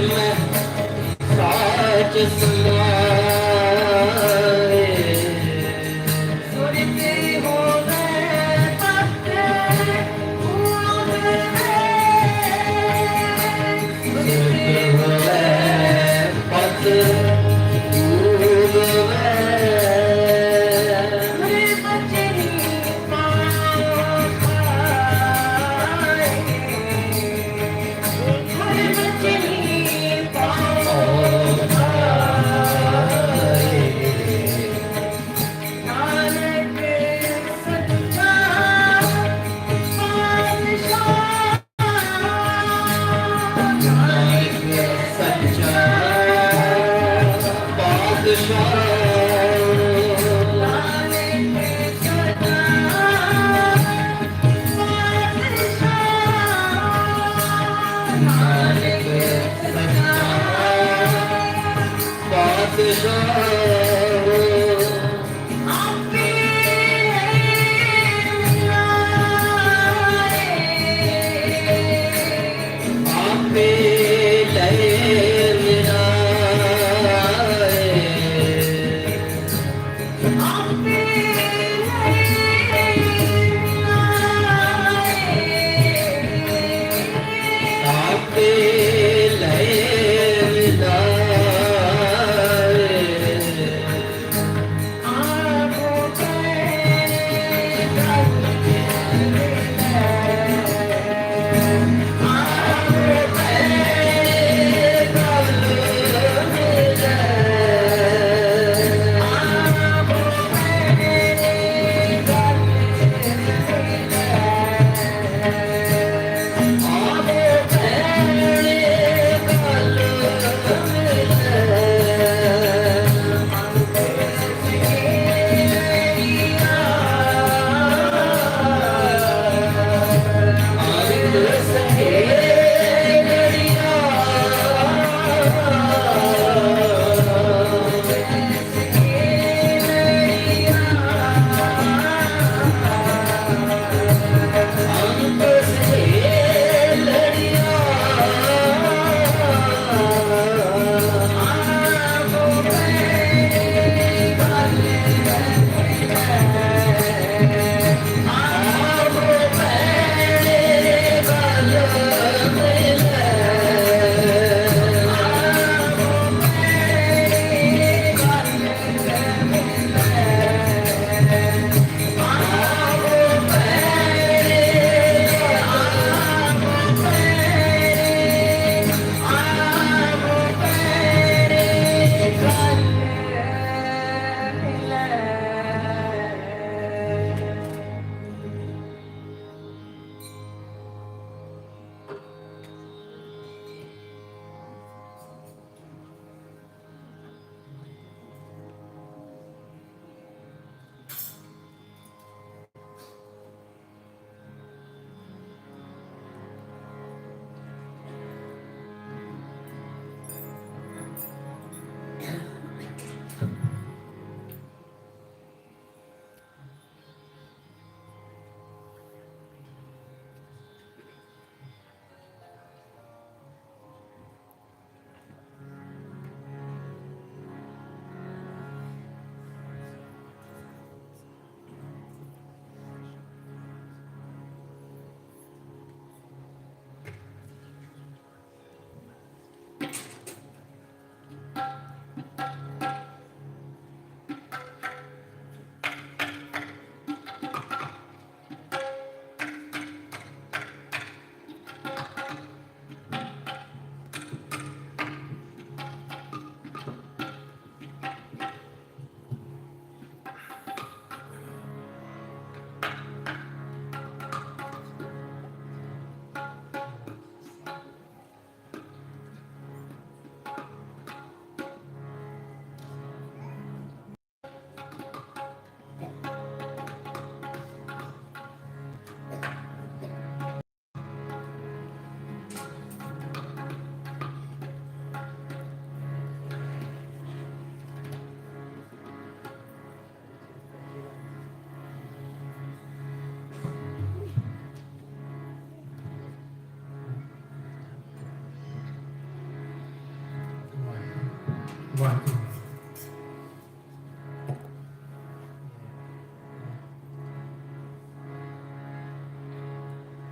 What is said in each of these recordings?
ਮੈਂ ਸਾਚ ਸਮਾਏ ਸੁਰਤੀ ਹੋਵੇ ਪਤ ਹੋਵੇ ਸੁਰਤੀ ਹੋਵੇ ਪਤ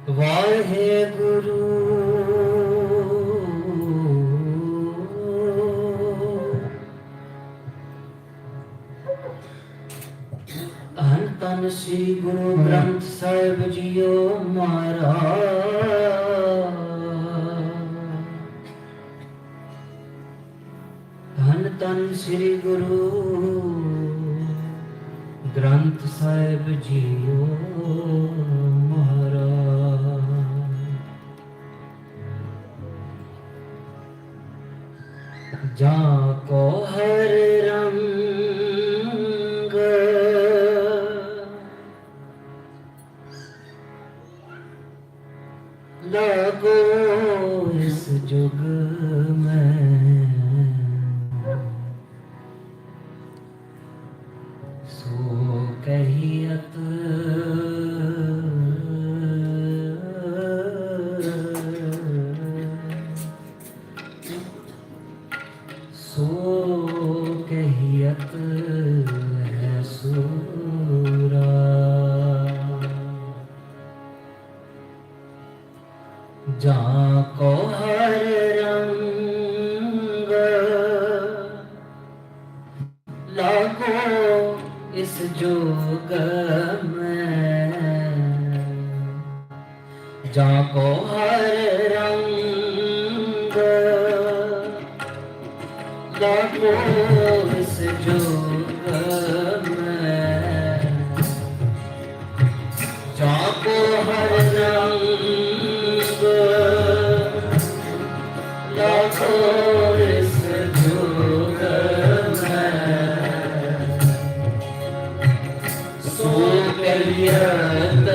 ਵਾਹਿਗੁਰੂ ਧੰਨ ਧੰਨ ਸ੍ਰੀ ਗੁਰੂ ਗ੍ਰੰਥ ਸਾਹਿਬ ਜੀਓ ਮਹਾਰਾਜ। ਧੰਨ ਧੰਨ ਸ੍ਰੀ ਗੁਰੂ ਗ੍ਰੰਥ ਸਾਹਿਬ ਜੀਓ ਜਾ ਕੋ ਹਰ ਰੰਗ ਲੱਗੋ ਇਸ ਜੁਗ ਮੈਂ ਸੋ ਕਹੀਅਤ ਹੈ ਸੂਰਾ। ਜਾ ਕੋ ਹਰ ਰੰਗ ਲਾਗੋ ਇਸ ਜੋਗ ਮੈਂ। ਜਾ ਕੋ ਹਰ ਰੰਗ ਲਾਗੋ ਇਸ ਜੋਗ ਮੈਂ। ਜਾ ਕੋ ਹਰ ਰੰਗ ਲਾਗੋ ਇਸ ਜੋਗ ਮੈਂ। ਸੋ ਕਲਿਅਤ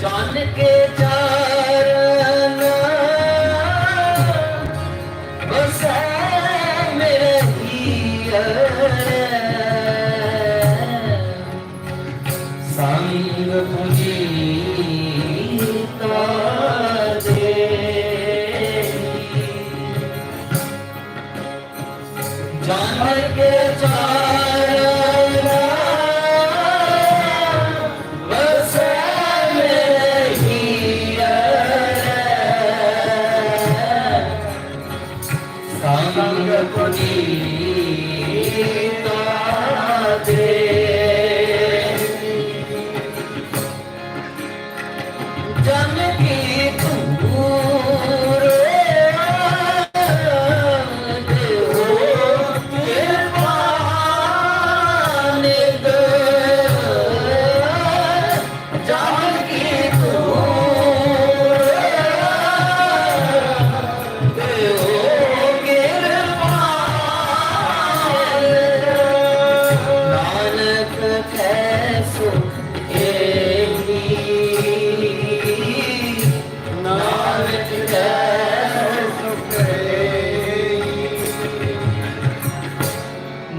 जान के चारण बसै मेरे हिय संग पुजीता दे जान के चारण बसै मेरे हिय संग पुजीता दे जन की दूर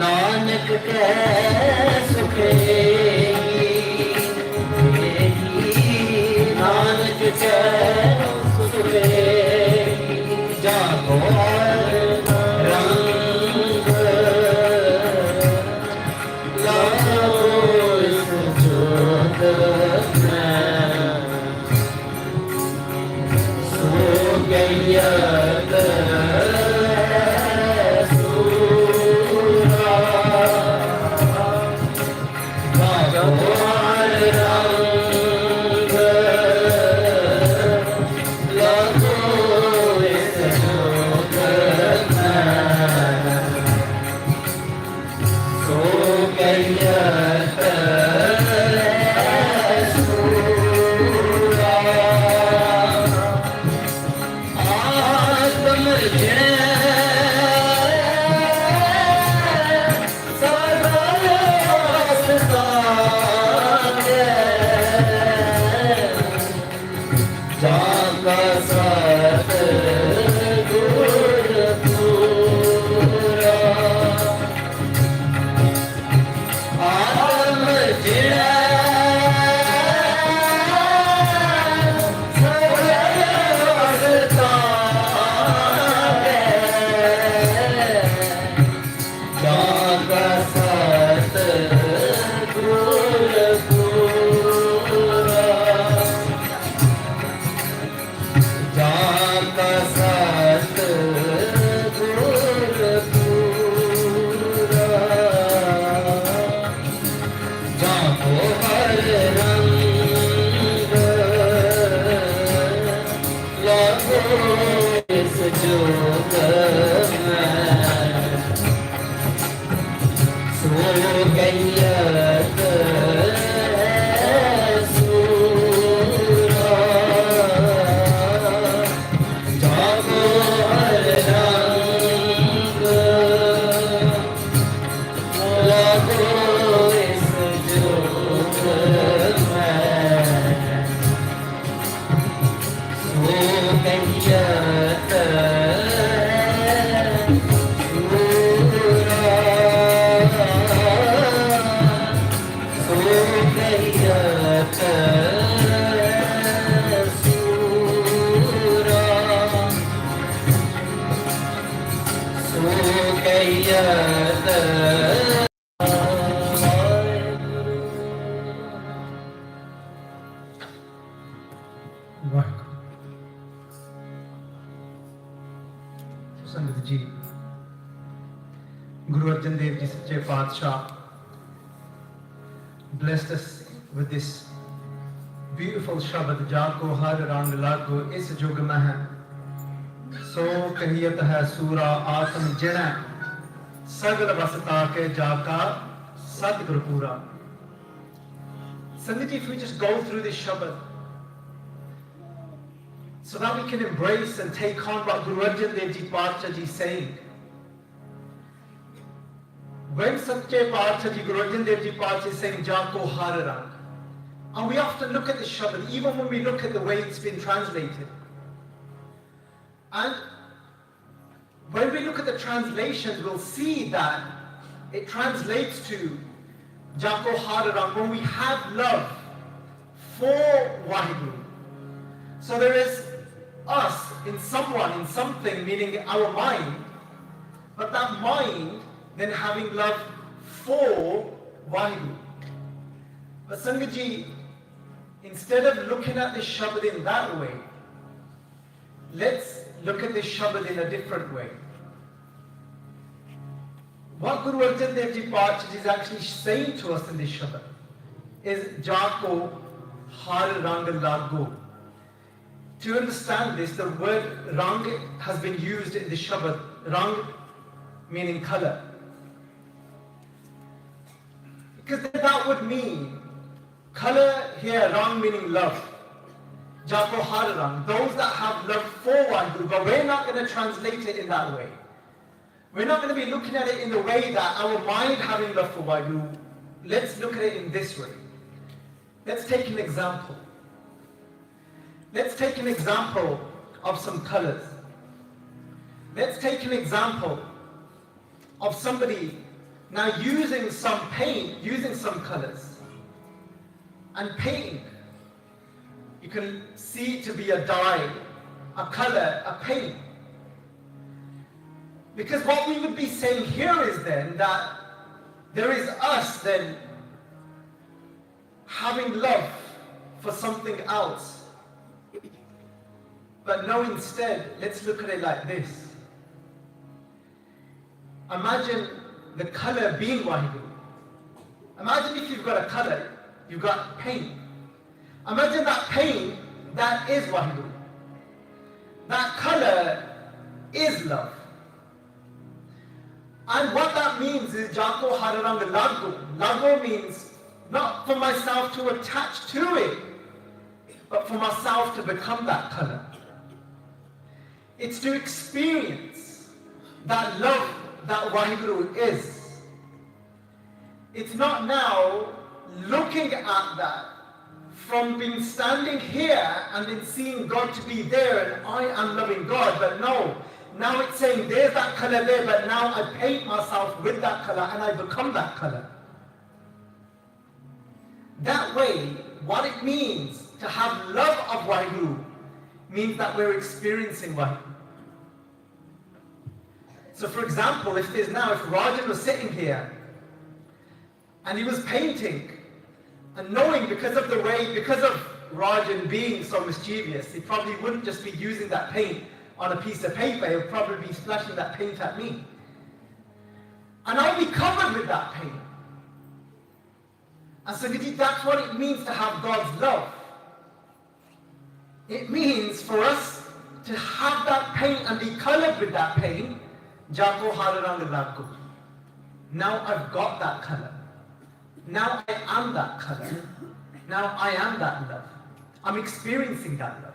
नानक कै सुखे नानक कै सुखे जागो रंग लागो इस जोत में सो गैया संगत जी, Guru Arjan Dev Ji Sache Padshah blessed us with this beautiful Shabad, Jaako har rang lago is jug meh so kahiyat hai sura atam jina sagal vasata ke jaaka sadguru pura. Sangat ji, if we just go through this Shabad so that we can embrace and take on what Guru Arjan Dev Ji Padshah Ji is saying. When Sache Padshah Ji, Guru Arjan Dev Ji Padshah is saying, Jaako har rang, And we often look at the Shabad, even when we look at the way it's been translated. And when we look at the translations, we'll see that it translates to Jako Hararam, when we have love for Waheguru. So there is us in someone, in something, meaning our mind, but that mind then having love for Waheguru. But Sangatji, instead of looking at this Shabad in that way, let's look at this Shabad in a different way. What Guru Arjan Dev Ji Pacha is actually saying to us in this Shabad is Jako Har Rang Lago. To understand this, the word Rang has been used in the Shabad. Rang meaning color. Because that would mean color here, Rang meaning love. Jako Har Rang, those that have love for Waheguru, but we're not going to translate it in that way. We're not going to be looking at it in the way that our mind having love for Waheguru. Let's look at it in this way. Let's take an example. Let's take an example of some colors. Let's take an example of somebody now using some paint, using some colors and painting. You can see it to be a dye, a color, a paint. Because what we would be saying here is then that there is us then having love for something else. But no, instead, let's look at it like this. Imagine the color being Waheguru. Imagine if you've got a color, you've got paint. Imagine that paint, that is Waheguru. That color is love. And what that means is Jako Hararang Lago. Lago means not for myself to attach to it, but for myself to become that color. It's to experience that love that Waheguru is. It's not now looking at that from being standing here and then seeing God to be there and I am loving God, but no. Now it's saying there's that color there, but now I paint myself with that color and I become that color. That way, what it means to have love of Waheguru means that we're experiencing Waheguru. So for example, if Rajan was sitting here and he was painting and knowing because of Rajan being so mischievous, he probably wouldn't just be using that paint on a piece of paper, he would probably be splashing that paint at me. And I'll be covered with that paint. And so that's what it means to have God's love. It means for us to have that paint and be colored with that paint. Jako Hararang Lago. Now I've got that color. Now I am that color. Now I am that love. I'm experiencing that love.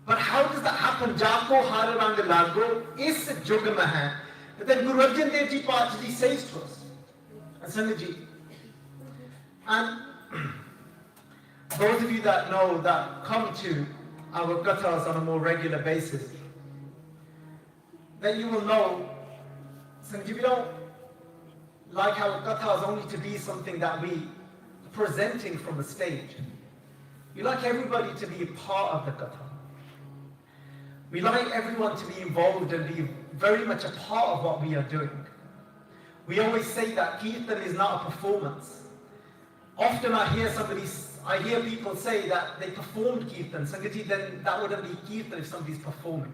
But how does that happen? Jako Hararang Lago is jug mein hai. But then Guru Arjan Dev Ji Pacha Ji says to us, and Sangatji, and those of you that know, that come to our kathas on a more regular basis, then you will know, Sangatji, we don't like our kathas only to be something that we presenting from a stage. We like everybody to be a part of the katha. We like everyone to be involved and be very much a part of what we are doing. We always say that Kirtan is not a performance. Often I hear people say that they performed Kirtan. Sangatji, then that wouldn't be Kirtan if somebody's performing.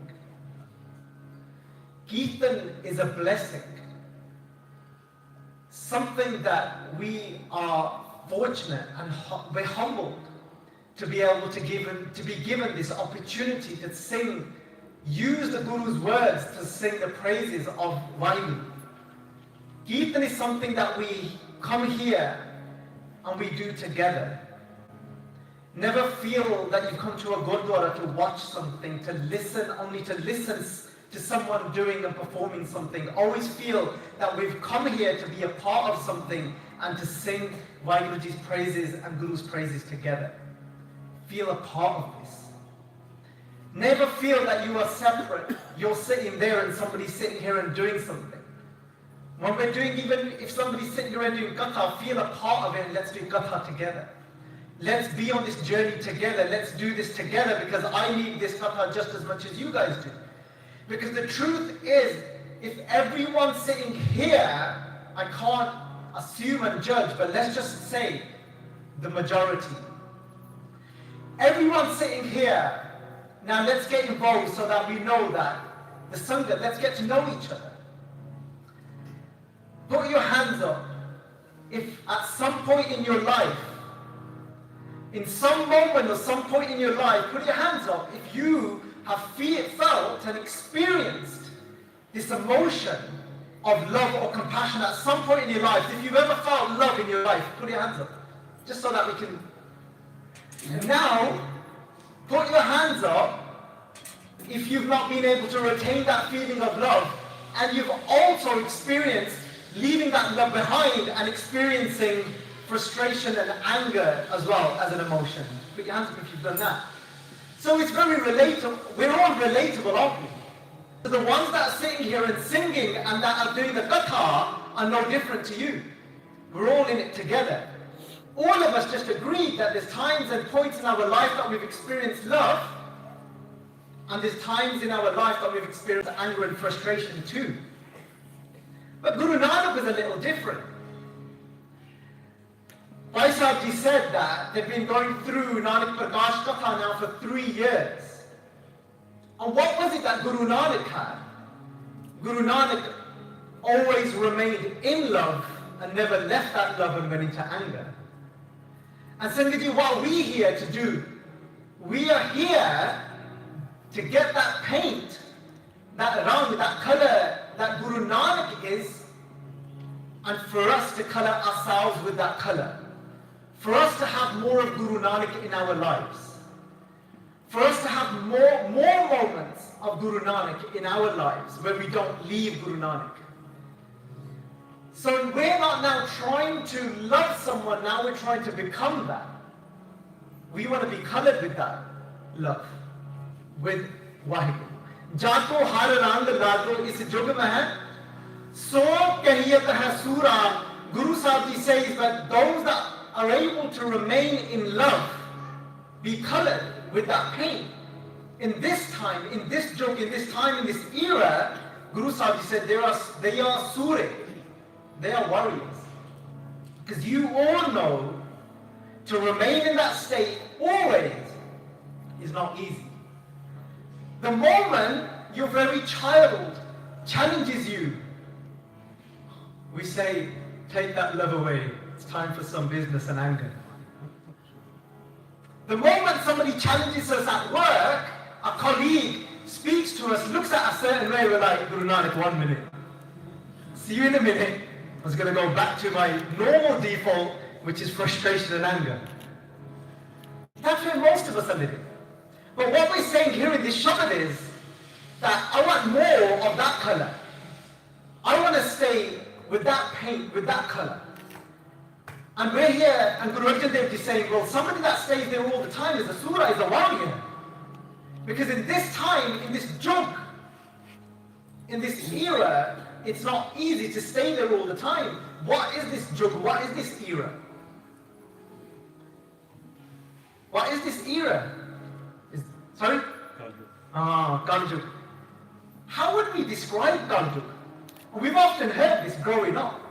Kirtan is a blessing. Something that we are fortunate and we're humbled to be able to be given this opportunity to sing, use the Guru's words to sing the praises of Waheguru. Kirtan is something that we come here and we do together. Never feel that you come to a Gurdwara to watch something, to listen, only to listen to someone doing and performing something. Always feel that we've come here to be a part of something and to sing Vaheguruji's praises and Guru's praises together. Feel a part of this. Never feel that you are separate. You're sitting there and somebody's sitting here and doing something. When we're doing, even if somebody's sitting here and doing katha, feel a part of it and let's do katha together. Let's be on this journey together. Let's do this together because I need this katha just as much as you guys do. Because the truth is, if everyone's sitting here, I can't assume and judge, but let's just say the majority. Everyone's sitting here. Now let's get involved so that we know that the Sangha, let's get to know each other. Put your hands up. If at some point in your life, in some moment or some point in your life, put your hands up. If you have felt and experienced this emotion of love or compassion at some point in your life, if you've ever felt love in your life, put your hands up. Just so that we can. And now, put your hands up if you've not been able to retain that feeling of love and you've also experienced leaving that love behind and experiencing frustration and anger as well as an emotion. Put your hands up if you've done that. So it's very relatable. We're all relatable, aren't we? So the ones that are sitting here and singing and that are doing the katha are no different to you. We're all in it together. All of us just agreed that there's times and points in our life that we've experienced love, and there's times in our life that we've experienced anger and frustration too. But Guru Nanak was a little different. Bhai Sahib Ji said that they've been going through Nanak Prakash Katha now for 3 years. And what was it that Guru Nanak had? Guru Nanak always remained in love and never left that love and went into anger. And Sangaji, what are we here to do? We are here to get that paint, that rang, that colour that Guru Nanak is, and for us to colour ourselves with that colour. For us to have more of Guru Nanak in our lives. For us to have more moments of Guru Nanak in our lives where we don't leave Guru Nanak. So we're not now trying to love someone, now we're trying to become that. We want to be coloured with that love, with Vaheguru. Jako har rang lago is jug mein hai, so kahiyat hai sura. Guru Sahib Ji says that those that are able to remain in love, be coloured with that pain. In this time, in this jug, in this time, in this era, Guru Sahib Ji said they are sure. They are warriors. Because you all know to remain in that state always is not easy. The moment your very child challenges you, we say, take that love away. It's time for some business and anger. The moment somebody challenges us at work, a colleague speaks to us, looks at a certain way, we're like, Guru Nanak, 1 minute. See you in a minute. I was going to go back to my normal default, which is frustration and anger. That's where most of us are living. But what we're saying here in this Shabad is that I want more of that colour. I want to stay with that paint, with that colour. And we're here, and Guru Arjan Dev Ji is saying, well, somebody that stays there all the time is a surah, is a warrior. Because in this time, in this jug, in this era, it's not easy to stay there all the time. What is this jug? What is this era? What is this era? Sorry? Kaljug. How would we describe Kaljug? We've often heard this growing up.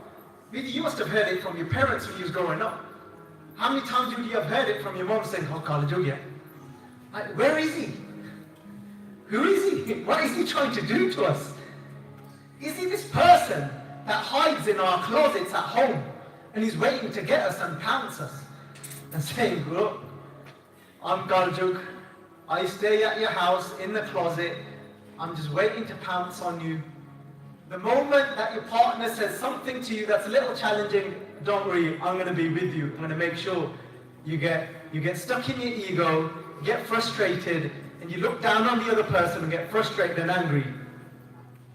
You must have heard it from your parents when you was growing up. How many times would you have heard it from your mom saying, oh, Kaljug, yeah? Like, where is he? Who is he? What is he trying to do to us? Is he this person that hides in our closets at home and he's waiting to get us and pounce us and saying, look, I'm Kaljug, I stay at your house in the closet, I'm just waiting to pounce on you. The moment that your partner says something to you that's a little challenging, don't worry, I'm going to be with you. I'm going to make sure you get stuck in your ego, get frustrated, and you look down on the other person and get frustrated and angry.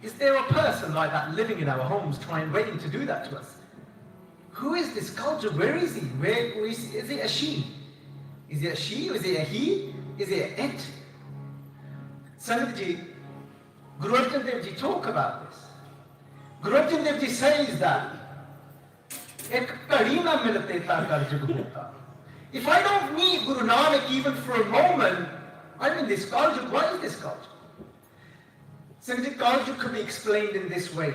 Is there a person like that living in our homes waiting to do that to us? Who is this culture? Where is he? Where is he? Is it a she? Is it a she? Is it a he? Is it a it? Sangat ji, Guru Arjan Dev Ji talk about this. Guru Arjan Dev Ji says that ek kadi na milte ta kal jug hota. If I don't meet Guru Nanak even for a moment, I'm in this Kaljug. What is this Kaljug? Sangat, Kaljug can be explained in this way.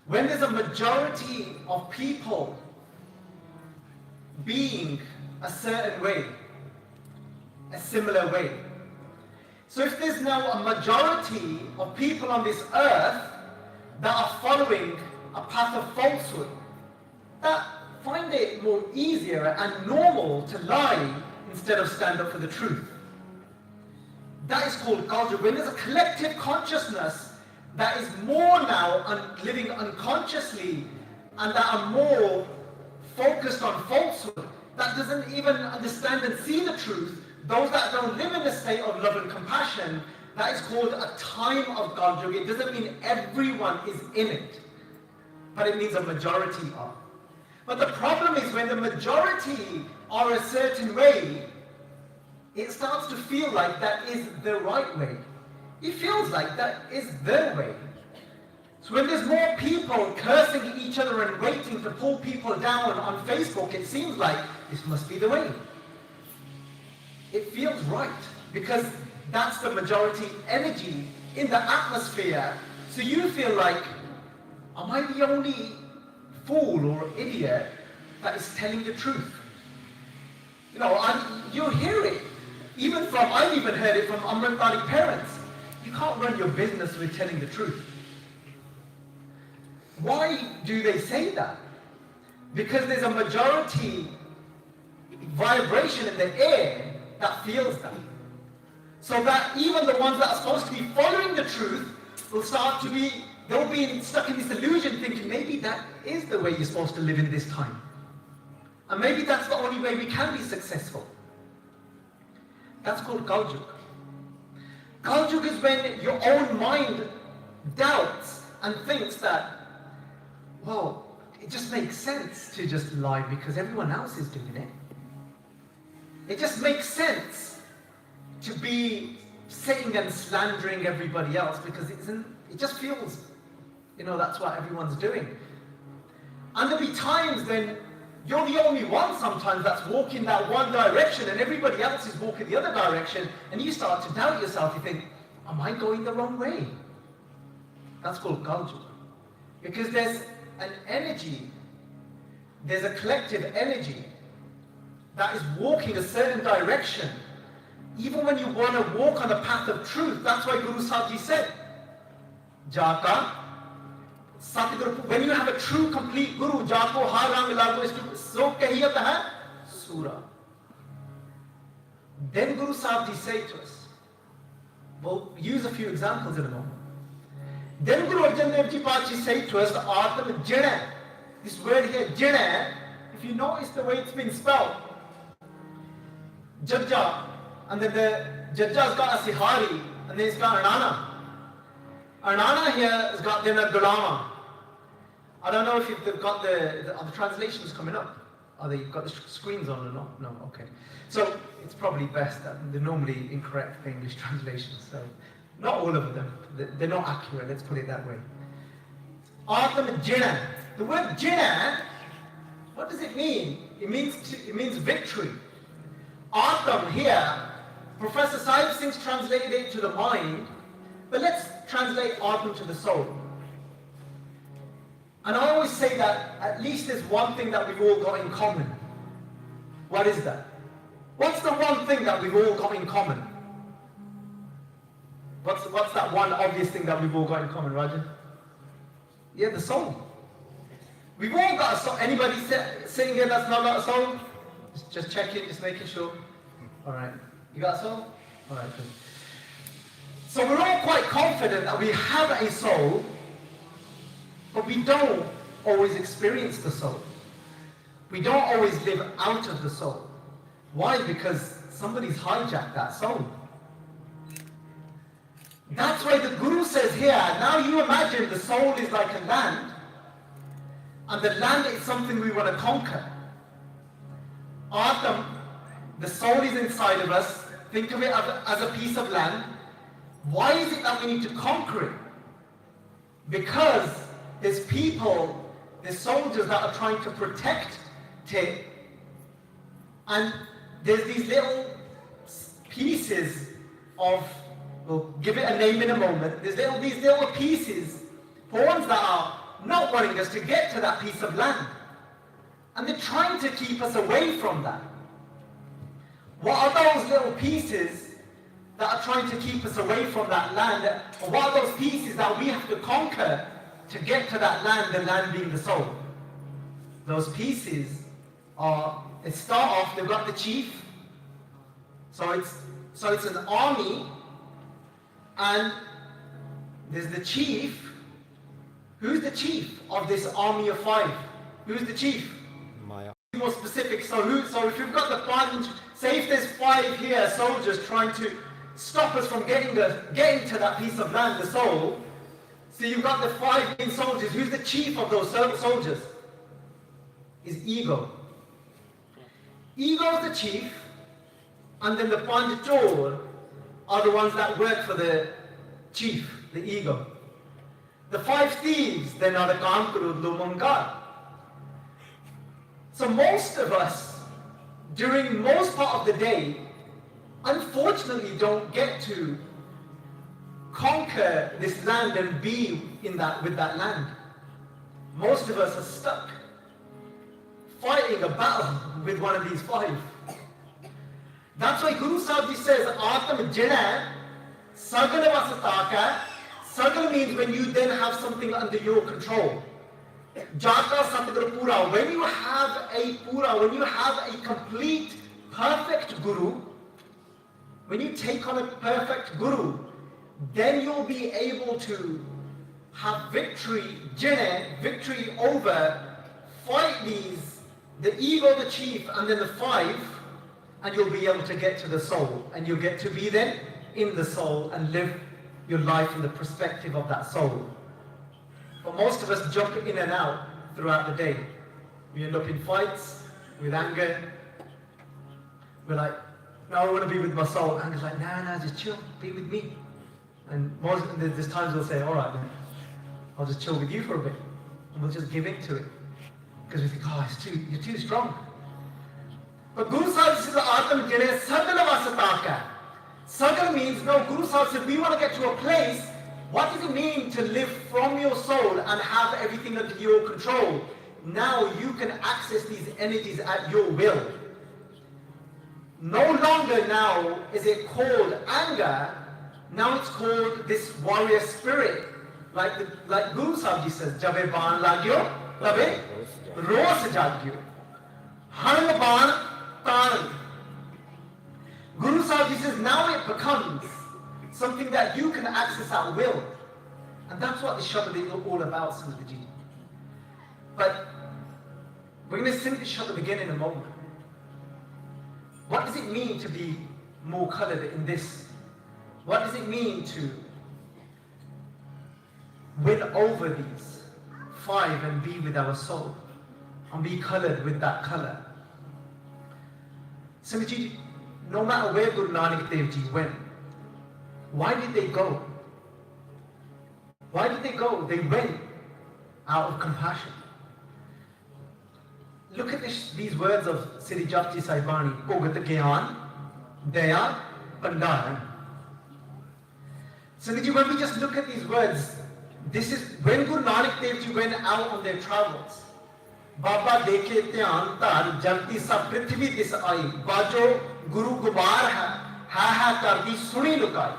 When there's a majority of people being a certain way, a similar way. So if there's now a majority of people on this earth that are following a path of falsehood, that find it more easier and normal to lie instead of stand up for the truth. That is called Kaljug. When there's a collective consciousness that is more now living unconsciously and that are more focused on falsehood, that doesn't even understand and see the truth, those that don't live in a state of love and compassion, that is called a time of Kaljug. It doesn't mean everyone is in it, but it means a majority are. But the problem is when the majority are a certain way, it starts to feel like that is the right way. It feels like that is their way. So when there's more people cursing each other and waiting to pull people down on Facebook, it seems like this must be the way. It feels right because that's the majority energy in the atmosphere. So you feel like, am I the only fool or idiot that is telling the truth? You know, you hear it. I've even heard it from Amritali parents. You can't run your business with telling the truth. Why do they say that? Because there's a majority vibration in the air that feels that. So that even the ones that are supposed to be following the truth will start to be, they'll be stuck in this illusion thinking maybe that is the way you're supposed to live in this time. And maybe that's the only way we can be successful. That's called Kaljug. Kaljug is when your own mind doubts and thinks that, well, it just makes sense to just lie because everyone else is doing it. It just makes sense to be saying and slandering everybody else because it just feels, that's what everyone's doing. And there'll be times then you're the only one sometimes that's walking that one direction and everybody else is walking the other direction, and you start to doubt yourself. You think, am I going the wrong way? That's called Kaljug. Because there's an energy, there's a collective energy that is walking a certain direction. Even when you want to walk on the path of truth, that's why Guru Sahib Ji said, Jaka, Satguru, when you have a true, complete Guru, Jako har rang lago is so kahiyat hai Surah. Then Guru Sahib Ji say to us, we'll use a few examples in a moment. Then Guru Arjan Dev Ji Pachi say to us, Atam Jina, this word here, Jina, if you notice the way it's been spelled, Jajja, and then the Jajja's got a Sihari, and then it's got an Anana. Anana here has got then a Gulama. I don't know if you've got the translations coming up. Are they got the screens on or not? No, okay. So it's probably best that they're normally incorrect for English translations. So not all of them. They're not accurate, let's put it that way. Atam Jina. The word Jina, what does it mean? It means victory. Atam here, Professor Sahib Singh's translated it to the mind, but let's translate Atam to the soul. And I always say that at least there's one thing that we've all got in common. What is that? What's the one thing that we've all got in common? What's that one obvious thing that we've all got in common, Rajan? Yeah, the soul. We've all got a soul. Anybody sitting here that's not got a soul? Just checking, just making sure. Alright. You got a soul? Alright, good. So we're all quite confident that we have a soul, but we don't always experience the soul. We don't always live out of the soul. Why? Because somebody's hijacked that soul. That's why the Guru says here, now you imagine the soul is like a land, and the land is something we want to conquer. Atam, the soul is inside of us. Think of it as a piece of land. Why is it that we need to conquer it? Because there's people, there's soldiers that are trying to protect it, and there's these little pieces of, we'll give it a name in a moment, these little pieces, pawns that are not wanting us to get to that piece of land. And they're trying to keep us away from that. What are those little pieces that are trying to keep us away from that land? Or what are those pieces that we have to conquer to get to that land, the land being the soul? Those pieces are, they start off, they've got the chief. So it's an army, and there's the chief. Who's the chief of this army of 5? Who's the chief? Maya. More specific. So if you've got the bunch, say if there's 5 here soldiers trying to stop us from getting to that piece of land, the soul. So you've got the 5 main soldiers. Who's the chief of those soldiers? Is ego. Ego is the chief, and then the Panjtor are the ones that work for the chief, the ego. The 5 thieves then are the Kamkarud Lumungar. So most of us, during most part of the day, unfortunately don't get to conquer this land and be with that land. Most of us are stuck fighting a battle with one of these 5. That's why Guru Sahib Ji says, Atam Jina, Sagala Vasataka. Sagala means when you then have something under your control. Jata Satguru Pura. When you have a complete, perfect Guru, when you take on a perfect Guru, then you'll be able to have victory, Jina, victory over, fight the ego, the chief, and then the 5, and you'll be able to get to the soul, and you'll get to be then in the soul and live your life from the perspective of that soul. But most of us jump in and out throughout the day. We end up in fights with anger. We're like, no, I want to be with my soul. Anger's like, nah, just chill, be with me. And there's times we'll say, all right, then I'll just chill with you for a bit, and we'll just give in to it. Because we think, oh, you're too strong. But Guru Sahib says, Atam Jine Sagala Vasataka. Sagala means, no, Guru Sahib said, we want to get to a place. What does it mean to live from your soul and have everything under your control? Now you can access these energies at your will. No longer now is it called anger. Now it's called this warrior spirit. Like Guru Sahib Ji says, Jabe Baan Lagyo, Tabe Ros Jagyo. Hang Baan Tan. Guru Sahib Ji says, now it becomes something that you can access at will. And that's what the Shabad is all about, Sanjay Ji. But we're going to sing the Shabad again in a moment. What does it mean to be more colored in this? What does it mean to win over these 5 and be with our soul and be colored with that color? Sanjay Ji, no matter where Guru Nanak Dev Ji went, why did they go? Why did they go? They went out of compassion. Look at these words of Sri Japji Sahibani, Bhogat Gyan, Daya, Pandaran. So when we just look at these words, this is when Guru Nanak Dev Ji went out on their travels. Baba dekhe dhyan tar jalti sab prithvi dis aayi, bajo Guru Gubar ha kardi suni lukai.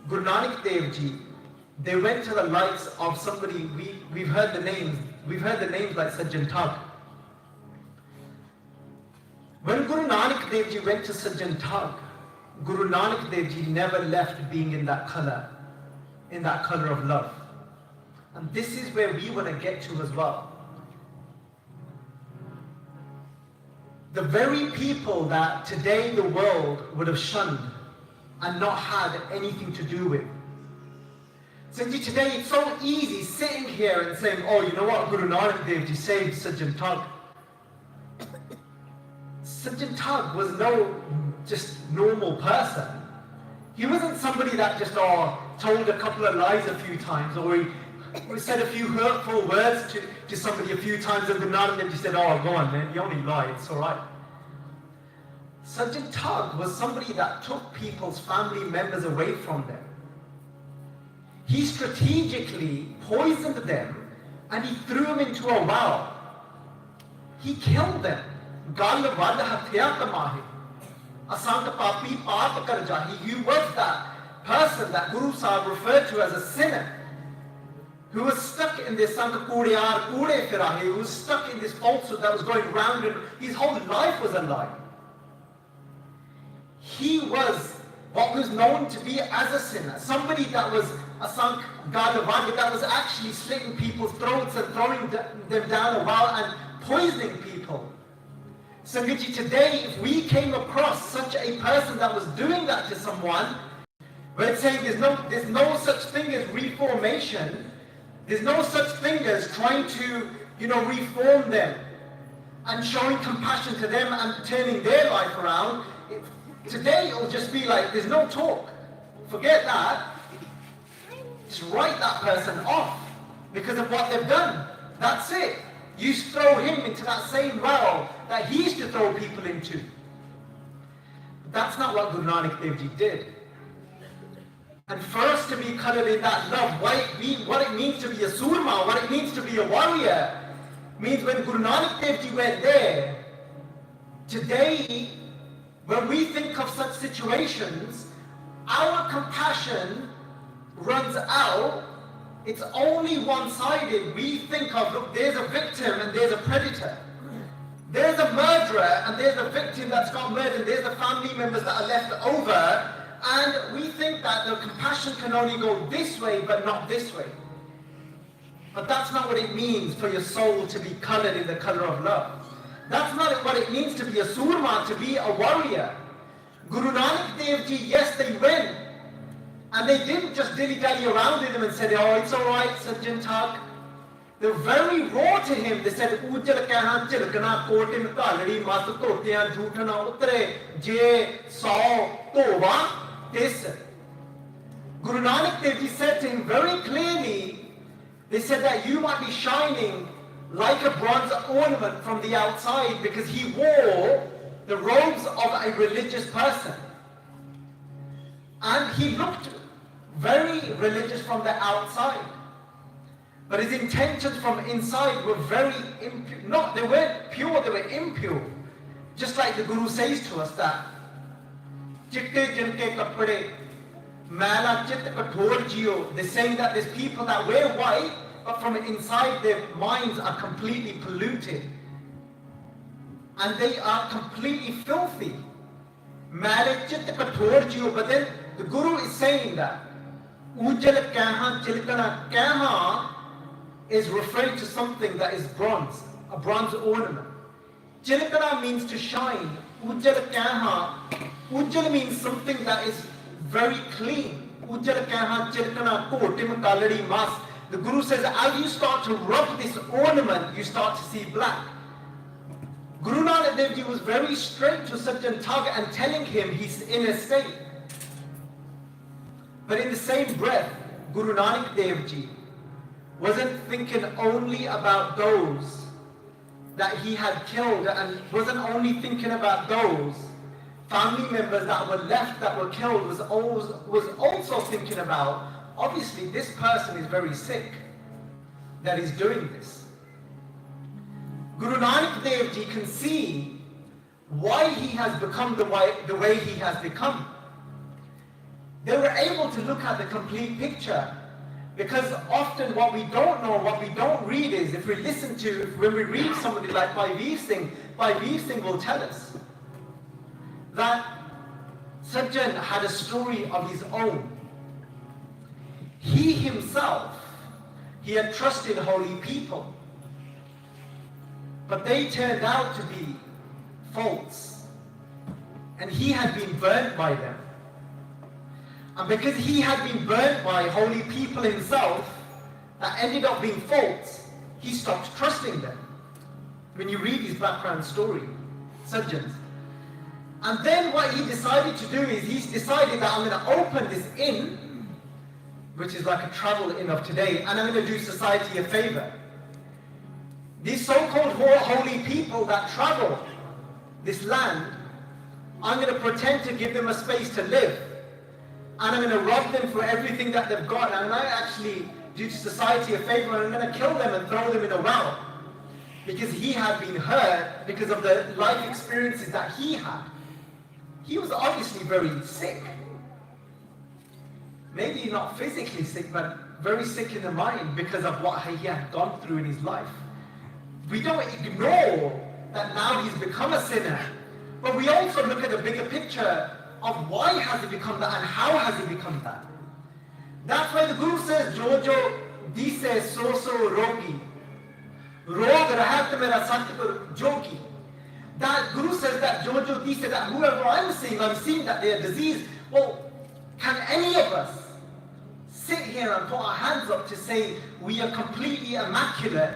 Guru Nanak Dev Ji, they went to the likes of somebody, we've heard the names like Sajjan Thak. When Guru Nanak Dev Ji went to Sajjan Thak, Guru Nanak Dev Ji never left being in that color of love. And this is where we want to get to as well. The very people that today the world would have shunned, and not had anything to do with. So today it's so easy sitting here and saying, oh, you know what, Guru Nanak Dev Ji saved Sajjan Thug. Sajjan Thug was no just normal person. He wasn't somebody that just told a couple of lies a few times, or he said a few hurtful words to somebody a few times, and Guru Nanak Dev Ji said, oh, go on man, you only lied, it's alright. Sajjan Thug was somebody that took people's family members away from them. He strategically poisoned them and he threw them into a well. He killed them. Gal vad hatya tamahe. Asant papi paap kar jahi. He was that person that Guru Sahib referred to as a sinner, who was stuck in this sankakudyar kude firahe, who was stuck in this falsehood that was going round, and his whole life was a lie. He was what was known to be as a sinner, somebody that was a sank gadavadi, that was actually slitting people's throats and throwing them down a well and poisoning people. Sangaji, today, if we came across such a person that was doing that to someone, we're saying there's no such thing as reformation, there's no such thing as trying to, reform them and showing compassion to them and turning their life around. Today it'll just be like, there's no talk. Forget that. Just write that person off because of what they've done. That's it. You throw him into that same well that he used to throw people into. But that's not what Guru Nanak Dev Ji did. And for us to be coloured in that love, what it means to be a surma, what it means to be a warrior, means when Guru Nanak Dev Ji went there, today, when we think of such situations, our compassion runs out. It's only one-sided. We think of, look, there's a victim and there's a predator. There's a murderer and there's a victim that's got murdered. There's the family members that are left over. And we think that the compassion can only go this way, but not this way. But that's not what it means for your soul to be coloured in the colour of love. That's not what it means to be a surma, to be a warrior. Guru Nanak Dev Ji, yes, they went. And they didn't just dilly-dally around with him and said, oh, it's all right, Sajjan Thug. They were very raw to him. They said, Ujjal kahan chilkana kote mein taladi mas totiyan jhootana utre je saw tova tis. Guru Nanak Dev Ji said to him very clearly, they said that you might be shining like a bronze ornament from the outside because he wore the robes of a religious person. And he looked very religious from the outside. But his intentions from inside were very impure. No, they weren't pure, they were impure. Just like the Guru says to us that Chitte jinke kapade mala chit kathor jiyo. They're saying that there's people that wear white, but from inside their minds are completely polluted. And they are completely filthy. Mala chit kathor jiyo. But then the Guru is saying that Ujjal kaha chilkana. Kaha is referring to something that is bronze, a bronze ornament. Chilkana means to shine. Ujjal kaha. Ujjal means something that is very clean. Ujjal kaha chilkana kotim kaladi mas. The Guru says, as you start to rub this ornament, you start to see black. Guru Nanak Dev Ji was very straight to Sajjan Thug and telling him he's in a state. But in the same breath, Guru Nanak Dev Ji wasn't thinking only about those that he had killed, and wasn't only thinking about those family members that were left, that were killed, was also thinking about, obviously this person is very sick that is doing this. Guru Nanak Dev Ji can see why he has become the way he has become. They were able to look at the complete picture, because often what we don't know, what we don't read is, if we listen to, when we read somebody like Bhai Veer Singh will tell us that Sajjan had a story of his own. He himself, he had trusted holy people, but they turned out to be false, and he had been burnt by them. And because he had been burnt by holy people himself, that ended up being false, he stopped trusting them. When you read his background story, Sajjans. And then what he decided to do is he's decided that I'm going to open this inn, which is like a travel inn of today, and I'm going to do society a favor. These so-called holy people that travel this land, I'm going to pretend to give them a space to live. And I'm going to rob them for everything that they've got. And I actually do society a favor, and I'm going to kill them and throw them in a well. Because he had been hurt because of the life experiences that he had. He was obviously very sick. Maybe not physically sick, but very sick in the mind because of what he had gone through in his life. We don't ignore that now he's become a sinner, but we also look at the bigger picture of why has he become that and how has he become that. That's why the Guru says, Jojo dise so rogi. Rog rahat mera satgur jogi. That Guru says that Jojo dise, that whoever I'm seeing that they are diseased. Well, can any of us sit here and put our hands up to say we are completely immaculate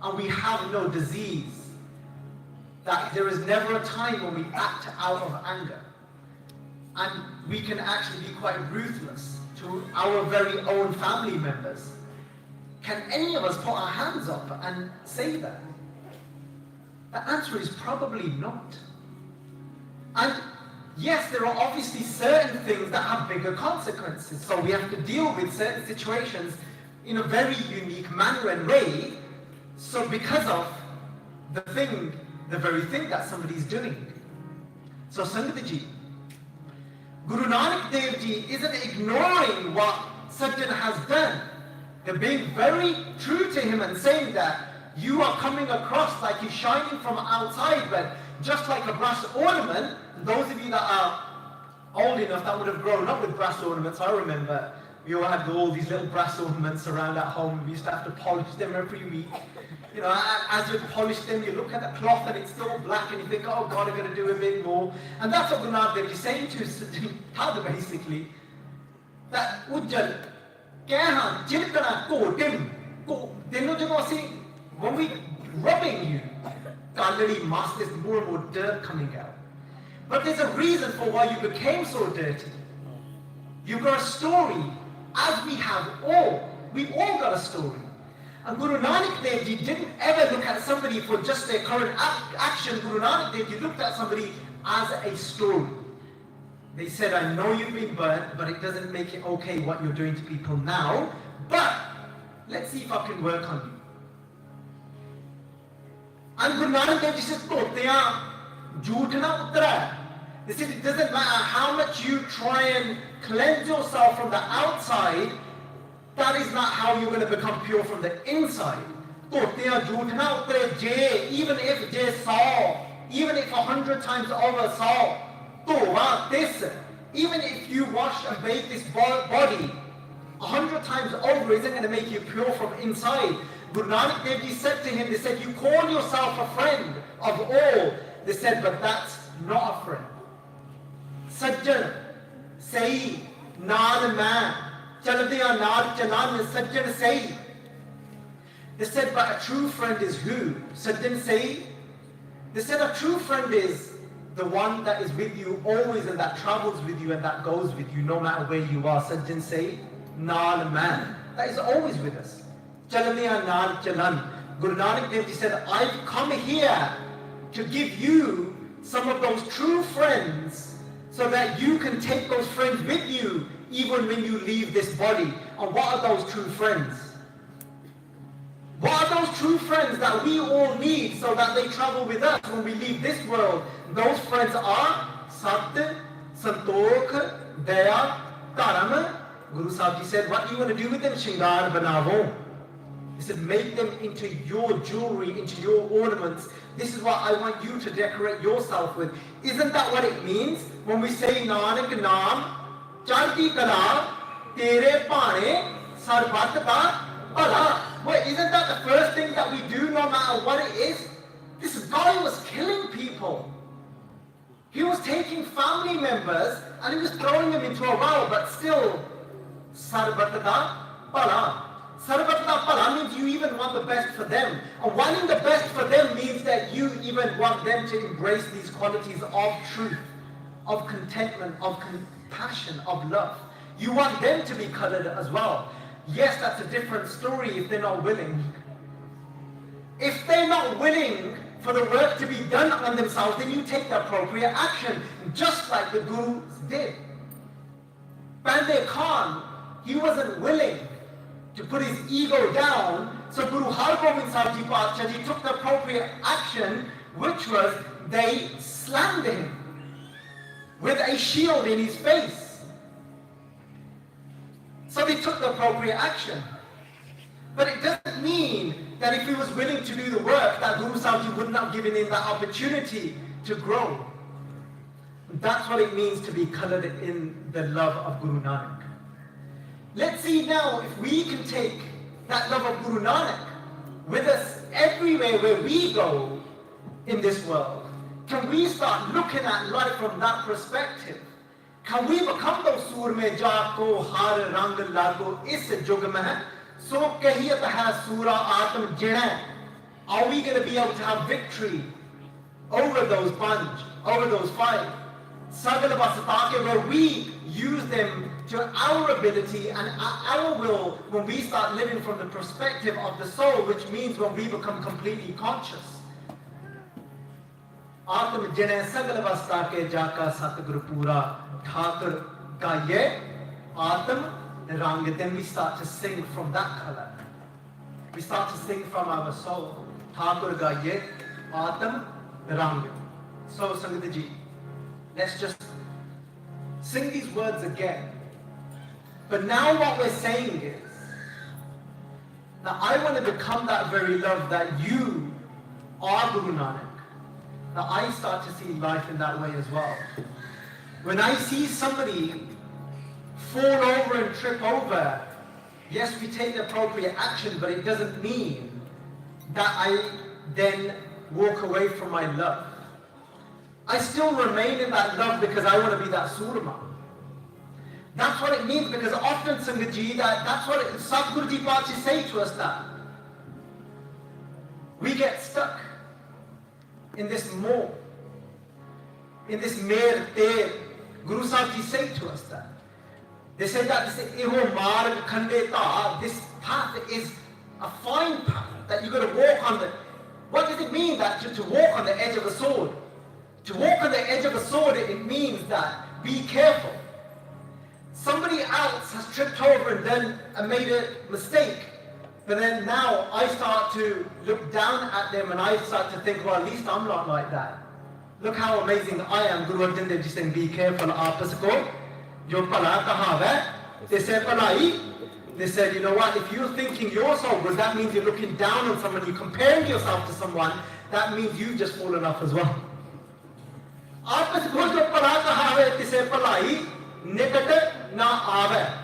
and we have no disease? That there is never a time when we act out of anger. And we can actually be quite ruthless to our very own family members. Can any of us put our hands up and say that? The answer is probably not. And yes, there are obviously certain things that have bigger consequences. So we have to deal with certain situations in a very unique manner and way. So because of the very thing that somebody's doing. So Sangatji, Guru Nanak Dev Ji isn't ignoring what Sajjan has done. They're being very true to him and saying that you are coming across like you're shining from outside, but just like a brass ornament. Those of you that are old enough that would have grown up with brass ornaments, I remember we all had all these little brass ornaments around at home. We used to have to polish them every week. You know, as you polish them, you look at the cloth and it's still black and you think, oh God, I'm going to do a bit more. And that's what Guru Nanak Dev Ji is saying to Tada basically, that Ujjal, Kehan, Chilkana, Ko, Tim, Ko, when we rubbing you, already mask, there's more and more dirt coming out. But there's a reason for why you became so dirty. You've got a story, as we have all. We've all got a story. And Guru Nanak Dev Ji didn't ever look at somebody for just their current action. Guru Nanak Dev Ji looked at somebody as a story. They said, I know you've been burnt, but it doesn't make it okay what you're doing to people now. But let's see if I can work on you. And Guru Nanak Dev Ji says, they said it doesn't matter how much you try and cleanse yourself from the outside, that is not how you're going to become pure from the inside. Even if they saw, even if 100 times over saw, even if you wash and bathe this body 100 times over, isn't going to make you pure from inside. Guru Nanak Dev Ji said to him, they said, you call yourself a friend of all. They said, but that's not a friend. Sajjan, Sahi, Nal man, Chaladiya Nal Chalan, Sajjan Sahi. They said, but a true friend is who? Sajjan Sahi. They said, a true friend is the one that is with you always and that travels with you and that goes with you no matter where you are. Sajjan Sahi, Nal man. That is always with us. Chaladiya Nal Chalan. Guru Nanak Dev Ji said, I've come here to give you some of those true friends so that you can take those friends with you even when you leave this body. And what are those true friends? What are those true friends that we all need so that they travel with us when we leave this world? Those friends are Sat, Santokh, Daya, Dharam. Guru Sahib Ji said, what do you want to do with them? Shingar banavo. He said, make them into your jewelry, into your ornaments. This is what I want you to decorate yourself with. Isn't that what it means when we say Nanak Naam, Charti Kala, Tere Pane, Sarbat Ba, Bala? Well, isn't that the first thing that we do no matter what it is? This guy was killing people. He was taking family members and he was throwing them into a well, but still, sarbat da pala. Sarbat da pala means you even want the best for them. And wanting the best for them means that you even want them to embrace these qualities of truth, of contentment, of compassion, of love. You want them to be colored as well. Yes, that's a different story if they're not willing. If they're not willing for the work to be done on themselves, then you take the appropriate action, just like the Gurus did. Bande Khan, he wasn't willing to put his ego down, so Guru Har Gobind Sahib Ji Paatshah Ji took the appropriate action, which was they slammed him with a shield in his face. So they took the appropriate action. But it doesn't mean that if he was willing to do the work, that Guru Sahib Ji wouldn't have given him that opportunity to grow. That's what it means to be colored in the love of Guru Nanak. Let's see now if we can take that love of Guru Nanak with us everywhere where we go in this world. Can we start looking at life from that perspective? Can we become those sur mein ja ko har rang lago is jug mein so kahiyat hai sura atam jina? Are we going to be able to have victory over those bunch, over those five? Sagal basatake, where we use them to our ability and our will when we start living from the perspective of the soul, which means when we become completely conscious. Atam jine sagal basatake jaka satguru pura thakur gaye atam rang. Then we start to sing from that color. We start to sing from our soul. Thakur gaye atam rang. So Sangat Ji, let's just sing these words again. But now what we're saying is, now I want to become that very love that you are Guru Nanak. Now I start to see life in that way as well. When I see somebody fall over and trip over, yes, we take the appropriate action, but it doesn't mean that I then walk away from my love. I still remain in that love because I want to be that surma. That's what it means, because often Sangat Ji, that's what Satguru Ji Paatshah say to us, that we get stuck in this more, in this mer ter. Guru Sahib Ji say to us that. They say that this path is a fine path that you've got to walk on. What does it mean that to walk on the edge of a sword? To walk on the edge of a sword, it means that be careful. Somebody else has tripped over and then made a mistake. But then now I start to look down at them and I start to think, well, at least I'm not like that. Look how amazing I am. Guru Arjan Dev Ji saying, be careful. Aapas ko jo pala kahav hai. They said, palai. They said, you know what, if you're thinking you're so good, that means you're looking down on someone, you're comparing yourself to someone, that means you've just fallen off as well. Aapas ko jo pala kahav hai, they said, palai. Nikat na aave.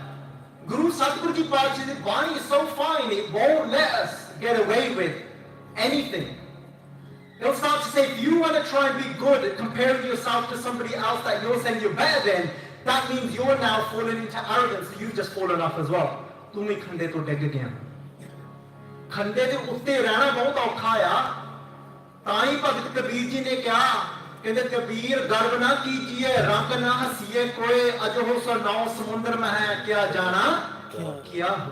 Guru Satguru Ji Paatshah's Bani is so fine, it won't let us get away with anything. They'll start to say, if you want to try and be good at comparing yourself to somebody else that you're saying you're better than, that means you're now falling into arrogance, so you've just fallen off as well. Tumi khande to deg gaya. Khande de utte rehna bahut aukha hai. Tai Bhagat Kabir Ji ne kya? Kehte Kabir garv na kijiye, rang na hasiye koe, ajo so nau samundar mein hai, kya jana kya ho.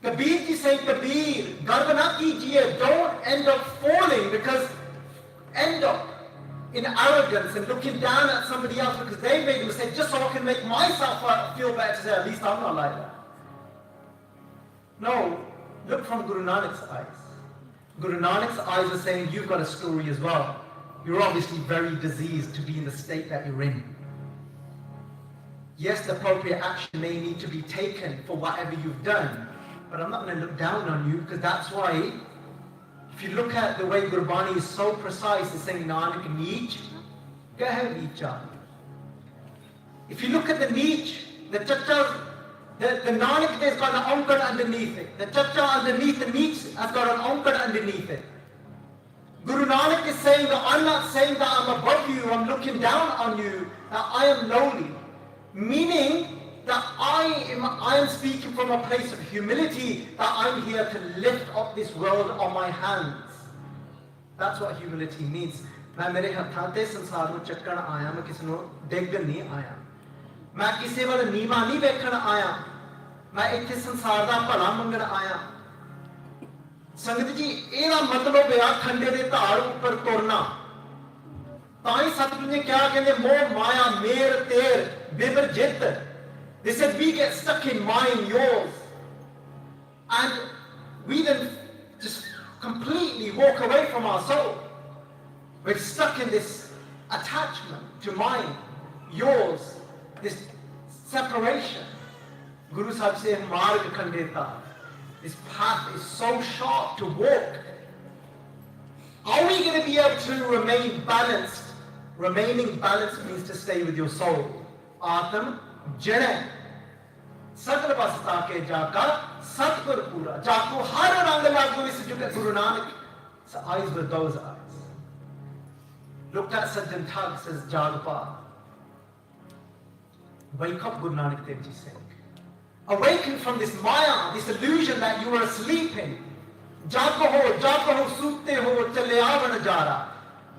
Kabir Ji saying, Kabir, garv na kijiye, don't end up falling, because end up in arrogance and looking down at somebody else because they made a mistake, just so I can make myself feel better to say, at least I'm not like that. No, look from Guru Nanak's eyes. Guru Nanak's eyes are saying, you've got a story as well. You're obviously very diseased to be in the state that you're in. Yes, the appropriate action may need to be taken for whatever you've done, but I'm not going to look down on you, because that's why, if you look at the way Gurbani is so precise, it's saying Nanak Neech, Keh Neecha. If you look at the Neech, the Chacha, the Nanak has got an Ankar underneath it. The Chacha underneath the Neech has got an Ankar underneath it. Guru Nanak is saying that I'm not saying that I'm above you, I'm looking down on you, that I am lowly. Meaning that I am speaking from a place of humility, that I'm here to lift up this world on my hands. That's what humility means. मैं मेरे हत्थां ते संसार ਨੂੰ ਚੱਕਣ ਆਇਆ, ਮੈਂ ਕਿਸੇ ਨੂੰ ਡੇਗਣ ਨਹੀਂ ਆਇਆ, ਮੈਂ ਕਿਸੇ ਵੱਲ ਨੀਵਾਂ ਨਹੀਂ ਵੇਖਣ ਆਇਆ, ਮੈਂ ਇੱਥੇ ਸੰਸਾਰ ਦਾ ਭਲਾ ਮੰਗਣ ਆਇਆ। ਸੰਗਤ ਜੀ, ਇਹਦਾ ਮਤਲਬ ਹੈ ਖੰਡੇ ਦੇ ਧਾਰ ਉੱਪਰ ਤੁਰਨਾ। ਤਾਂ ਹੀ ਸਤਿਗੁਰੂ ਨੇ ਕਿਹਾ, ਕਹਿੰਦੇ ਮੋਹ ਮਾਇਆ ਮੇਰ ਤੇਰ ਬਿਬਰ ਜਿੱਤ। They said we get stuck in mine, yours, and we then just completely walk away from our soul. We're stuck in this attachment to mine, yours, this separation. Guru Sahib said, Marg Khandeta. This path is so sharp to walk. Are we going to be able to remain balanced? Remaining balanced means to stay with your soul. Atam Jane. Sakal Basta ke jaka Satgur Pura. Jako har rang lagu is Guru Nanak's eyes were those eyes. Looked at Sajjan Thag, says Jagpa. Wake up, Guru Nanak Dev Ji saying. Awaken from this maya, this illusion that you are asleep in. Jago ho, sukte ho, chale aavan jara.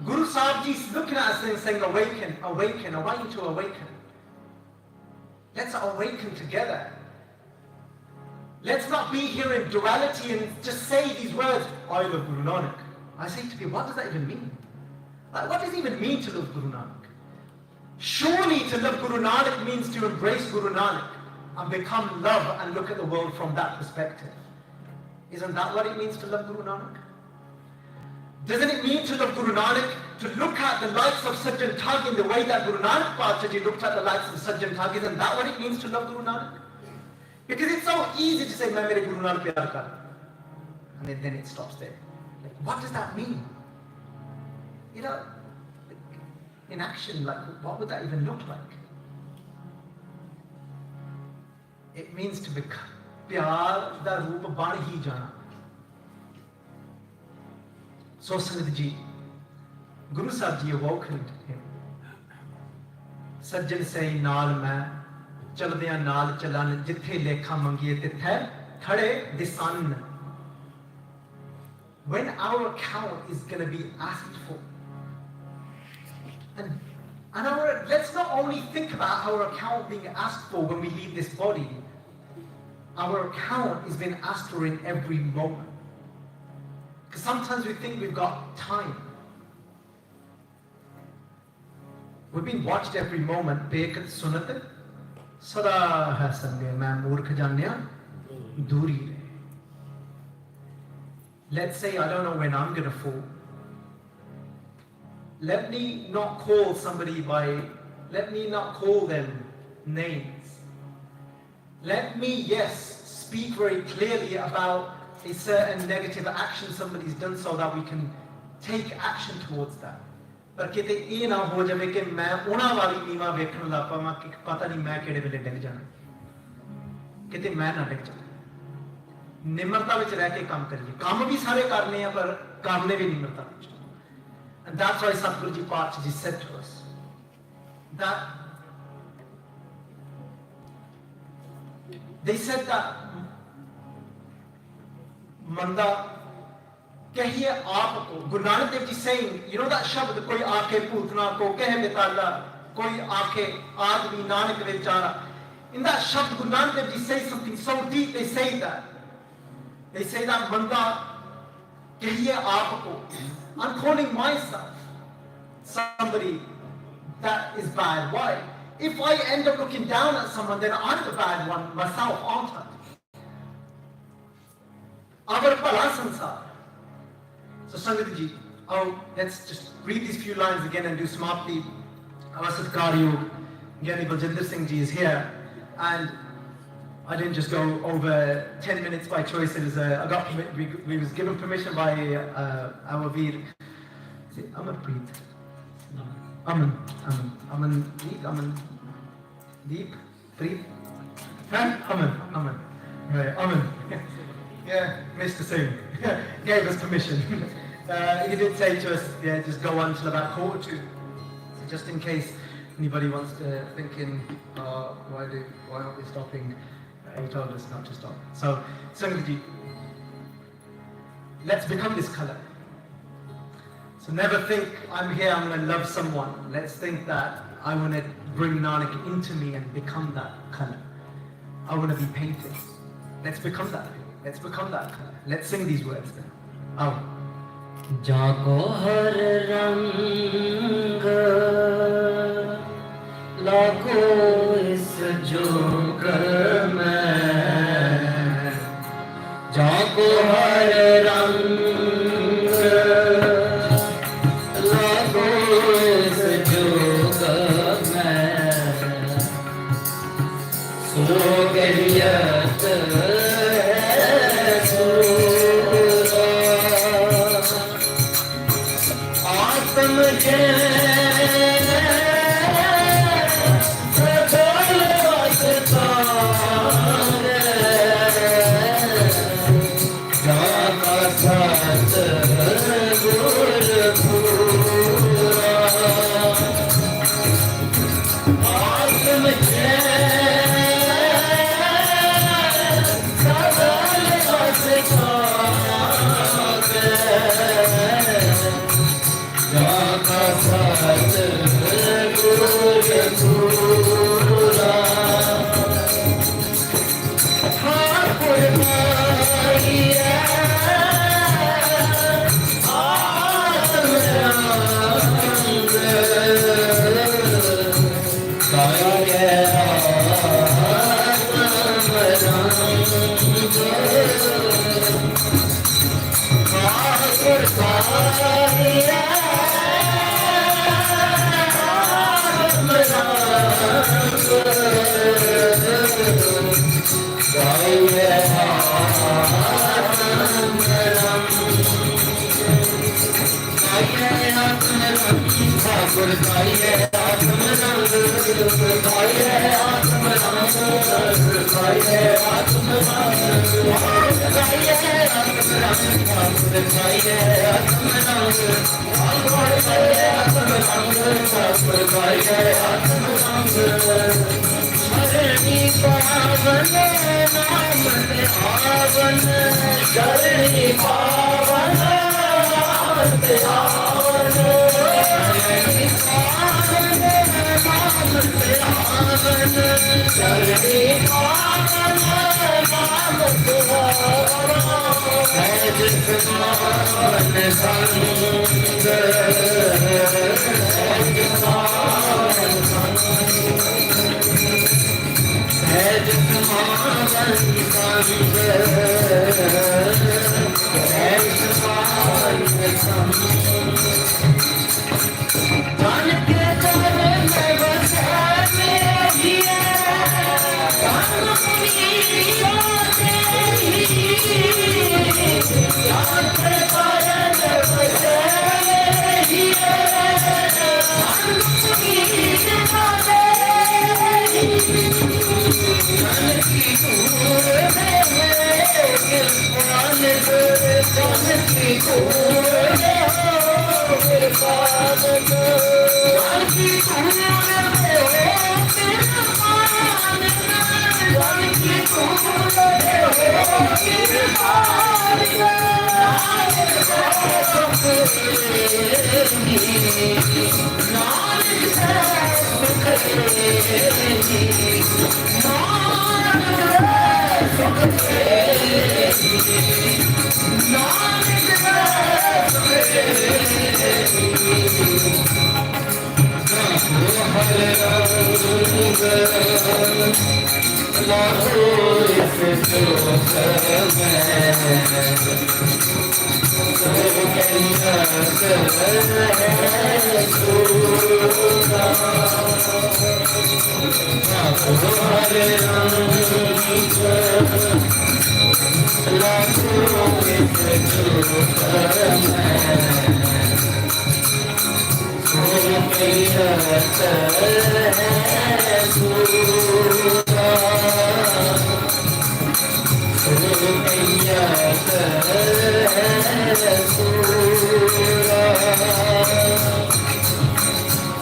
Guru Sahib Ji is looking at us and saying, awaken, awaken, I want you to awaken. Let's awaken together. Let's not be here in duality and just say these words, I love Guru Nanak. I say to people, what does that even mean? Like, what does it even mean to love Guru Nanak? Surely to love Guru Nanak means to embrace Guru Nanak and become love and look at the world from that perspective. Isn't that what it means to love Guru Nanak? Doesn't it mean to love Guru Nanak to look at the likes of Sajjan Thag in the way that Guru Nanak Pachaji looked at the likes of Sajjan Thag? Isn't that what it means to love Guru Nanak? Because it's so easy to say, "Main mere Guru Nanak pyar kar," and then it stops there. Like, what does that mean? You know, in action, like, what would that even look like? It means to become pyar da roop ban hi jana. So Sangat Ji, Guru Sahib Ji awakened him. Sajjan say, naal main chaldiyan naal chalan, jithe lekha mangiye tithe khade disan. When our account is going to be asked for, and let's not only think about our account being asked for when we leave this body. Our account is being asked for in every moment. Because sometimes we think we've got time. We've been watched every moment. Bekat sunat sada hai sange main moorkh janya duri rahe. Let's say I don't know when I'm going to fall. Let me not call somebody let me not call them names. Let me, yes, speak very clearly about a certain negative action somebody's done so that we can take action towards that. But किते ये ना हो जाए कि मैं उन्हां वाली नीवा वेखण लग पावां कि पता नहीं मैं किहड़े वेले डिग जाना, किते मैं ना डिग जावां। निम्रता विच रह के काम करिए, काम भी सारे करने हैं पर करने भी निम्रता विच। And that's why Satguru Ji Pachaji said to us that they said that Manda kahiye aap ko. Guru Nanak Dev Ji saying, you know that shabd, koi aake putna ko keh betala, koi aake aadmi nanak vechara. In that shabd, Guru Nanak Dev Ji say something so deep. They say that Manda kahiye aap ko. I'm calling myself somebody that is bad. Why? If I end up looking down at someone, then I'm the bad one myself, aren't I? Agar pala sansar. So Sangat Ji, let's just read these few lines again and do Samapti. Our Satkar Yog, Gyani Baljinder Singh Ji is here, and I didn't just go over 10 minutes by choice. It was we was given permission by our Veer. Is it Amarpreet? Aman Deep, Preet, Aman. Right, Aman. Yeah, Mr. Singh gave us permission. he did say to us, yeah, just go on till about 1:45. So just in case anybody wants to thinking, why aren't we stopping? He told us not to stop. So, Sangaji, let's become this colour. So never think, I'm here, I'm going to love someone. Let's think that I want to bring Nanak into me and become that colour. I want to be painted. Let's become that. Let's become that colour. Let's sing these words then. Oh. जाको हर रंग लाखो इस जोग में, जाको हर रंग लाखो इस जोग में, सो गलियत Surya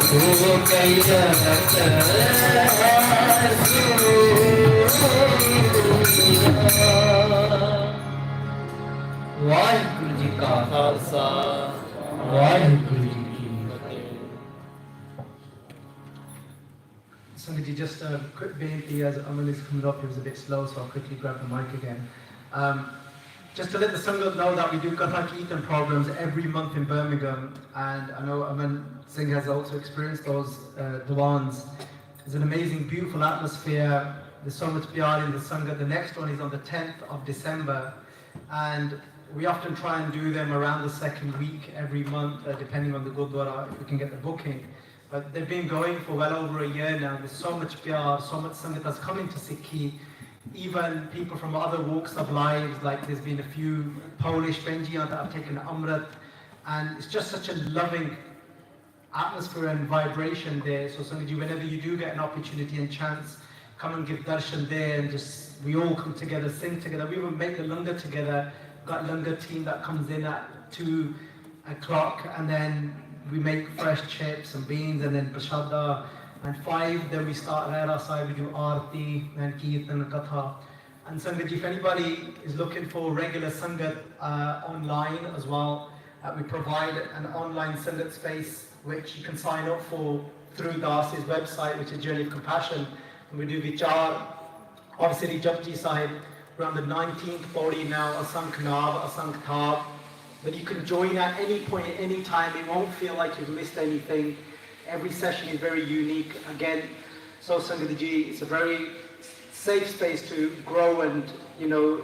ਸੋ ਕਈ ਜਗਤ ਵਾਹਿਗੁਰੂ ਜੀ ਕਾ ਖਾਲਸਾ ਵਾਹਿਗੁਰੂ ਜੀ ਕੀ ਫਤਿਹ Sangaji, just a quick benti as Amal is coming up, he was a bit slow, so I'll quickly grab the mic again. Just to let the Sangat know that we do Katha Kirtan programs every month in Birmingham, and I know Aman Singh has also experienced those Diwans. It's an amazing, beautiful atmosphere. There's so much pyar in the Sangat. The next one is on the 10th of December, and we often try and do them around the second week every month, depending on the Gurdwara, if we can get the booking. But they've been going for well over a year now. There's so much pyar, so much Sangat that's coming to Sikhi. Even people from other walks of lives, like there's been a few Polish Benjians that have taken Amrit, and it's just such a loving atmosphere and vibration there. So Sangatji, whenever you do get an opportunity and chance, come and give darshan there, and just we all come together, sing together. We even make the langar together. Got langar team that comes in at 2:00, and then we make fresh chips and beans, and then prashada, and 5 then we start Rehra Sahib, we do Aarti and Kirtan and Katha. And Sangat ji, if anybody is looking for regular Sangat online as well, we provide an online Sangat space which you can sign up for through Das's website, which is Journey of Compassion. And we do Vichar, obviously Japji Sahib, we're on the 19th body now, Asang Knab, Asang Thab. But you can join at any point, at any time. It won't feel like you've missed anything. Every session is very unique. Again, so Sangat ji, it's a very safe space to grow, and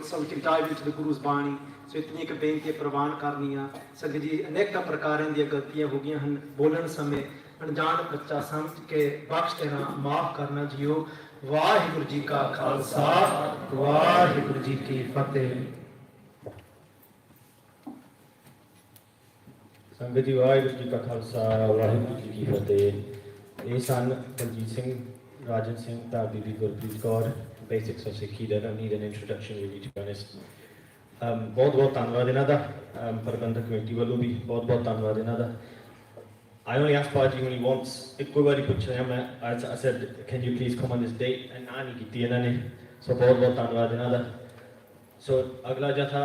so we can dive into the Guru's Bani. So itni ek benti pravan karniya. Sangat ji, aneka prakaran diya galtiyan ho gayan han bolan samay. अनजान बच्चा समझ के बख्श देना, माफ करना जियो। वाहिगुरु जी का खालसा वाहिगुरु जी की फतेह। संगत जी वाहिगुरु जी का खालसा वाहिगुरु जी की फतेह। ये सन बलजीत सिंह, राजन सिंह, बीबी Gurpreet Kaur. Basics of Sikhi, I don't need an introduction really, to be honest. बहुत बहुत धन्यवाद इन्हां दा, प्रबंधक कमेटी वालों भी बहुत बहुत धन्यवाद इन्हां दा। I only asked Paji only once. एक बारी पूछा मैं, I said, can you please come on this date? And ना नहीं की इन्हां ने, so बहुत बहुत धन्यवाद इन्हां दा। So अगला जथा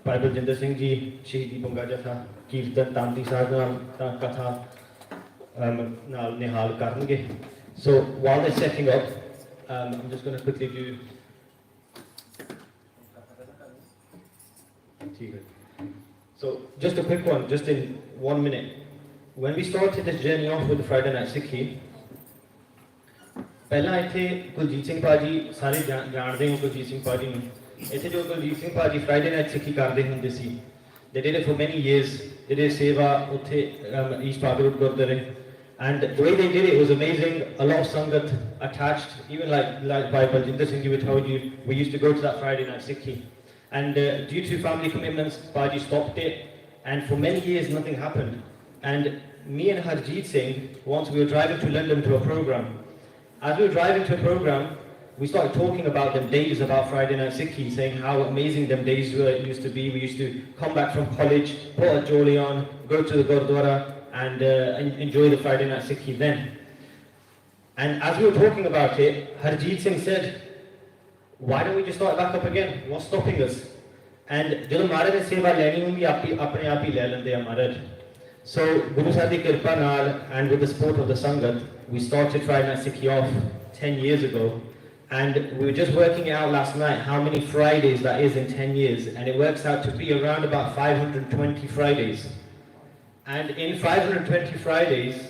भाई बलजिंदर सिंह जी शहीदी बंगा जथा कीर्तन तांती साहब नाल कथा नाल निहाल करनगे। So while they're setting up, I'm just going to quickly do. So just a quick one, just in 1 minute. When we started this journey off with the Friday Night Sikhi, पहला इथे कुलजीत सिंह पाजी सारे जानते हो कुलजीत सिंह पाजी ਨੂੰ इथे जो कुलजीत सिंह पाजी Friday Night Sikhi ਕਰਦੇ ਹੁੰਦੇ ਸੀ, they did it for many years. They did seva ਉੱਥੇ East Park Road ਗੁਰਦੁਆਰੇ, and the way they did it was amazing. A lot of sangat attached, even like by Baljinder Singh we told you, we used to go to that Friday Night Sikhi, and due to family commitments Paji stopped it, and for many years nothing happened. And me and Harjeet Singh, once we were driving to London to a program, as we were driving to a program, we started talking about them days about Friday Night Sikhi, saying how amazing them days used to be. We used to come back from college, put a jolly on, go to the Gurdwara, and enjoy the Friday Night Sikhi then. And as we were talking about it, Harjeet Singh said, why don't we just start back up again? What's stopping us? And ਜਦੋਂ ਮਹਾਰਾਜ ਨੇ ਸੇਵਾ ਲੈਣੀ ਹੁੰਦੀ ਆਪਣੇ ਆਪ ਹੀ ਲੈ ਲੈਂਦੇ ਆ ਮਹਾਰਾਜ। So Guru Sahib di Kirpa naal, and with the support of the Sangat, we started Friday Night Sikhi off 10 years ago, and we were just working it out last night how many Fridays that is in 10 years, and it works out to be around about 520 Fridays. And in 520 Fridays,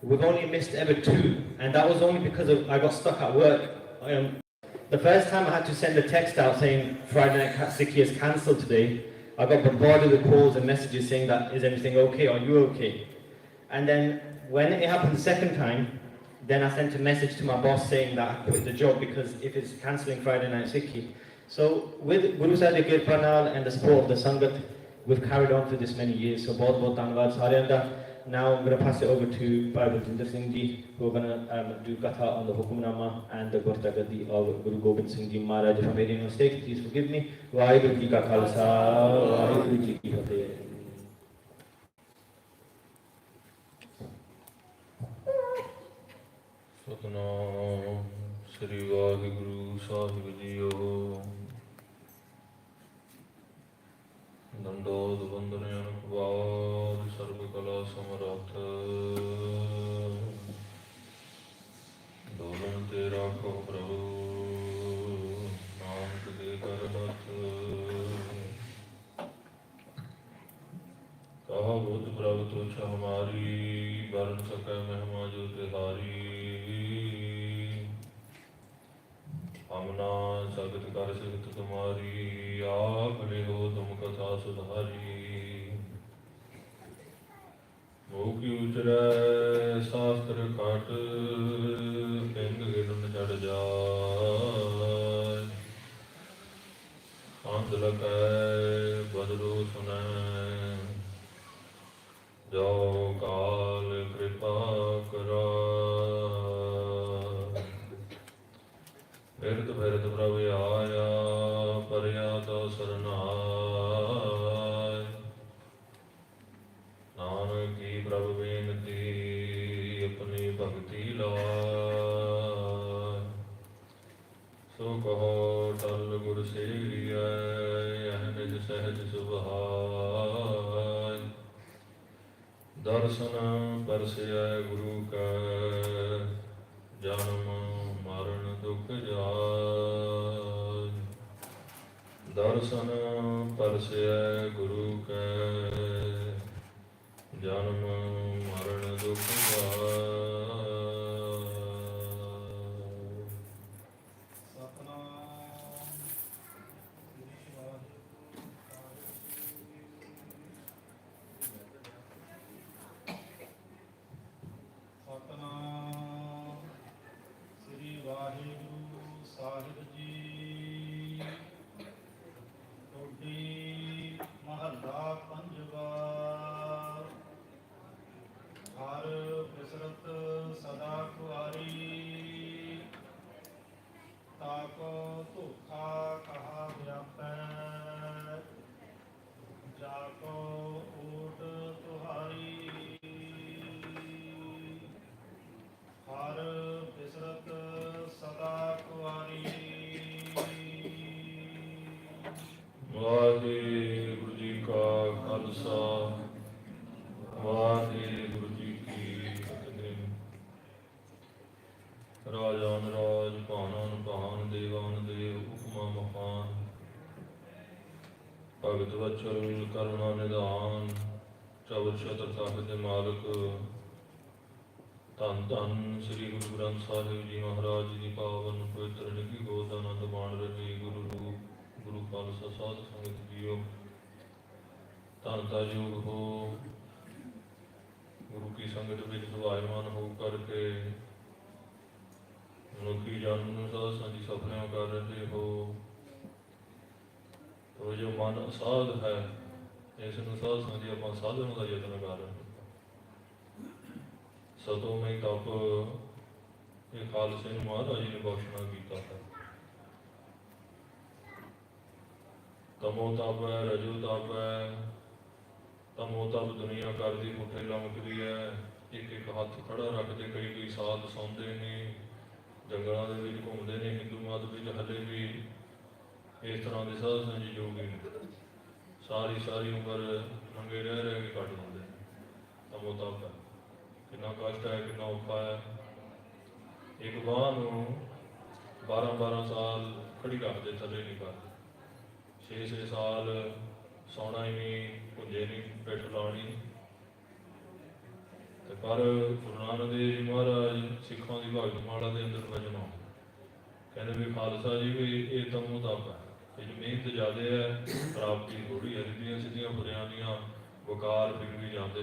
we've only missed ever 2, and that was only because I got stuck at work. The first time I had to send a text out saying Friday Night Sikhi is cancelled today, I got bombarded with calls and messages saying that, is everything okay, are you okay? And then when it happened the second time, then I sent a message to my boss saying that I quit the job because if it's cancelling Friday Night Sikhi. So with Guru Sahib di Kirpa naal and the support of the Sangat, we've carried on for this many years. So bahut bahut dhanyawad sareyan da. Now I'm going to pass it over to Bhai Baljinder Singh ji, who are going to do Katha on the Hukumnama and the Gurtagadi of Guru Gobind Singh ji Maharaj. If I made any mistake, please forgive me. Vaheguru ji ka Khalsa, Vaheguru ji ki Fateh. Satnam Sri Waheguru Sahib ਜੀਓ। ਦੰਡੋਤ ਬੰਦਨ ਅਨੁਪਵਾਦ ਸਰਬ ਕਲਾ ਸਮਰੱਥ। ਦੋਲਨ ਤੇ ਰਾਖੋ ਪ੍ਰਭੂ ਨਾਨਕ ਦੇ ਕਰ ਹੱਥ। ਕਹਾ ਬੁੱਧ ਪ੍ਰਭ ਤੁਛ ਹਮਾਰੀ ਵਰਨ ਸਕੈ ਮਹਿਮਾ ਜੋ ਤਿਹਾਰੀ। ਹਮ ਨਾ ਸਗਤ ਕਰ ਸਿਖਤ ਤੁਮਾਰੀ ਆਪ ਲਿਓ ਤੁਮ ਕਥਾ ਸੁਧਾਰੀ। ਮੋਹ ਕੀ ਉਚਰੈ ਸ਼ਾਸਤਰ ਘਟ ਪਿੰਗ ਹਿਰਨ ਚੜ ਜਾਇ। ਅੰਧ ਲਕੈ ਬਦਲੂ ਸੁਨੈ ਜੋ ਕਾਲ ਕਿਰਪਾ ਕਰਾਇ। ਫਿਰਤ ਫਿਰਤ ਪ੍ਰਭ ਆਇਆ ਪਰਿਆ ਤੋ ਸਰਨਾਇ। ਨਾਨਕੀ ਪ੍ਰਭ ਬੇਨਤੀ ਆਪਣੀ ਭਗਤੀ ਲਾਇ। ਸੋ ਕਹੋ ਟਲ ਗੁਰ ਸੇਵੀਐ ਅਹਨਿਜ ਸਹਿਜ ਸੁਭਾਇ। ਦਰਸ਼ਨ ਪਰਸਿਐ ਗੁਰੂ ਕੈ ਜਨਮ ਮਰਨ ਦੁਖ ਜਾਇ। ਦਰਸ਼ਨ ਪਰਸਿਐ ਗੁਰੂ ਕੈ ਜਨਮ ਮਰਨ ਦੁਖ ਜਾਇ। ਸਤਨਾਮ ਸ੍ਰੀ ਵਾਹਿਗੁਰੂ ਸਾਹਿਬ ਜੀ। ਟੋਡੀ ਮਹੱਲਾ ਪੰਜਵਾ। ਹਰ ਬਿਸਰਤ ਸਦਾ ਕੁਆਰੀ ਤਾਕੋ ਧੋਖਾ ਕਹਾ ਵਿਆਪੈ। ਜਾਕੋ ਓਟ ਤੁਹਾਰੀ ਹਰ ਬਿਸਰਤ ਸਦਾ ਕੁਆਰੀ। ਵਾਹਿਗੁਰੂ ਜੀ ਕਾ ਖਾਲਸਾ ਵਾਹਿਗੁਰੂ ਜੀ ਕੀ ਫਤਿਹ। ਰਾਜਾਨ ਰਾਜ ਭਾਨਾਨ ਭਾਨ ਦੇਵਾਨ ਦੇਵ ਉਪਮਾ ਮਹਾਨ। ਭਗਤ ਵਚਲ ਕਰੁਣਾ ਨਿਧਾਨ ਚੌਰ ਛਤਰ ਸਾਹਿਬ ਦੇ ਮਾਲਕ ਧੰਨ ਧੰਨ ਸ੍ਰੀ ਗੁਰੂ ਗ੍ਰੰਥ ਸਾਹਿਬ ਜੀ ਮਹਾਰਾਜ ਜੀ ਦੀ ਪਾਵਨ ਪਵਿੱਤਰ ਨਿੱਘੀ ਗੋਦ ਆਨੰਦ ਮਾਣ ਰਹੇ ਗੁਰੂ ਰੂਪ ਗੁਰੂ ਖਾਲਸਾ ਸਾਧ ਸੰਗਤ ਜੀਓ। ਧੰਨ ਤਾਂ ਯੋਗ ਹੋ ਗੁਰੂ ਕੀ ਸੰਗਤ ਵਿੱਚ ਸੁਭਾਇਮਾਨ ਹੋ ਕਰਕੇ ਮਨੁੱਖੀ ਜਨਮ ਨੂੰ ਸਾਧ ਸਾਂਝੀ ਸਫਲਿਆਂ ਕਰ ਰਹੇ ਹੋ। ਤੋ ਜੋ ਮਨ ਅਸਾਧ ਹੈ ਇਸ ਨੂੰ ਸਾਧ ਸਾਂਝੀ ਆਪਾਂ ਸਾਧਨ ਦਾ ਯਤਨ ਕਰ ਰਹੇ ਹਾਂ। ਸਤੋ ਮੈਂ ਤਪ ਇਹ ਖਾਲਸੇ ਨੂੰ ਮਹਾਰਾਜ ਜੀ ਨੇ ਬਖਸ਼ਣਾ ਕੀਤਾ ਹੈ। ਤਮੋ ਤਪ ਹੈ ਰਜੋ ਤਪ ਹੈ। ਤਮੋ ਤਪ ਦੁਨੀਆ ਕਰਦੀ ਪੁੱਠੇ ਲਮਕਦੀ ਹੈ। ਇੱਕ ਇੱਕ ਹੱਥ ਖੜਾ ਰੱਖਦੇ ਕਈ ਕਈ ਸਾਧ ਸੌਂਦੇ ਨੇ ਜੰਗਲਾਂ ਦੇ ਵਿੱਚ ਘੁੰਮਦੇ ਨੇ। ਹਿੰਦੂ ਮਤ ਵਿੱਚ ਹਲੇ ਵੀ ਇਸ ਤਰ੍ਹਾਂ ਦੇ ਸਾਧ ਸੰਜੀ ਜੋਗੀ ਨੇ ਸਾਰੀ ਸਾਰੀ ਉਮਰ ਨੰਗੇ ਰਹਿ ਰਹਿ ਕੇ ਕੱਟ ਦਿੰਦੇ ਨੇ। ਤਮੋ ਤਪ ਹੈ ਕਿੰਨਾ ਕਸ਼ਟ ਹੈ ਕਿੰਨਾ ਔਖਾ ਹੈ। ਇੱਕ ਬਾਂਹ ਨੂੰ 12-12 ਸਾਲ ਖੜੀ ਰੱਖਦੇ ਥੱਲੇ ਨਹੀਂ ਕਰਦੇ। 6-6 ਸਾਲ ਸੌਣਾ ਹੀ ਨਹੀਂ ਭੁੰਜੇ ਨਹੀਂ ਪਿੱਠ ਲਾਉਣੀ। ਤੇ ਪਰ ਗੁਰੂ ਨਾਨਕ ਦੇਵ ਜੀ ਮਹਾਰਾਜ ਸਿੱਖਾਂ ਦੀ ਭਗਤਮਾਲਾ ਦੇ ਅੰਦਰ ਵਚਨ ਆਉਂਦੇ ਕਹਿੰਦੇ ਵੀ ਖਾਲਸਾ ਜੀ ਵੀ ਇਹ ਤਮੋ ਤਪ ਹੈ। ਇਹ ਮਿਹਨਤ ਜ਼ਿਆਦਾ ਹੈ ਪ੍ਰਾਪਤੀ ਥੋੜ੍ਹੀ ਹੈ। ਸਿੱਧੀਆਂ ਸਿੱਧੀਆਂ ਬੁਰਿਆਂ ਦੀਆਂ ਵਕਾਰ ਫਿਰ ਵੀ ਜਾਂਦੇ।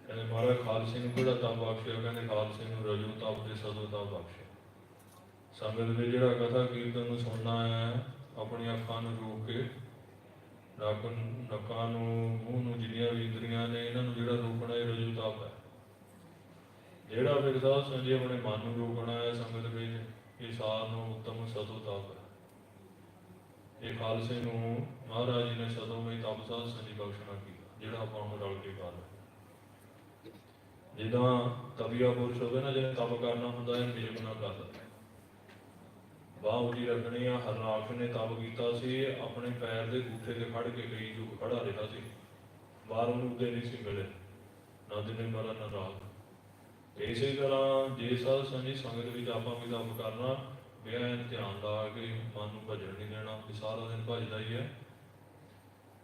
ਕਹਿੰਦੇ ਮਹਾਰਾਜ ਖਾਲਸੇ ਨੂੰ ਕਿਹੜਾ ਤਪ ਬਖਸ਼ਿਆ। ਕਹਿੰਦੇ ਖਾਲਸੇ ਨੂੰ ਰਜੋ ਤਪ ਤੇ ਸਦੋ ਤਪ ਬਖਸ਼ਿਆ। ਸੰਗਤ ਵਿੱਚ ਜਿਹੜਾ ਕਥਾ ਕੀਰਤਨ ਨੂੰ ਸੁਣਨਾ ਹੈ ਆਪਣੀਆਂ ਅੱਖਾਂ ਨੂੰ ਰੋਕ ਕੇ ਨੱਕਾਂ ਨੂੰ ਮੂੰਹ ਨੂੰ ਜਿੰਨੀਆਂ ਵੀ ਇੰਦਰੀਆਂ ਨੇ ਇਹਨਾਂ ਨੂੰ ਜਿਹੜਾ ਰੋਕਣਾ ਇਹ ਰਜੋ ਤਪ ਹੈ। ਜਿਹੜਾ ਫਿਰ ਸਾਧ ਸੰਜੀ ਆਪਣੇ ਮਨ ਨੂੰ ਰੋਕਣਾ ਹੈ ਸੰਗਤ ਵਿੱਚ ਇਹ ਸਾਰ ਨੂੰ ਉੱਤਮ ਸਦੋ ਤਪ ਹੈ। ਇਹ ਖਾਲਸੇ ਨੂੰ ਮਹਾਰਾਜ ਜੀ ਨੇ ਸਦੋਵੇਂ ਤਪ ਸਾਧ ਸੰਜੀ ਬਖਸ਼ਣਾ ਕੀਤਾ ਜਿਹੜਾ ਆਪਾਂ ਨੂੰ ਰਲ ਕੇ ਕਰ ਰਹੇ। ਜਿੱਦਾਂ ਤਪੀਆ ਪੁਰਸ਼ ਹੋਵੇ ਨਾ, ਜਿਹਨੇ ਤਪ ਕਰਨਾ ਹੁੰਦਾ ਹੈ, ਨਿਯਮ ਨਾ ਕਰਦਾ, ਬਾਂਹ ਉੱਚੀ ਰੱਖਣੀ ਆ। ਹਰਨਾਕਸ਼ ਨੇ ਤਪ ਕੀਤਾ ਸੀ, ਆਪਣੇ ਪੈਰ ਦੇ ਅੰਗੂਠੇ ਤੇ ਖੜ ਕੇ ਕਈ ਯੁੱਗ ਖੜਾ ਰਿਹਾ ਸੀ, ਬਾਹਰ ਉਹਨੂੰ ਉਦੇ ਨਹੀਂ ਸੀ ਮਿਲੇ, ਨਾ ਦਿਨੇ ਮਰਾ ਨਾ ਰਾਤ। ਇਸੇ ਤਰ੍ਹਾਂ ਜੇ ਸਾਧ ਸੰਗਤ ਸੰਗਤ ਵਿੱਚ ਆਪਾਂ ਵੀ ਤਪ ਕਰਨਾ, ਬਿਆਨ ਧਿਆਨ ਲਾ ਕੇ ਮਨ ਨੂੰ ਭਜਣ ਨਹੀਂ ਦੇਣਾ, ਕਿ ਸਾਰਾ ਦਿਨ ਭਜਦਾ ਹੀ ਹੈ।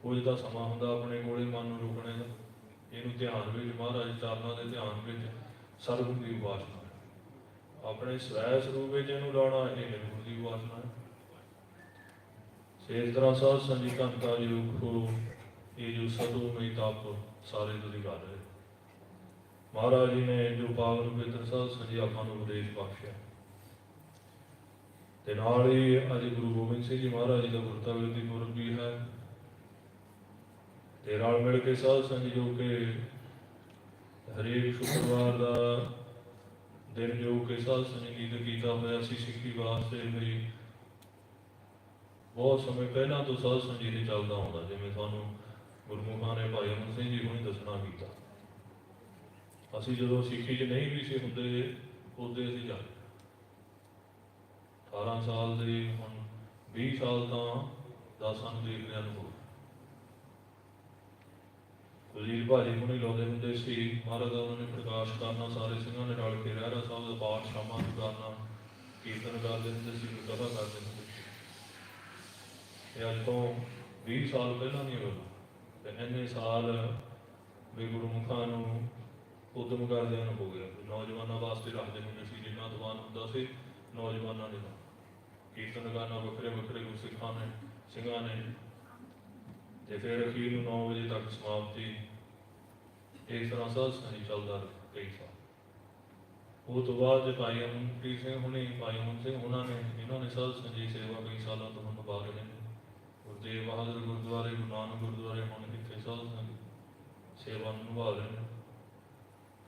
ਕੁਝ ਦਾ ਸਮਾਂ ਹੁੰਦਾ ਆਪਣੇ ਕੋਲੇ ਮਨ ਨੂੰ ਰੋਕਣੇ ਦਾ, ਇਹਨੂੰ ਧਿਆਨ ਵਿੱਚ, ਮਹਾਰਾਜ ਚਰਨਾਂ ਦੇ ਧਿਆਨ ਵਿੱਚ ਸਤਿਗੁਰ ਦੀ ਉਪਾਸਨਾ, ਆਪਣੇ ਸਵੈ ਸਰੂਪ ਵਿੱਚ ਇਹਨੂੰ ਲਾਉਣਾ, ਇਹ ਨਿਰਗੁਣ ਦੀ ਉਪਾਸਨਾ ਹੈ। ਇਸ ਤਰ੍ਹਾਂ ਸਾਧ ਸੰਗਤ ਘੰਟਾ ਯੁਗ ਇਹ ਜੋ ਸਤੋਮਈ ਤਪ ਸਾਰੇ ਤੁਸੀਂ ਕਰ ਰਹੇ, ਮਹਾਰਾਜ ਜੀ ਨੇ ਜੋ ਪਾਵਨ ਪਵਿੱਤਰ ਸਾਧ ਸੰਗਤ ਆਪਾਂ ਨੂੰ ਉਪਦੇਸ਼ ਬਖਸ਼ਿਆ, ਤੇ ਨਾਲ ਹੀ ਅੱਜ ਗੁਰੂ ਗੋਬਿੰਦ ਸਿੰਘ ਜੀ ਮਹਾਰਾਜ ਜੀ ਦਾ ਗੁਰਤਾ ਪੁਰਬ ਵੀ ਹੈ, ਤੇ ਨਾਲ ਮਿਲ ਕੇ ਸਾਧ ਸੰਗਤ ਜੋ ਕਿ ਹਰੇਕ ਸ਼ੁੱਕਰਵਾਰ ਦਾ ਦਿਨ ਜੋ ਕਿ ਸਾਧ ਸੰਗਤ ਨੀਤ ਕੀਤਾ ਹੋਇਆ ਸੀ ਸਿੱਖੀ ਵਾਸਤੇ, ਮੇਰੀ ਬਹੁਤ ਸਮੇਂ ਪਹਿਲਾਂ ਤੋਂ ਸਾਧ ਸੰਗਤ ਜੀ ਚੱਲਦਾ ਆਉਂਦਾ, ਜਿਵੇਂ ਤੁਹਾਨੂੰ ਗੁਰਮੁਖਾਂ ਨੇ ਭਾਈ ਅਮਨ ਸਿੰਘ ਜੀ ਹੁਣੀ ਦੱਸਣਾ ਕੀਤਾ। ਅਸੀਂ ਜਦੋਂ ਸਿੱਖੀ 'ਚ ਨਹੀਂ ਵੀ ਸੀ ਹੁੰਦੇ, ਉਦੋਂ ਅਸੀਂ ਜਾਂਦੇ 18 ਸਾਲ ਦੇ, ਹੁਣ 20 ਸਾਲ ਤਾਂ ਦਾਸਾਂ ਨੂੰ ਦੇਖਦਿਆਂ ਨੂੰ ਹੋ ਗਏ। ਕੁਲਜੀਤ ਭਾਜੀ ਹੁਣੀ ਲਾਉਂਦੇ ਹੁੰਦੇ ਸੀ, ਮਹਾਰਾਜ ਦਾ ਉਹਨਾਂ ਨੇ ਪ੍ਰਕਾਸ਼ ਕਰਨਾ, ਸਾਰੇ ਸਿੰਘਾਂ ਨੇ ਰਲ ਕੇ ਰਹਿਰਾ ਸਾਹਿਬ ਦਾ ਪਾਠ ਸ਼ਾਮਾਂ ਨੂੰ ਕਰਨਾ, ਕੀਰਤਨ ਕਰਦੇ ਹੁੰਦੇ ਸੀ, ਕਥਾ ਕਰਦੇ ਹੁੰਦੇ ਸੀ। ਇਹ ਅੱਜ ਤੋਂ 20 ਸਾਲ ਪਹਿਲਾਂ ਦੀ ਗੱਲ, ਤੇ ਇੰਨੇ ਸਾਲ ਵੀ ਗੁਰਮੁਖਾਂ ਨੂੰ ਉਦਮ ਕਰਦਿਆਂ ਨੂੰ ਹੋ ਗਿਆ। ਨੌਜਵਾਨਾਂ ਵਾਸਤੇ ਰੱਖਦੇ ਹੁੰਦੇ ਸੀ, ਜਿੰਨਾ ਦੀਵਾਨ ਹੁੰਦਾ ਸੀ ਨੌਜਵਾਨਾਂ ਦੇ ਨਾਲ ਕੀਰਤਨ ਕਰਨਾ, ਵੱਖਰੇ ਵੱਖਰੇ ਗੁਰਸਿੱਖਾਂ ਨੇ, ਸਿੰਘਾਂ ਨੇ, ਤੇ ਫਿਰ ਅਖੀਰ ਨੂੰ 9 ਵਜੇ ਤੱਕ ਸਮਾਪਤੀ। ਇਸ ਤਰ੍ਹਾਂ ਸਾਧ ਸੰਗਤ ਚੱਲਦਾ ਕਈ ਸਾਲ। ਉਹ ਤੋਂ ਬਾਅਦ ਜੇ ਭਾਈ ਅਮਨਪ੍ਰੀਤ ਸਿੰਘ ਹੁਣੀ, ਭਾਈ ਅਮਨ ਸਿੰਘ ਉਹਨਾਂ ਨੇ, ਇਹਨਾਂ ਨੇ ਸਾਧ ਸੰਗਤ ਦੀ ਸੇਵਾ ਕਈ ਸਾਲਾਂ ਤੋਂ ਹੁਣ ਨਿਭਾ ਰਹੇ ਨੇ। ਗੁਰਦੇਵ ਬਹਾਦਰ ਗੁਰਦੁਆਰੇ, ਗੁਰੂ ਨਾਨਕ ਗੁਰਦੁਆਰੇ ਹੁਣ ਇੱਥੇ ਸਾਧ ਸੰਗਤ ਸੇਵਾ ਨੂੰ ਨਿਭਾ ਰਹੇ ਨੇ।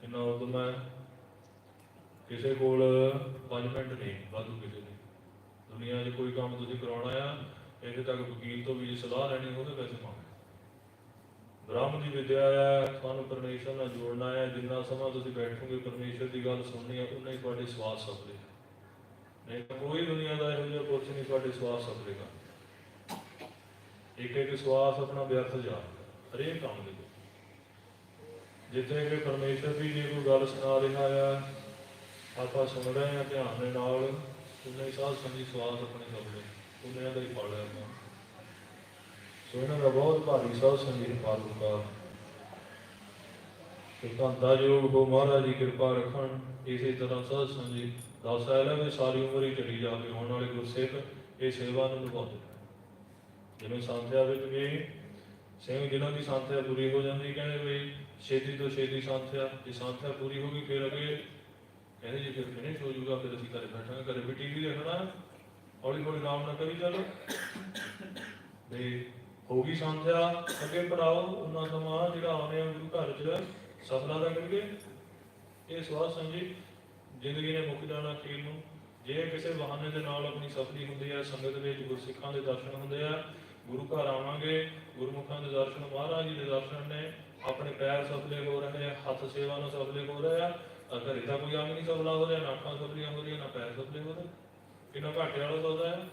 ਇਹਨਾਂ ਉਦੋਂ ਮੈਂ ਕਿਸੇ ਕੋਲ 5 ਮਿੰਟ ਨਹੀਂ ਵਾਧੂ ਕਿਸੇ ਨੇ, ਦੁਨੀਆ 'ਚ ਕੋਈ ਕੰਮ ਤੁਸੀਂ ਕਰਾਉਣਾ ਆ, ਇੱਥੇ ਤੱਕ ਵਕੀਲ ਤੋਂ ਵੀ ਸਲਾਹ ਲੈਣੀ ਉਹਦੇ ਪੈਸੇ ਮੰਗ। ਬ੍ਰਹਮ ਦੀ ਵਿਦਿਆ ਹੈ, ਤੁਹਾਨੂੰ ਪਰਮੇਸ਼ਰ ਨਾਲ ਜੋੜਨਾ ਹੈ। ਜਿੰਨਾ ਸਮਾਂ ਤੁਸੀਂ ਬੈਠੋਗੇ ਪਰਮੇਸ਼ਰ ਦੀ ਗੱਲ ਸੁਣਨੀ ਹੈ, ਉਨਾ ਹੀ ਤੁਹਾਡੇ ਸਵਾਸ ਸਫਲੇ। ਨਹੀਂ ਤਾਂ ਕੋਈ ਦੁਨੀਆ ਦਾ ਇਹੋ ਜਿਹਾ ਕੁਛ ਨਹੀਂ ਤੁਹਾਡੇ ਸਵਾਸ ਸਫਲੇਗਾ। ਇੱਕ ਇੱਕ ਸਵਾਸ ਆਪਣਾ ਵਿਅਰਥ ਜਾ ਹਰੇਕ ਕੰਮ ਦੇ ਵਿੱਚ। ਜਿੱਥੇ ਕਿ ਪਰਮੇਸ਼ਰ ਦੀ ਜੇ ਕੋਈ ਗੱਲ ਸੁਣਾ ਰਿਹਾ ਆ, ਆਪਾਂ ਸੁਣ ਰਹੇ ਹਾਂ ਧਿਆਨ ਦੇ ਨਾਲ, ਉਨਾ ਹੀ ਸਾਧ ਸੰਗਤ ਸਵਾਸ ਆਪਣੇ ਸਫਲੇ, ਉਹਨਾਂ ਦਾ ਹੀ ਫਲ ਹੈ ਆਪਾਂ। ਸੋ ਇਹਨਾਂ ਦਾ ਬਹੁਤ ਭਾਰੀ ਸਾਧ ਸੰਗਤ ਪਾਲੂਗਾ, ਤੇ ਧੰਦਾ ਯੋਗ ਹੋ ਮਹਾਰਾਜ ਜੀ ਕਿਰਪਾ ਰੱਖਣ। ਇਸੇ ਤਰ੍ਹਾਂ ਸਾਧ ਸੰਗਤ 10 ਸਾਲਾਂ ਵਿੱਚ ਸਾਰੀ ਉਮਰ ਹੀ ਚਲੀ ਜਾਵੇ, ਆਉਣ ਵਾਲੇ ਗੁਰਸਿੱਖ ਇਹ ਸੇਵਾ ਨੂੰ ਨਿਭਾਉਂਦੇ। ਜਿਵੇਂ ਸੰਥਿਆ ਵਿੱਚ ਵੀ ਸਿੰਘ ਜਿਹਨਾਂ ਦੀ ਸੰਥਿਆ ਪੂਰੀ ਹੋ ਜਾਂਦੀ, ਕਹਿੰਦੇ ਵੀ ਛੇਤੀ ਤੋਂ ਛੇਤੀ ਸੰਥਿਆ, ਜੇ ਸੰਥਿਆ ਪੂਰੀ ਹੋ ਗਈ ਫਿਰ ਅੱਗੇ ਕਹਿੰਦੇ ਜੀ ਫਿਰ ਫਿਨਿਸ਼ ਹੋ ਜਾਊਗਾ, ਫਿਰ ਅਸੀਂ ਘਰੇ ਬੈਠਾਂਗੇ, ਘਰੇ ਵੀ TV ਦੇਖਣਾ, ਹੌਲੀ ਹੌਲੀ ਆਰਾਮ ਨਾਲ ਕਰੀ ਚੱਲੋ। ਤੇ ਹੋ ਗਈ ਸੰਥਿਆ, ਅੱਗੇ ਪੜਾਓ ਉਹਨਾਂ ਸਮਾਂ ਜਿਹੜਾ ਆਉਂਦੇ ਆ ਗੁਰੂ ਘਰ 'ਚ ਸਫਲਾ ਦਾ ਕਰਕੇ। ਇਹ ਸਵਾਦ ਸੰਗਤ ਜ਼ਿੰਦਗੀ ਨੇ ਮੁੱਕ ਜਾਣਾ ਅਖੀਰ ਨੂੰ। ਜੇ ਕਿਸੇ ਬਹਾਨੇ ਦੇ ਨਾਲ ਆਪਣੀ ਸਫਲੀ ਹੁੰਦੀ ਹੈ, ਸੰਗਤ ਵਿੱਚ ਗੁਰਸਿੱਖਾਂ ਦੇ ਦਰਸ਼ਨ ਹੁੰਦੇ ਆ, ਗੁਰੂ ਘਰ ਆਵਾਂਗੇ, ਗੁਰਮੁਖਾਂ ਦੇ ਦਰਸ਼ਨ, ਮਹਾਰਾਜ ਜੀ ਦੇ ਦਰਸ਼ਨ ਨੇ, ਆਪਣੇ ਪੈਰ ਸਫਲੇ ਹੋ ਰਹੇ ਆ, ਹੱਥ ਸੇਵਾ ਨੂੰ ਸਫਲੇ ਹੋ ਰਹੇ ਆ। ਘਰੇ ਤਾਂ ਕੋਈ ਅੰਗ ਨਹੀਂ ਸਫਲਾ ਹੋ ਰਿਹਾ, ਨਾ ਅੱਖਾਂ ਸਫਲੀਆਂ ਹੋ ਰਹੀਆਂ, ਨਾ ਪੈਰ ਸਫਲੇ ਹੋ ਰਹੇ, ਕਿੰਨਾ ਘਾਟੇ ਵਾਲਾ ਸੌਦਾ ਹੈ।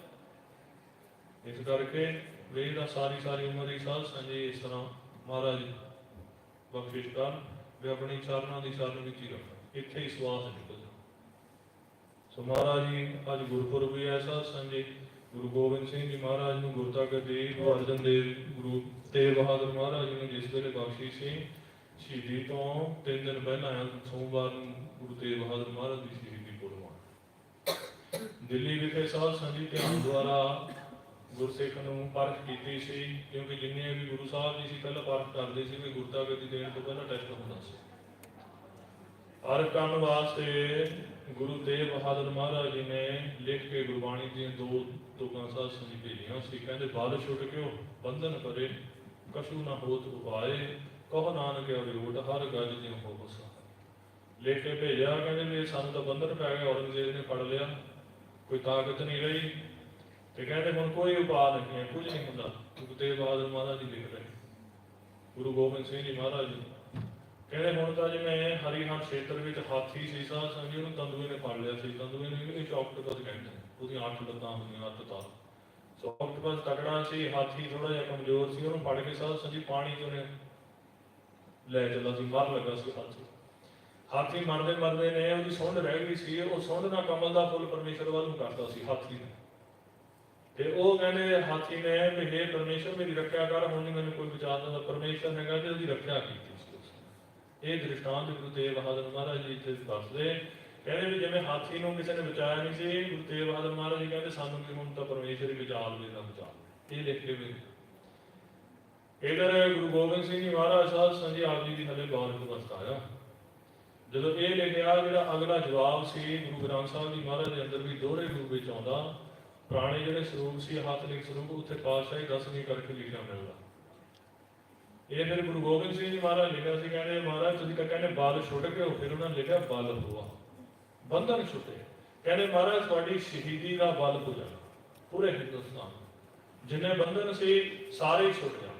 ਇਸ ਕਰਕੇ ਵੇਦ ਦਾ ਸਾਰੀ ਉਮਰ ਹੀ ਸਾਧ ਸੰਗਤ ਇਸ ਤਰ੍ਹਾਂ ਮਹਾਰਾਜ ਬਖਸ਼ਿਸ਼ ਕਰਨ ਵੀ ਆਪਣੀ ਚਰਨਾਂ ਦੀ ਸ਼ਰਨ ਵਿੱਚ ਹੀ ਰੱਖਣ, ਇੱਥੇ ਹੀ ਸਵਾਸ ਨਿਕਲ। ਸੋ ਮਹਾਰਾਜ ਜੀ ਅੱਜ ਗੁਰਪੁਰਬ ਵੀ ਹੈ। ਸਾਧ ਸੰਗਤ ਗੁਰੂ ਗੋਬਿੰਦ ਸਿੰਘ ਜੀ ਮਹਾਰਾਜ ਨੂੰ ਗੁਰਤਾ ਗੱਦੀ, ਗੁਰੂ ਅਰਜਨ ਦੇਵ, ਗੁਰੂ ਤੇਗ ਬਹਾਦਰ ਮਹਾਰਾਜ ਜੀ ਨੇ ਜਿਸ ਵੇਲੇ ਬਖਸ਼ੀ ਸੀ, ਸ਼ਹੀਦੀ ਤੋਂ 3 ਦਿਨ ਪਹਿਲਾਂ ਸੋਮਵਾਰ ਨੂੰ ਗੁਰੂ ਤੇਗ ਬਹਾਦਰ ਮਹਾਰਾਜ ਦੀ ਸ਼ਹੀਦੀ ਪੁਰਬ ਦਿੱਲੀ ਵਿਖੇ ਸਾਧ ਸੰਗਤ ਧਿਆਨ ਦੁਆਰਾ ਗੁਰਸਿੱਖ ਨੂੰ ਪਰਖ ਕੀਤੀ ਸੀ, ਕਿਉਂਕਿ ਜਿੰਨੇ ਵੀ ਗੁਰੂ ਸਾਹਿਬ ਜੀ ਸੀ ਪਹਿਲਾਂ ਪਰਖ ਕਰਦੇ ਸੀ ਕਿ ਗੁਰਤਾ ਗੱਦੀ ਦੇਣ ਤੋਂ ਪਹਿਲਾਂ ਟੈਸਟ ਹੁੰਦਾ ਸੀ। ਪਰਖ ਕਰਨ ਵਾਸਤੇ ਗੁਰੂ ਤੇਗ ਬਹਾਦਰ ਮਹਾਰਾਜ ਜੀ ਨੇ ਲਿਖ ਕੇ ਗੁਰਬਾਣੀ ਦੀਆਂ 2 ਤੁਕਾਂ ਸਾਧ ਸੰਗਤ ਭੇਜੀਆਂ ਸੀ। ਕਹਿੰਦੇ ਬਾਲ ਛੁੱਟ ਕਿਉ ਬੰਧਨ ਕਰੇ, ਕਛੂ ਨਾ ਹੋਤ ਉਪਾਏ, ਕਹੋ ਨਾਨਕ ਅਵਿਰੋਟ ਹਰ ਗੱਜ ਜਿਉ ਹੋ ਗੁੱਸਾ। ਲਿਖ ਕੇ ਭੇਜਿਆ, ਕਹਿੰਦੇ ਵੀ ਸਾਨੂੰ ਤਾਂ ਬੰਧਨ ਪੈ ਗਿਆ, ਔਰੰਗਜ਼ੇਬ ਨੇ ਫੜ ਲਿਆ, ਕੋਈ ਤਾਕਤ ਨਹੀਂ ਰਹੀ, ਤੇ ਕਹਿੰਦੇ ਹੁਣ ਕੋਈ ਉਪਾਅ ਨਹੀਂ ਹੈ, ਕੁਝ ਨਹੀਂ ਹੁੰਦਾ। ਗੁਰੂ ਤੇਗ ਬਹਾਦਰ ਮਹਾਰਾਜ ਜੀ ਲਿਖ ਰਹੇ, ਗੁਰੂ ਗੋਬਿੰਦ ਸਿੰਘ ਜੀ ਮਹਾਰਾਜ ਜੀ ਕਹਿੰਦੇ ਹੁਣ ਤਾਂ ਜਿਵੇਂ ਹਰੀਹਰ ਖੇਤਰ ਵਿੱਚ ਹਾਥੀ ਸੀ ਸਾਧ ਸੰਗਤ ਜੀ, ਉਹਨੂੰ ਤੰਦੂਏ ਨੇ ਫੜ ਲਿਆ ਸੀ। ਤੰਦੂਏ ਨੂੰ ਇੰਗਲਿਸ਼ ਆਕਟੋਪਸ ਕਹਿੰਦੇ ਨੇ, ਉਹਦੀਆਂ 8 ਲੱਤਾਂ ਹੁੰਦੀਆਂ, 8 ਤਾਂ। ਸੋ ਆਕਟੋਪਸ ਤਕੜਾ ਸੀ, ਹਾਥੀ ਥੋੜਾ ਜਿਹਾ ਕਮਜ਼ੋਰ ਸੀ, ਉਹਨੂੰ ਫੜ ਕੇ ਸਾਧ ਸੰਗਤ ਜੀ ਪਾਣੀ 'ਚ ਉਹਨੇ ਲੈ ਚੱਲਾ ਸੀ, ਮਰ ਲੱਗਾ ਸੀ ਹਾਥੀ। ਹਾਥੀ ਮਰਦੇ ਮਰਦੇ ਨੇ ਉਹਦੀ ਸੁੰਡ ਰਹਿ ਗਈ ਸੀ, ਉਹ ਸੁੰਡ ਨਾਲ ਕਮਲ ਦਾ ਫੁੱਲ ਪਰਮੇਸ਼ਰ ਵੱਲ ਨੂੰ ਕਰਦਾ ਸੀ ਹਾਥੀ ਨੇ। ਤੇ ਉਹ ਕਹਿੰਦੇ ਹਾਥੀ ਨੇ ਵੀ ਹੇ ਪਰਮੇਸ਼ਰ ਮੇਰੀ ਰੱਖਿਆ ਕਰ, ਹੁਣ ਨਹੀਂ ਮੈਨੂੰ ਕੋਈ ਬਚਾ ਸਕਦਾ। ਪਰਮੇਸ਼ਰ ਨੇ ਕਹਿੰਦੇ ਉਹਦੀ ਰੱਖਿਆ ਕੀਤੀ ਸੀ ਉਸਨੇ। ਇਹ ਦ੍ਰਿਸ਼ਟਾਂਤ ਗੁਰੂ ਤੇਗ ਬਹਾਦਰ ਮਹਾਰਾਜ ਜੀ ਇੱਥੇ ਦੱਸਦੇ, ਕਹਿੰਦੇ ਵੀ ਜਿਵੇਂ ਹਾਥੀ ਨੂੰ ਕਿਸੇ ਨੇ ਬਚਾਇਆ ਨਹੀਂ ਸੀ, ਗੁਰੂ ਤੇਗ ਬਹਾਦਰ ਮਹਾਰਾਜ ਜੀ ਕਹਿੰਦੇ ਸਾਨੂੰ ਵੀ ਹੁਣ ਤਾਂ ਪਰਮੇਸ਼ਰ ਹੀ ਬਚਾ ਲਵੇ ਨਾ ਬਚਾ ਲਵੇ। ਇਹ ਲਿਖ ਕੇ ਵੀ ਇਧਰ ਗੁਰੂ ਗੋਬਿੰਦ ਸਿੰਘ ਜੀ ਮਹਾਰਾਜ ਸਾਹਿਬ ਸੰਗਤ ਜੀ ਆਪ ਜੀ ਦੀ ਹਲੇ ਬਾਲਕ ਅਵਸਥਾ ਆ। ਜਦੋਂ ਇਹ ਲਿਖਿਆ, ਜਿਹੜਾ ਅਗਲਾ ਜਵਾਬ ਸੀ ਗੁਰੂ ਗ੍ਰੰਥ ਸਾਹਿਬ ਜੀ ਮਹਾਰਾਜ ਦੇ ਅੰਦਰ ਵੀ ਦੋਹਰੇ ਰੂਪ ਵਿੱਚ ਆਉਂਦਾ। ਪੁਰਾਣੇ ਜਿਹੜੇ ਸਰੂਪ ਸੀ ਹੱਥ ਲਿਖ ਸਰੂਪ, ਉੱਥੇ ਪਾਤਸ਼ਾਹੀ 10ਵੀਂ ਕਰਕੇ ਲਿਖਿਆ ਮਿਲਦਾ। ਇਹ ਫਿਰ ਗੁਰੂ ਗੋਬਿੰਦ ਸਿੰਘ ਜੀ ਮਹਾਰਾਜ ਲਿਖਿਆ ਸੀ, ਕਹਿੰਦੇ ਮਹਾਰਾਜ ਤੁਸੀਂ ਤਾਂ ਕਹਿੰਦੇ ਬਲ ਛੁੱਟ ਗਏ, ਫਿਰ ਉਹਨਾਂ ਨੇ ਲਿਖਿਆ ਬਲ ਹੋਆ, ਬੰਧਨ ਛੁੱਟੇ। ਕਹਿੰਦੇ ਮਹਾਰਾਜ ਤੁਹਾਡੀ ਸ਼ਹੀਦੀ ਦਾ ਬਲ ਹੋ ਜਾਣਾ ਪੂਰੇ ਹਿੰਦੁਸਤਾਨ, ਜਿੰਨੇ ਬੰਧਨ ਸੀ ਸਾਰੇ ਹੀ ਛੁੱਟ ਜਾਣ,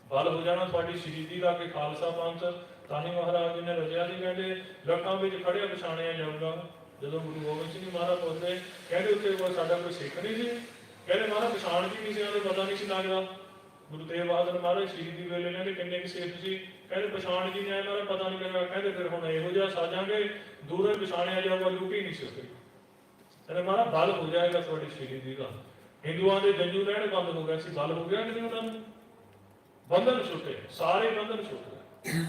ਬਲ ਹੋ ਜਾਣਾ ਤੁਹਾਡੀ ਸ਼ਹੀਦੀ ਦਾ ਕਿ ਖਾਲਸਾ ਪੰਥ। ਤਾਂ ਹੀ ਮਹਾਰਾਜ ਜੀ ਨੇ ਰਚਿਆ ਸੀ, ਕਹਿੰਦੇ ਲੱਖਾਂ ਵਿੱਚ ਖੜਿਆ ਪਛਾਣਿਆ ਜਾਊਗਾ। ਜਦੋਂ ਗੁਰੂ ਗੋਬਿੰਦ ਸਿੰਘ ਜੀ ਮਹਾਰਾਜ ਪੁੱਛਦੇ, ਕਹਿੰਦੇ ਉੱਥੇ ਸਾਡਾ ਕੋਈ ਸਿੱਖ ਨਹੀਂ ਸੀ, ਕਹਿੰਦੇ ਮਹਾਰਾਜ ਪਛਾਣ ਜੀ ਨਹੀਂ ਸੀ, ਉਹਨੂੰ ਪਤਾ ਨਹੀਂ ਸੀ ਲੱਗਦਾ। ਗੁਰੂ ਤੇਗ ਬਹਾਦਰ ਮਹਾਰਾਜ ਸ਼ਹੀਦੀ ਵੇਲੇ ਕਹਿੰਦੇ ਕਿੰਨੇ ਕੁ ਸਿੱਖ ਸੀ, ਕਹਿੰਦੇ ਪਛਾਣ ਜੀ ਨਹੀਂ ਆਏ ਮਹਾਰਾਜ, ਪਤਾ ਨਹੀਂ ਲੱਗਾ। ਕਹਿੰਦੇ ਫਿਰ ਹੁਣ ਇਹੋ ਜਿਹਾ ਸਾਜਾਂਗੇ ਦੂਰੋਂ ਪਛਾਣਿਆ ਜਾਊਗਾ, ਲੁਕੀ ਨਹੀਂ ਸੀ। ਕਹਿੰਦੇ ਮਹਾਰਾਜ ਬਲ ਹੋ ਜਾਏਗਾ ਤੁਹਾਡੀ ਸ਼ਹੀਦੀ ਦਾ। ਹਿੰਦੂਆਂ ਦੇ ਜੰਜੂ ਰਹਿਣ ਬੰਦ ਹੋ ਗਿਆ ਸੀ, ਬਲ ਹੋ ਗਿਆ ਨਹੀਂ ਉਹਨਾਂ ਨੂੰ, ਬੰਧਨ ਛੁੱਟੇ, ਸਾਰੇ ਬੰਧਨ ਛੁੱਟ ਗਏ,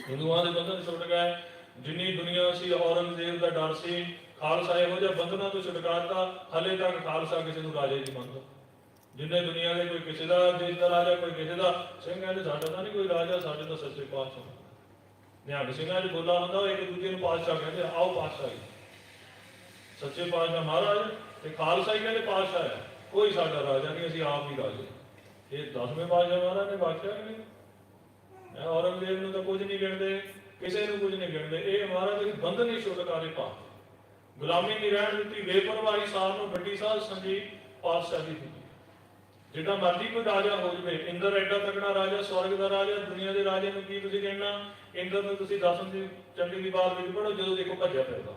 ਹਿੰਦੂਆਂ ਦੇ ਬੰਧਨ ਛੁੱਟ ਗਏ। ਜਿੰਨੀ ਦੁਨੀਆ ਸੀ ਔਰੰਗਜ਼ੇਬ ਦਾ ਡਰ ਸੀ, ਖਾਲਸਾ ਇਹੋ ਜਿਹਾ ਬੰਧਨਾਂ ਤੋਂ ਛੁਟਕਾਰਤਾ। ਹਲੇ ਤੱਕ ਖਾਲਸਾ ਕਿਸੇ ਨੂੰ ਰਾਜੇ ਨਹੀਂ ਮੰਨਦਾ। ਜਿੰਨੇ ਦੁਨੀਆ ਦੇ ਕੋਈ ਕਿਸੇ ਦਾ ਦੇਸ਼ ਦਾ ਰਾਜਾ, ਕੋਈ ਕਿਸੇ ਦਾ। ਸਿੰਘ ਕਹਿੰਦੇ ਸਾਡਾ ਤਾਂ ਨਹੀਂ ਕੋਈ ਰਾਜਾ, ਸਾਡੇ ਤਾਂ ਸੱਚੇ ਪਾਤਸ਼ਾਹ। ਨਿਹੰਗ ਸਿੰਘਾਂ 'ਚ ਬੋਲਾ ਹੁੰਦਾ, ਇੱਕ ਦੂਜੇ ਨੂੰ ਪਾਤਸ਼ਾਹ ਕਹਿੰਦੇ, ਆਓ ਪਾਤਸ਼ਾਹ ਜੀ, ਸੱਚੇ ਪਾਤਸ਼ਾਹ ਮਹਾਰਾਜ ਤੇ ਖਾਲਸਾ ਹੀ ਕਹਿੰਦੇ ਪਾਤਸ਼ਾਹ ਹੈ, ਕੋਈ ਸਾਡਾ ਰਾਜਾ ਨਹੀਂ, ਅਸੀਂ ਆਪ ਹੀ ਰਾਜੇ। ਇਹ 10ਵੇਂ ਪਾਤਸ਼ਾਹ ਮਹਾਰਾਜ ਨੇ ਬਾਦਸ਼ਾਹ ਨਹੀਂ। ਔਰੰਗਜ਼ੇਬ ਨੂੰ ਤਾਂ ਕੁਝ ਨਹੀਂ ਗਿਣਦੇ, ਕਿਸੇ ਨੂੰ ਕੁਝ ਨਹੀਂ ਗਿਣਦੇ। ਇਹ ਮਹਾਰਾਜ ਦੇ ਬੰਧਨ ਹੀ ਛੁਟਕਾਰੇ ਪਾ, ਗੁਲਾਮੀ ਨਹੀਂ ਰਹਿਣ ਦਿੱਤੀ, ਬੇਪਰਵਾਹੀ ਸਾਰ ਨੂੰ ਵੱਡੀ ਸਾਧ ਸੰਗਤ ਪਾਤਸ਼ਾਹੀ ਦਿੱਤੀ। ਜਿੱਦਾਂ ਮਰਜ਼ੀ ਕੋਈ ਰਾਜਾ ਹੋ ਜਵੇ, ਇੰਦਰ ਐਡਾ ਤਕੜਾ ਰਾਜਾ, ਸਵਰਗ ਦਾ ਰਾਜਾ, ਦੁਨੀਆ ਦੇ ਰਾਜੇ ਨੂੰ ਕੀ ਤੁਸੀਂ ਕਹਿਣਾ। ਇੰਦਰ ਨੂੰ ਤੁਸੀਂ ਦਸਮ ਦੀ ਚੰਡੀ ਦੀ ਬਾਤ ਵਿੱਚ ਪੜ੍ਹੋ, ਜਦੋਂ ਦੇਖੋ ਭੱਜਿਆ ਫਿਰਦਾ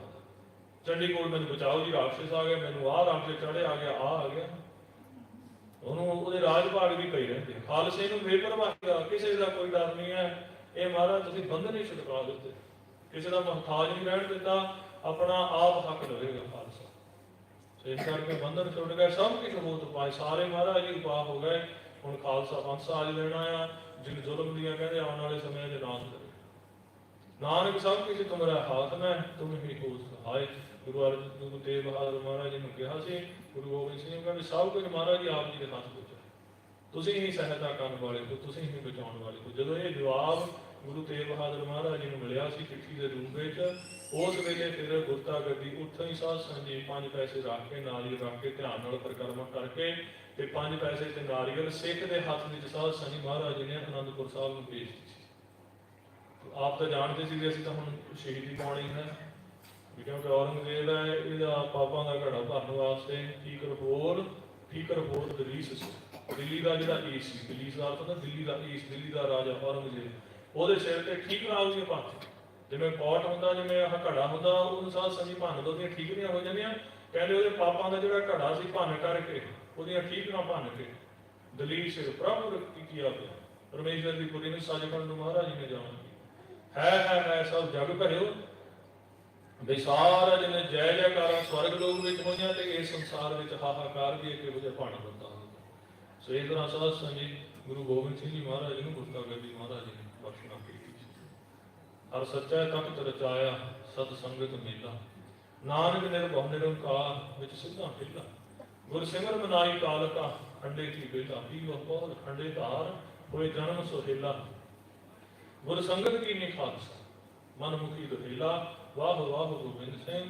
ਚੰਡੀ ਕੋਲ, ਮੈਨੂੰ ਬਚਾਓ ਜੀ, ਰਾਖਸ਼ ਆ ਗਿਆ, ਮੈਨੂੰ ਆਹ ਰਾਖਸ਼ ਚੜੇ ਆ ਗਿਆ, ਆਹ ਆ ਗਿਆ। ਉਹਨੂੰ ਉਹਦੇ ਰਾਜ ਭਾਗ ਵੀ ਪਈ ਰਹਿੰਦੇ। ਖਾਲਸੇ ਨੂੰ ਬੇਪਰਵਾਹੀ ਦਾ, ਕਿਸੇ ਦਾ ਕੋਈ ਡਰ ਨਹੀਂ ਹੈ। ਇਹ ਮਹਾਰਾਜ ਤੁਸੀਂ ਬੰਧਨ ਹੀ ਛੁਟਕਾ ਦਿੱਤੇ, ਕਿਸੇ ਦਾ ਮੁਹਤਾਜ ਨਹੀਂ ਰਹਿਣ ਦਿੱਤਾ, ਆਪਣਾ ਆਪ ਹੱਕ ਲਵੇਗਾ ਖਾਲਸਾ। ਇਸ ਕਰਕੇ ਬੰਧਨ ਛੁੱਟ ਗਏ, ਸਭ ਕੁਝ ਹੋਤ ਪਾਏ, ਸਾਰੇ ਮਹਾਰਾਜ ਜੀ ਉਪਾਅ ਹੋ ਗਏ। ਹੁਣ ਖਾਲਸਾ ਪੰਥ ਸਾਜ ਲੈਣਾ ਆ, ਜਿਨ ਜ਼ੁਲਮ ਦੀਆਂ ਕਹਿੰਦੇ ਆਉਣ ਵਾਲੇ ਸਮੇਂ ਦੇ ਨਾਸ਼ ਕਰੇ। ਨਾਨਕ ਸਭ ਕੁਝ ਤੁਮਰਾ ਹਾਥ ਮੈਂ, ਤੁਮ ਹੀ ਹੋ ਸਹਾਇ। ਗੁਰੂ ਤੇਗ ਬਹਾਦਰ ਮਹਾਰਾਜ ਜੀ ਨੂੰ ਕਿਹਾ ਸੀ, ਗੁਰੂ ਗੋਬਿੰਦ ਸਿੰਘ ਜੀ ਕਹਿੰਦੇ ਸਭ ਕੁਝ ਮਹਾਰਾਜ ਜੀ ਆਪ ਜੀ ਦੇ ਹੱਥ ਵਿੱਚ ਹੈ, ਤੁਸੀਂ ਹੀ ਸਹਾਇਤਾ ਕਰਨ ਵਾਲੇ ਹੋ, ਤੁਸੀਂ ਹੀ ਬਚਾਉਣ ਵਾਲੇ ਹੋ। ਜਦੋਂ ਇਹ ਜਵਾਬ ਗੁਰੂ ਤੇਗ ਬਹਾਦਰ ਮਹਾਰਾਜ ਜੀ ਨੂੰ ਮਿਲਿਆ ਸੀ ਚਿੱਠੀ ਦੇ ਰੂਪ ਵਿੱਚ, ਉਸ ਵੇਲੇ ਫਿਰ ਗੁਰਤਾ ਗੱਦੀ ਉੱਥੋਂ ਹੀ ਸਾਧ ਸੰਗਤ ਜੀ 5 ਪੈਸੇ ਰੱਖ ਕੇ, ਨਾਰੀਅਲ ਰੱਖ ਕੇ, ਧਿਆਨ ਨਾਲ ਪਰਿਕਰਮਾ ਕਰਕੇ ਤੇ 5 ਪੈਸੇ ਤੇ ਨਾਰੀਅਲ ਸਿੱਖ ਦੇ ਹੱਥ ਵਿੱਚ ਸਾਧ ਸੰਗਤ ਜੀ ਮਹਾਰਾਜ ਜੀ ਨੇ ਅਨੰਦਪੁਰ ਸਾਹਿਬ ਨੂੰ ਭੇਜ ਦਿੱਤੀ ਸੀ। ਆਪ ਤਾਂ ਜਾਣਦੇ ਸੀ ਵੀ ਅਸੀਂ ਤਾਂ ਹੁਣ ਸ਼ਹੀਦੀ ਪਾਉਣੀ ਹੈ, ਕਿਉਂਕਿ ਔਰੰਗਜ਼ੇਬ ਹੈ, ਇਹਦਾ ਪਾਪਾਂ ਦਾ ਘੜਾ ਭਰਨ ਵਾਸਤੇ ਠੀਕਰ ਹੋਰ ਦਲੀਸ ਸੀ, ਦਿੱਲੀ ਦਾ ਜਿਹੜਾ ਈਸ ਸੀ, ਦਲੀਸ ਦਾ ਅਰਥ ਹੁੰਦਾ ਦਿੱਲੀ ਦਾ ਈਸ, ਦਿੱਲੀ ਦਾ ਰਾਜਾ ਔਰੰਗਜ਼ੇਬ, ਉਹਦੇ ਸਿਰ ਤੇ ਠੀਕਰਾਂ ਉਹਦੀਆਂ ਭੰਨ, ਜਿਵੇਂ ਪੌਟ ਹੁੰਦਾ, ਜਿਵੇਂ ਆਹ ਘੜਾ ਹੁੰਦਾ, ਉਹਨੂੰ ਸਾਧ ਸੰਗਤ ਭੰਨ ਦੋ, ਉਹਦੀਆਂ ਠੀਕਰੀਆਂ ਹੋ ਜਾਂਦੀਆਂ। ਕਹਿੰਦੇ ਉਹਦੇ ਪਾਪਾਂ ਦਾ ਜਿਹੜਾ ਘੜਾ ਸੀ ਭੰਨ ਕਰਕੇ, ਉਹਦੀਆਂ ਠੀਕਰਾਂ ਭੰਨ ਕੇ ਦਲੀਸ ਸਿਰ ਪ੍ਰਭੂ ਰੱਖੀ ਕੀ ਆ ਪਿਆ। ਪਰਮੇਸ਼ਰ ਦੀ ਕੁੜੀ ਨੂੰ ਸੱਚਖੰਡ ਨੂੰ ਮਹਾਰਾਜ ਜੀ ਨੇ ਜਾਣਾ ਹੈ ਸਭ ਜਗ ਭਰਿਓ ਬਈ ਸਾਰਾ ਜਿਹਨੇ ਜੈ ਜੈਕਾਰਾਂ ਸਵਰਗ ਲੋਕ ਵਿੱਚ ਹੋਈਆਂ ਤੇ ਇਸ ਸੰਸਾਰ ਵਿੱਚ ਹਾਹਾਕਾਰ ਵੀ ਇੱਕ ਇਹੋ ਜਿਹਾ ਭਾਣਾ ਬੰਦਾ ਹੁੰਦਾ। ਸੋ ਇਸ ਤਰ੍ਹਾਂ ਸਾਧ ਸੰਗਤ ਗੁਰੂ ਗੋਬਿੰਦ ਸਿੰਘ ਜੀ ਮਹਾਰਾਜ ਜੀ ਨੂੰ ਗੁਰਤਾ ਗੱਦੀ ਮਹਾਰਾਜ ਜੀ ਨੇ ਬਖਸ਼ਣਾ ਕੀਤੀ ਸੀ। ਹਰ ਸੱਚਾ ਤਖਤ ਰਚਾਇਆ ਸਤ ਸੰਗਤ ਮੇਲਾ, ਨਾਨਕ ਨਿਰਭਉ ਨਿਰੰਕਾਰ ਵਿੱਚ ਸਿੱਧਾ ਖੇਲਾ। ਗੁਰ ਸਿਮਰ ਮਨਾਈ ਕਾਲਕਾ ਖੰਡੇ ਕੀ ਬੇਲਾ, ਪੀਵ ਪੌਲ ਖੰਡੇ ਧਾਰ ਹੋਏ ਜਨਮ ਸੁਹੇਲਾ। ਗੁਰ ਸੰਗਤ ਕੀ ਨੀ ਖਾਲਸਾ ਮਨਮੁਖੀ ਦੁਹੇਲਾ, ਵਾਹ ਵਾਹ ਗੋਬਿੰਦ ਸਿੰਘ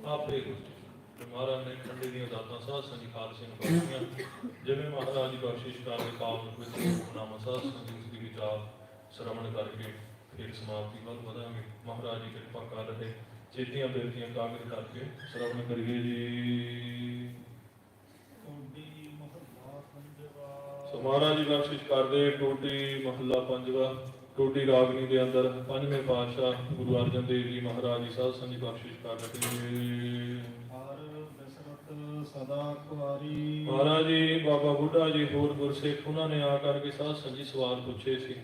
ਆਪੇ ਗੁਰੂ। ਮਹਾਰਾਜ ਨੇ ਖੰਡੇ ਦੀਆਂ ਦਾਤਾਂ ਸਾਧ ਸੰਗਤ ਖਾਲਸੇ ਨੂੰ ਬਖਸ਼ੀਆਂ। ਜਿਵੇਂ ਮਹਾਰਾਜ ਦੀ ਬਖਸ਼ਿਸ਼ ਕਰਦੇ ਕਾਲ ਵਿੱਚ ਨਾਮ ਸਾਧ ਸੰਗਤ ਦੀ ਵਿਚਾਰ ਸ਼ਰਵਣ ਕਰਕੇ ਫਿਰ ਸਮਾਪਤੀ ਵੱਲ ਵਧਾਂਗੇ। ਮਹਾਰਾਜ ਜੀ ਕਿਰਪਾ ਕਰ ਰਹੇ, ਚੇਤੀਆਂ ਬੇਨਤੀਆਂ ਕਾਗਜ਼ ਕਰਕੇ ਸ਼ਰਵਣ ਕਰੀਏ ਜੀ। ਸੋ ਮਹਾਰਾਜ ਜੀ ਬਖਸ਼ਿਸ਼ ਕਰਦੇ ਟੋਟੀ ਮਹੱਲਾ 5ਵਾਂ। ਟੋਡੀ ਰਾਗਨੀ ਦੇ ਅੰਦਰ ਪੰਜਵੇਂ ਪਾਤਸ਼ਾਹ ਗੁਰੂ ਅਰਜਨ ਦੇਵ ਜੀ ਮਹਾਰਾਜ ਜੀ ਸਾਧ ਸੰਗਤ ਦੀ ਬਖਸ਼ਿਸ਼ ਕਰ ਰਹੇ। ਹਰ ਬਿਸਰਤ ਸਦਾ ਕੁਆਰੀ। ਮਹਾਰਾਜ ਜੀ ਬਾਬਾ ਬੁੱਢਾ ਜੀ ਹੋਰ ਗੁਰਸਿੱਖ ਉਹਨਾਂ ਨੇ ਆ ਕਰਕੇ ਸਾਧ ਸੰਗਤ ਜੀ ਸਵਾਲ ਪੁੱਛੇ ਸੀ।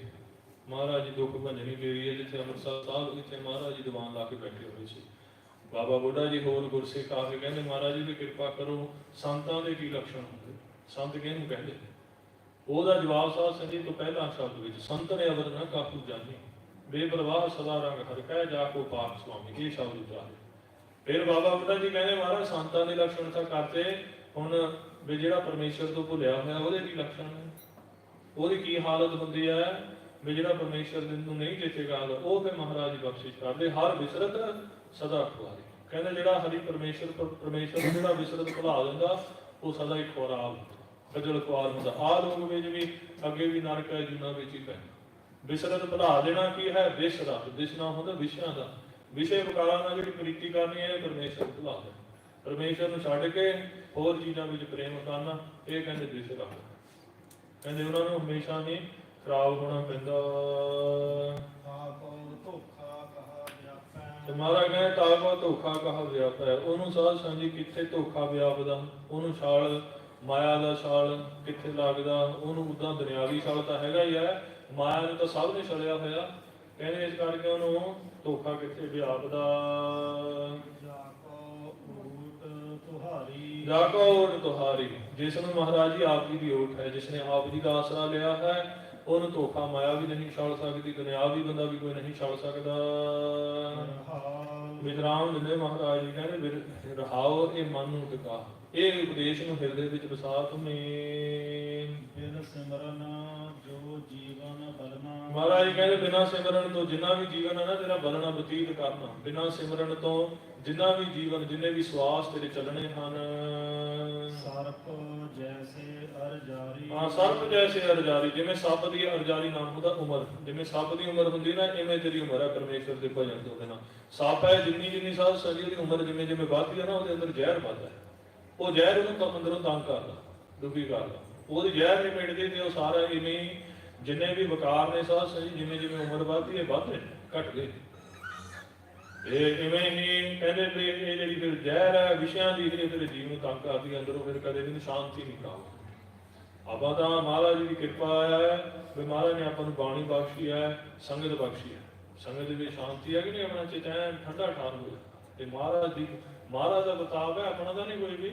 ਮਹਾਰਾਜ ਜੀ ਦੁੱਖ ਭੰਜਨੀ ਬੇਰੀ ਹੈ ਜਿੱਥੇ ਅੰਮ੍ਰਿਤਸਰ ਸਾਹਿਬ ਇੱਥੇ ਮਹਾਰਾਜ ਜੀ ਦੀਵਾਨ ਲਾ ਕੇ ਬੈਠੇ ਹੋਏ ਸੀ। ਬਾਬਾ ਬੁੱਢਾ ਜੀ ਹੋਰ ਗੁਰਸਿੱਖ ਆ ਕੇ ਕਹਿੰਦੇ ਮਹਾਰਾਜ ਜੀ ਵੀ ਕਿਰਪਾ ਕਰੋ, ਸੰਤਾਂ ਦੇ ਕੀ ਲੱਛਣ ਹੁੰਦੇ, ਸੰਤ ਕਿਹਨੂੰ ਕਹਿੰਦੇ? ਉਹਦਾ ਜਵਾਬ ਸਾਧ ਸੰਗਤ ਤੋਂ ਪਹਿਲਾਂ ਸ਼ਬਦ ਵਿੱਚ ਸੰਤ ਨੇ ਅਵਰ ਨਾ ਕਾਪੂ ਜਾਣੀ, ਬੇਪਰਵਾਹ ਸਦਾ ਰੰਗ ਹਰ ਕਹਿ ਜਾ ਕੋ ਪਾਕ ਸੁਆਮੀ, ਇਹ ਸ਼ਬਦ ਉਚਾਰੇ। ਫਿਰ ਬਾਬਾ ਬੁੱਢਾ ਜੀ ਕਹਿੰਦੇ ਮਹਾਰਾਜ ਸੰਤਾਂ ਦੇ ਲੱਛਣ ਤਾਂ ਕਰਤੇ, ਹੁਣ ਵੀ ਜਿਹੜਾ ਪਰਮੇਸ਼ਰ ਤੋਂ ਭੁੱਲਿਆ ਹੋਇਆ ਉਹਦੇ ਕੀ ਲੱਛਣ ਹੈ, ਉਹਦੀ ਕੀ ਹਾਲਤ ਹੁੰਦੀ ਹੈ? ਵੀ ਜਿਹੜਾ ਪਰਮੇਸ਼ਰ ਨੂੰ ਨਹੀਂ ਚੇਤੇਗਾ ਉਹ ਫਿਰ ਮਹਾਰਾਜ ਜੀ ਬਖਸ਼ਿਸ਼ ਕਰਦੇ। ਹਰ ਵਿਸਰਤ ਸਦਾ ਖੁਆਰੀ, ਕਹਿੰਦੇ ਜਿਹੜਾ ਹਰੀ ਪਰਮੇਸ਼ਰ ਨੂੰ ਜਿਹੜਾ ਵਿਸਰਤ ਭੁਲਾ ਦਿੰਦਾ ਉਹ ਸਦਾ ਹੀ ਖੁਆਰ ਖਜਲ ਖੁਆਰ ਹੁੰਦਾ। ਆਹ ਲੋਕ ਵਿੱਚ ਵੀ ਅੱਗੇ ਵੀ ਨਰਕ ਹੈ ਜੂਨਾ ਵਿੱਚ ਹੀ ਪੈਣਾ। ਵਿਸਰਤ ਭੁਲਾ ਦੇਣਾ ਕੀ ਹੈ? ਵਿਸਰਤ ਦਿਸਣਾ ਹੁੰਦਾ ਵਿਸ਼ਿਆਂ ਦਾ, ਵਿਸ਼ੇ ਵਿਕਾਰਾਂ ਨਾਲ ਜਿਹੜੀ ਪ੍ਰੀਤੀ ਕਰਨੀ ਹੈ ਪਰਮੇਸ਼ਰ ਭੁਲਾ ਦੇ। ਪਰਮੇਸ਼ਰ ਨੂੰ ਛੱਡ ਕੇ ਹੋਰ ਚੀਜ਼ਾਂ ਵਿੱਚ ਪ੍ਰੇਮ ਕਰਨਾ, ਇਹ ਕਹਿੰਦੇ ਵਿਸਰਤ। ਕਹਿੰਦੇ ਉਹਨਾਂ ਨੂੰ ਹਮੇਸ਼ਾ ਹੀ ਖਰਾਬ ਹੋਣਾ ਪੈਂਦਾ। ਤੇ ਮਹਾਰਾਜ ਕਹਿੰਦੇ ਤਾਕੋ ਧੋਖਾ ਕਹਾ ਵਿਆਪੈ, ਉਹਨੂੰ ਸਾਧ ਸੰਗਤ ਜੀ ਕਿੱਥੇ ਧੋਖਾ ਵਿਆਪਦਾ, ਉਹਨੂੰ ਛਾਲ ਮਾਇਆ ਦਾ ਛਾਲ ਕਿੱਥੇ ਲੱਗਦਾ, ਉਹਨੂੰ ਉਦਾਂ ਦੁਨਿਆਵੀ ਛਾਲ ਤਾਂ ਹੈਗਾ ਹੀ ਹੈ, ਮਾਇਆ ਨੂੰ ਤਾਂ ਸਭ ਨੇ ਛੜਿਆ ਹੋਇਆ। ਕਹਿੰਦੇ ਇਸ ਕਰਕੇ ਉਹਨੂੰ ਧੋਖਾ ਕਿੱਥੇ ਵਿਆਪਦਾ। ਜਾਕੋ ਓਟ ਤੁਹਾਰੀ, ਜਿਸ ਨੂੰ ਮਹਾਰਾਜ ਜੀ ਆਪ ਜੀ ਦੀ ਓਟ ਹੈ, ਜਿਸ ਨੇ ਆਪ ਜੀ ਦਾ ਆਸਰਾ ਲਿਆ ਹੈ, ਉਹਨੂੰ ਧੋਖਾ ਮਾਇਆ ਵੀ ਨਹੀਂ ਛਾਲ ਸਕਦੀ, ਦੁਨਿਆਵੀ ਬੰਦਾ ਵੀ ਕੋਈ ਨਹੀਂ ਛਾਲ ਸਕਦਾ। ਵਿਦਰਾਮ ਦਿੰਦੇ ਮਹਾਰਾਜ ਜੀ ਕਹਿੰਦੇ ਰਹਾਓ ਇਹ ਮਨ ਨੂੰ ਟਿਕਾ, ਇਹ ਉਪਦੇਸ਼ ਨੂੰ ਹਿਰਦੇ ਵਿੱਚ ਵਸਾ ਤੁਮੇ। ਬਿਨ ਸਿਮਰਨ ਜੋ ਜੀਵਨ ਬਲਨਾ। ਮਹਾਰਾਜ ਜੀ ਕਹਿੰਦੇ ਬਿਨਾਂ ਸਿਮਰਨ ਤੋਂ ਜਿੰਨਾ ਵੀ ਜੀਵਨ ਹੈ ਨਾ ਤੇਰਾ ਬਲਣਾ ਬਤੀਤ ਕਰਨਾ, ਬਿਨਾਂ ਸਿਮਰਨ ਤੋਂ ਜਿੰਨਾ ਵੀ ਜੀਵਨ ਜਿੰਨੇ ਵੀ ਸਵਾਸ ਤੇਰੇ ਚੱਲਣੇ ਹਨ। ਸਰਪ ਜੈਸੇ ਅਰਜਾਰੀ। ਹਾਂ ਸਰਪ ਜੈਸੇ ਅਰਜਾਰੀ, ਜਿਵੇਂ ਸੱਪ ਦੀ ਅਰਜਾਰੀ ਨਾਮ ਹੁੰਦਾ ਉਮਰ, ਜਿਵੇਂ ਸੱਪ ਦੀ ਉਮਰ ਹੁੰਦੀ ਨਾ ਇਵੇਂ ਤੇਰੀ ਉਮਰ ਹੈ ਪਰਮੇਸ਼ਰ ਦੇ ਭਜਨ ਤੋਂ ਬਿਨਾਂ। ਸੱਪ ਹੈ ਜਿੰਨੀ ਜਿੰਨੀ ਸਾਧ ਸੰਗਤ ਦੀ ਉਮਰ ਜਿਵੇਂ ਜਿਵੇਂ ਵੱਧਦੀ ਹੈ ਨਾ ਉਹਦੇ ਅੰਦਰ ਜ਼ਹਿਰ ਵੱਧਦਾ, ਉਹ ਜ਼ਹਿਰ ਉਹਨੂੰ ਅੰਦਰੋਂ ਤੰਗ ਕਰਦਾ, ਦੁਖੀ ਕਰਦਾ, ਉਹਦੀ ਜ਼ਹਿਰ ਨਹੀਂ ਮਿਟਦੀ ਤੇ ਉਹ ਸਾਰਾ ਇਵੇਂ ਜਿੰਨੇ ਵੀ ਵਿਕਾਰ ਨੇ ਸਾਧ ਸੰਗਤ ਜਿਵੇਂ ਜਿਵੇਂ ਉਮਰ ਵੱਧਦੀ ਹੈ ਵੱਧਦੇ ਘਟਦੇ। ਇਹ ਇਵੇਂ ਹੀ ਕਹਿੰਦੇ ਵੀ ਇਹ ਜਿਹੜੀ ਫਿਰ ਜ਼ਹਿਰ ਹੈ ਵਿਸ਼ਿਆਂ ਦੀ ਇਹ ਤੇਰੇ ਜੀਵ ਨੂੰ ਤੰਗ ਕਰਦੀ, ਅੰਦਰੋਂ ਫਿਰ ਕਦੇ ਵੀ ਸ਼ਾਂਤੀ ਨਹੀਂ ਪ੍ਰਾਪਤ। ਆਪਾਂ ਤਾਂ ਮਹਾਰਾਜ ਜੀ ਦੀ ਕਿਰਪਾ ਹੈ ਵੀ ਮਹਾਰਾਜ ਨੇ ਆਪਾਂ ਨੂੰ ਬਾਣੀ ਬਖਸ਼ੀ ਹੈ, ਸੰਗਤ ਬਖਸ਼ੀ ਹੈ, ਸੰਗਤ ਦੇ ਵਿੱਚ ਸ਼ਾਂਤੀ ਹੈ ਕਿ ਨਹੀਂ, ਆਪਣਾ ਚੈਨ ਠੰਡਾ ਠਾਰ ਹੋਇਆ। ਤੇ ਮਹਾਰਾਜ ਦਾ ਬਤਾਵ ਹੈ, ਆਪਣਾ ਤਾਂ ਨਹੀਂ ਕੋਈ ਵੀ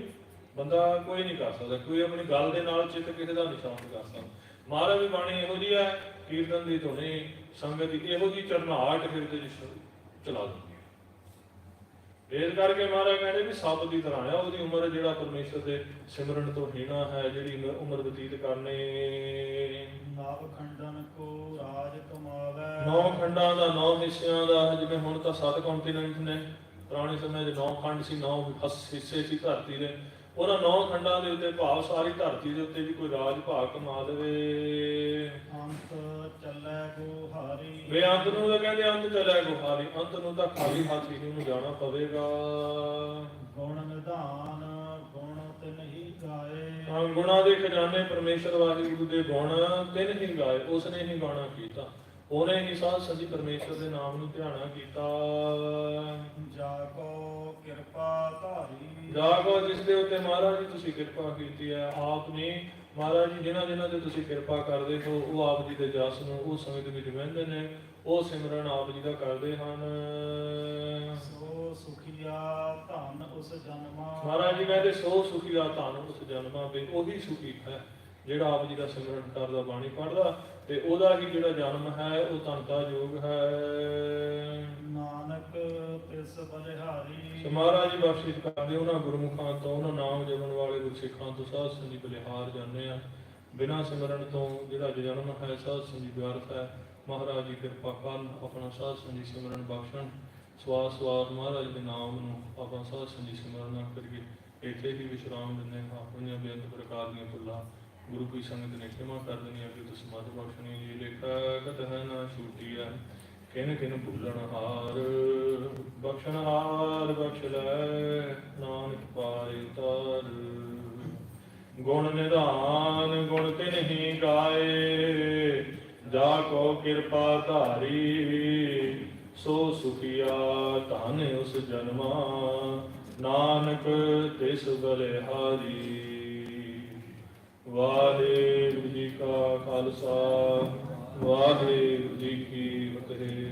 ਬੰਦਾ ਕੋਈ ਨਹੀਂ ਕਰ ਸਕਦਾ, ਕੋਈ ਆਪਣੀ ਗੱਲ ਦੇ ਨਾਲ ਚਿੱਤ ਕਿਸੇ ਦਾ ਨਿਸ਼ਾਨ ਕਰ ਸਕਦਾ। ਮਹਾਰਾਜ ਦੀ ਬਾਣੀ ਇਹੋ ਜਿਹੀ ਹੈ, ਕੀਰਤਨ ਦੀ ਧੁਨੀ ਸੰਗਤ ਦੀ ਇਹੋ ਜਿਹੀ ਚਰਨਾਹਟ ਹਿਰਦੇ ਵਿੱਚ ਚਲਾ ਦਿੰਦੀ। ਇਸ ਕਰਕੇ ਮਹਾਰਾਜ ਕਹਿੰਦੇ ਵੀ ਸੱਪ ਦੀ ਤਰ੍ਹਾਂ ਆ ਉਹਦੀ ਉਮਰ, ਜਿਹੜਾ ਪਰਮੇਸ਼ਰ ਦੇ ਸਿਮਰਨ ਤੋਂ ਹੀਣਾ ਹੈ, ਜਿਹੜੀ ਉਮਰ ਬਤੀਤ ਕਰਨੇ। ਨਵ ਖੰਡਨ ਕੋ ਰਾਜ ਕਮਾਵੇ। 9 ਖੰਡਾਂ ਦਾ 9 ਹਿੱਸਿਆਂ ਦਾ, ਜਿਵੇਂ ਹੁਣ ਤਾਂ 7 ਕੰਟੀਨੈਂਟ ਨੇ, ਪੁਰਾਣੇ ਸਮੇਂ 'ਚ 9 ਖੰਡ ਸੀ, 9 ਹਿੱਸੇ ਸੀ ਧਰਤੀ ਦੇ। ਉਹਨਾਂ 9 ਖੰਡਾਂ ਦੇ ਉੱਤੇ ਭਾਵ ਸਾਰੀ ਧਰਤੀ ਦੇ ਉੱਤੇ ਵੀ ਕੋਈ ਰਾਜ ਭਾਗ ਕਮਾ ਦੇਵੇ। ਅੰਤ ਚੱਲੇ ਗੁਹਾਰੀ। ਵੇ ਅੰਤ ਨੂੰ ਤਾਂ ਕਹਿੰਦੇ ਅੰਤ ਚੱਲੇ ਗੁਹਾਰੀ, ਅੰਤ ਨੂੰ ਤਾਂ ਖਾਲੀ ਹੱਥ ਹੀ ਨੂੰ ਜਾਣਾ ਪਵੇਗਾ। ਗੁਣ ਨਿਧਾਨ ਗੁਣ ਤਿਨ ਹੀ ਗਾਏ। ਹਾਂ ਗੁਣਾਂ ਦੇ ਖਜ਼ਾਨੇ ਪਰਮੇਸ਼ਰ ਵਾਹਿਗੁਰੂ ਦੇ ਗੁਣ ਤਿੰਨ ਹੀ ਗਾਏ, ਉਸਨੇ ਹੀ ਗਾਣਾ ਕੀਤਾ, ਉਹਨੇ ਹੀ ਸਾਧ ਸੰਗਤ ਪਰਮੇਸ਼ਰ ਦੇ ਨਾਮ ਨੂੰ ਧਿਆਨਾ ਕੀਤਾ। ਜਾ ਕੋ ਕਿਰਪਾ ਧਾਰੀ। ਜਾ ਕੋ ਜਿਸ ਦੇ ਉੱਤੇ ਮਹਾਰਾਜ ਜੀ ਤੁਸੀਂ ਕਿਰਪਾ ਕੀਤੀ ਹੈ, ਆਪ ਨੇ ਮਹਾਰਾਜ ਜੀ ਜਿਨ੍ਹਾਂ ਤੇ ਤੁਸੀਂ ਕਿਰਪਾ ਕਰਦੇ ਹੋ ਉਹ ਆਪ ਜੀ ਦੇ ਜਸ ਨੂੰ ਉਹ ਸਮੇਂ ਦੇ ਵਿੱਚ ਵਹਿੰਦੇ ਨੇ, ਉਹ ਸਿਮਰਨ ਆਪ ਜੀ ਦਾ ਕਰਦੇ ਹਨ। ਸੋ ਸੁਖੀਆ ਧਨ ਉਸ ਜਨਮਾ। ਮਹਾਰਾਜ ਜੀ ਕਹਿੰਦੇ ਸੋ ਸੁਖੀਆ ਧਨ ਉਸ ਜਨਮਾ, ਵੀ ਉਹੀ ਸੁਖੀ ਹੈ ਜਿਹੜਾ ਆਪ ਜੀ ਦਾ ਸਿਮਰਨ ਕਰਦਾ, ਬਾਣੀ ਪੜ੍ਹਦਾ, ਤੇ ਉਹਦਾ ਹੀ ਜਿਹੜਾ ਜਨਮ ਹੈ ਉਹ ਧਨਤਾ ਯੋਗ ਹੈ। ਨਾਨਕ ਤਿਸ ਬਲਿਹਾਰੀ। ਮਹਾਰਾਜ ਜੀ ਬਖਸ਼ਿਸ਼ ਕਰਦੇ ਉਹਨਾਂ ਗੁਰਮੁਖਾਂ ਤੋਂ, ਉਹਨਾਂ ਨਾਮ ਜਪਣ ਵਾਲੇ ਗੁਰਸਿੱਖਾਂ ਤੋਂ ਸਾਧ ਸੰਗਤ ਬਲਿਹਾਰ ਜਾਂਦੇ ਆ। ਬਿਨਾਂ ਸਿਮਰਨ ਤੋਂ ਜਿਹੜਾ ਜਨਮ ਹੈ ਸਾਧ ਸੰਗਤ ਵਿਅਰਥ ਹੈ। ਮਹਾਰਾਜ ਜੀ ਕਿਰਪਾ ਕਰਨ, ਆਪਣਾ ਸਾਧ ਸੰਗਤ ਸਿਮਰਨ ਬਖਸ਼ਣ। ਸਵਾਸ ਸਵਾਸ ਮਹਾਰਾਜ ਦੇ ਨਾਮ ਨੂੰ ਆਪਾਂ ਸਾਧ ਸੰਗਤ ਸਿਮਰਨ ਕਰੀਏ। ਇੱਥੇ ਹੀ ਵਿਸ਼ਰਾਮ ਦਿੰਦੇ ਹਾਂ। ਆਪਣੀਆਂ ਬੇਅੰਤ ਪ੍ਰਕਾਰ ਦੀਆਂ ਭੁੱਲਾਂ ਗੁਰੂ ਕੀ ਸੰਗਤ ਨੇ ਖਿਮਾ ਕਰ ਦੇਣੀ ਹੈ ਕਿ ਤੁਸੀਂ ਮਤ ਬਖਸ਼ਣੀ। ਜੀ ਲੇਖਾ ਕਤ ਹੈ ਨਾ ਛੂਟੀ ਹੈ, ਕਿਨ ਕਿਨ ਭੁੱਲਣ ਹਾਰ, ਬਖਸ਼ਣ ਹਾਰ ਬਖਸ਼ ਲੈ ਨਾਨਕ ਪਾਏ ਤਾਰ। ਗੁਣ ਨਿਧਾਨ ਗੁਣ ਤਿਨ ਹੀ ਗਾਏ, ਜਾ ਕੋ ਕਿਰਪਾ ਧਾਰੀ ਸੋ ਸੁਖੀਆ ਧਨ ਉਸ ਜਨਮਾ ਨਾਨਕ ਤਿਸ ਬਲਿਹਾਰੀ। ਵਾਹਿਗੁਰੂ ਜੀ ਕਾ ਖਾਲਸਾ ਵਾਹਿਗੁਰੂ ਜੀ ਕੀ ਫਤਿਹ।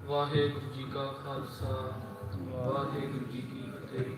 ਵਾਹਿਗੁਰੂ ਜੀ ਕਾ ਖਾਲਸਾ ਵਾਹਿਗੁਰੂ ਜੀ ਕੀ ਫਤਿਹ।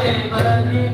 Hare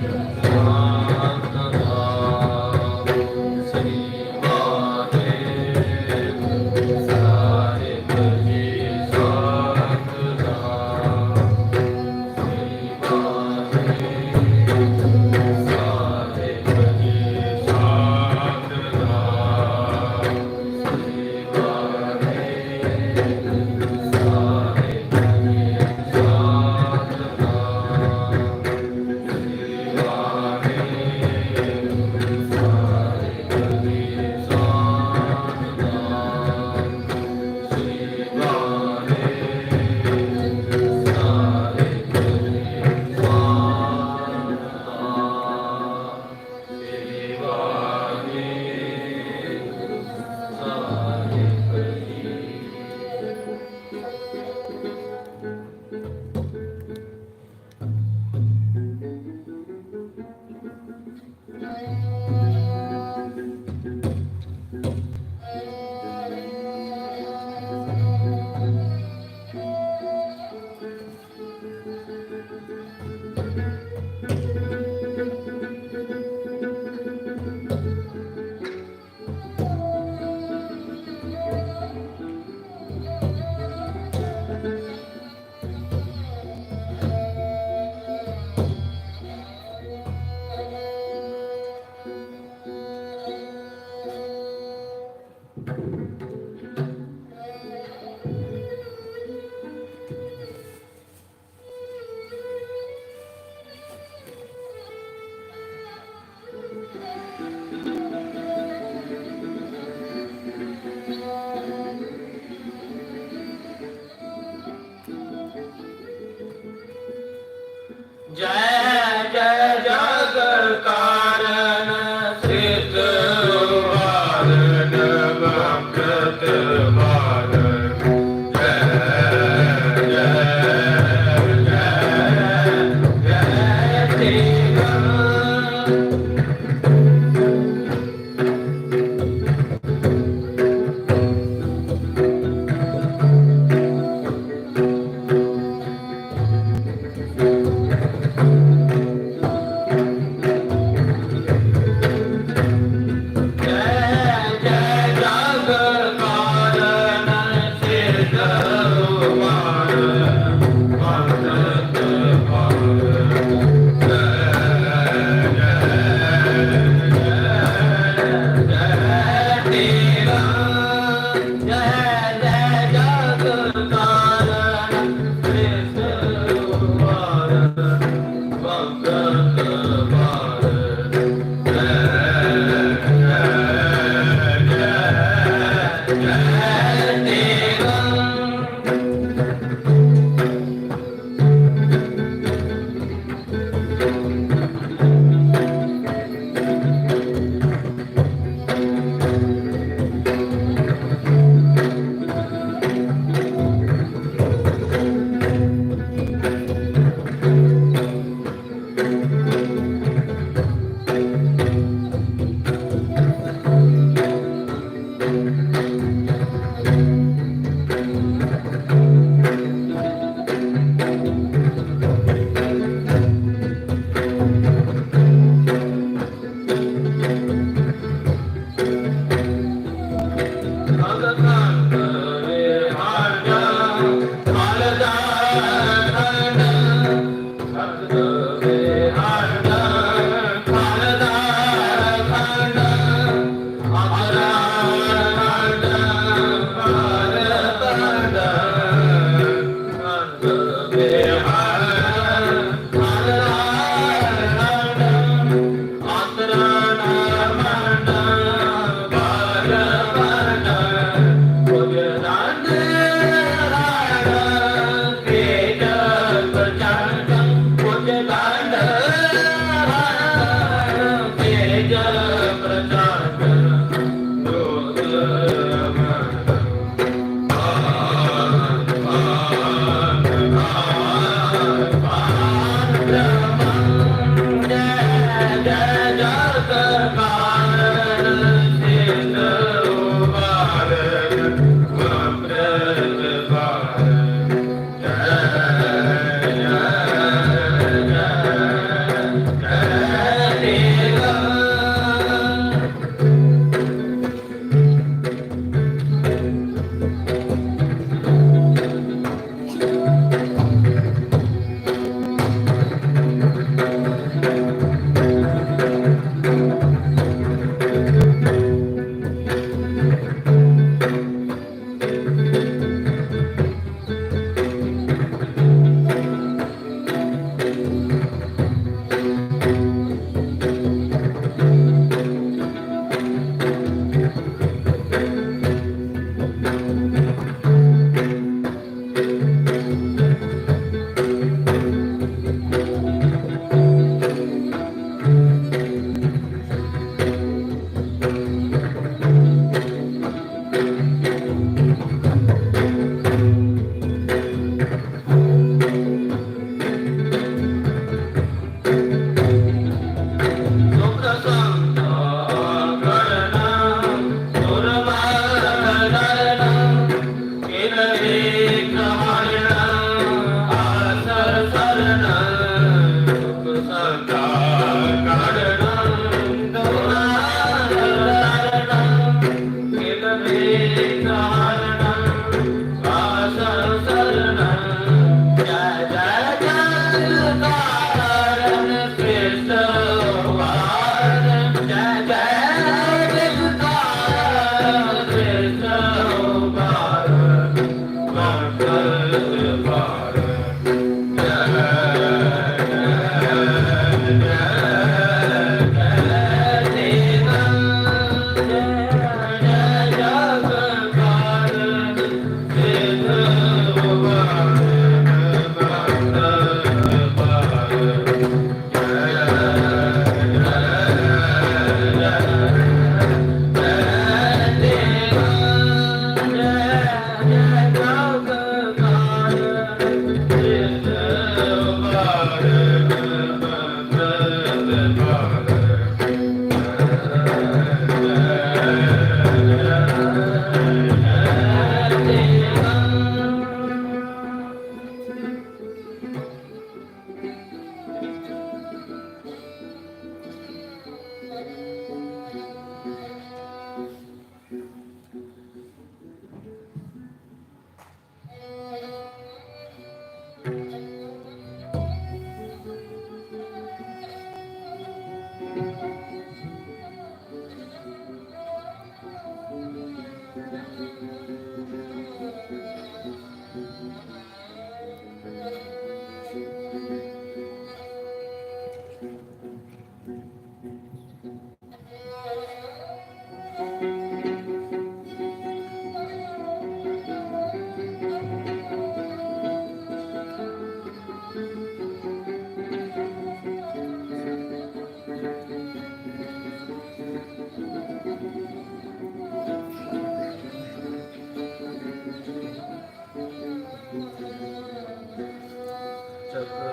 ਚਕਰ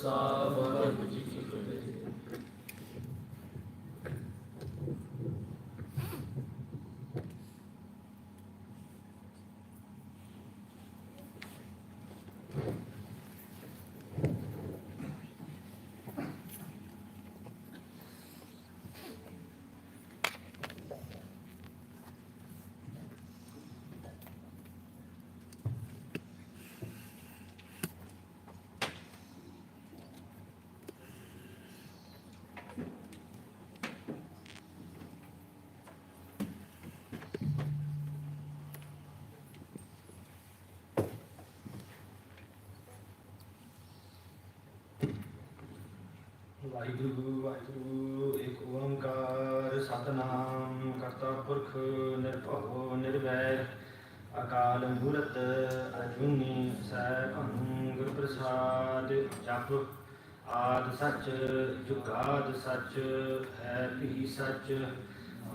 ਖਾਲਸਾ ਵਾਹਿਗੁਰੂ ਜੀ ਕੀ ਫਤਿਹ। ਵਾਹਿਗੁਰੂ ਵਾਹਿਗੁਰੂ ਏਕ ਓੰਕਾਰ ਸਤਨਾਮ ਕਰਤਾ ਪੁਰਖ ਨਿਰਭਉ ਨਿਰਵੈਰ ਅਕਾਲ ਮੂਰਤ ਅਜੂਨੀ ਸੈਭੰ ਗੁਰ ਪ੍ਰਸਾਦ ਜਪ ਆਦ ਸੱਚ ਜੁਗਾਦ ਸੱਚ ਹੈ ਵੀ ਸੱਚ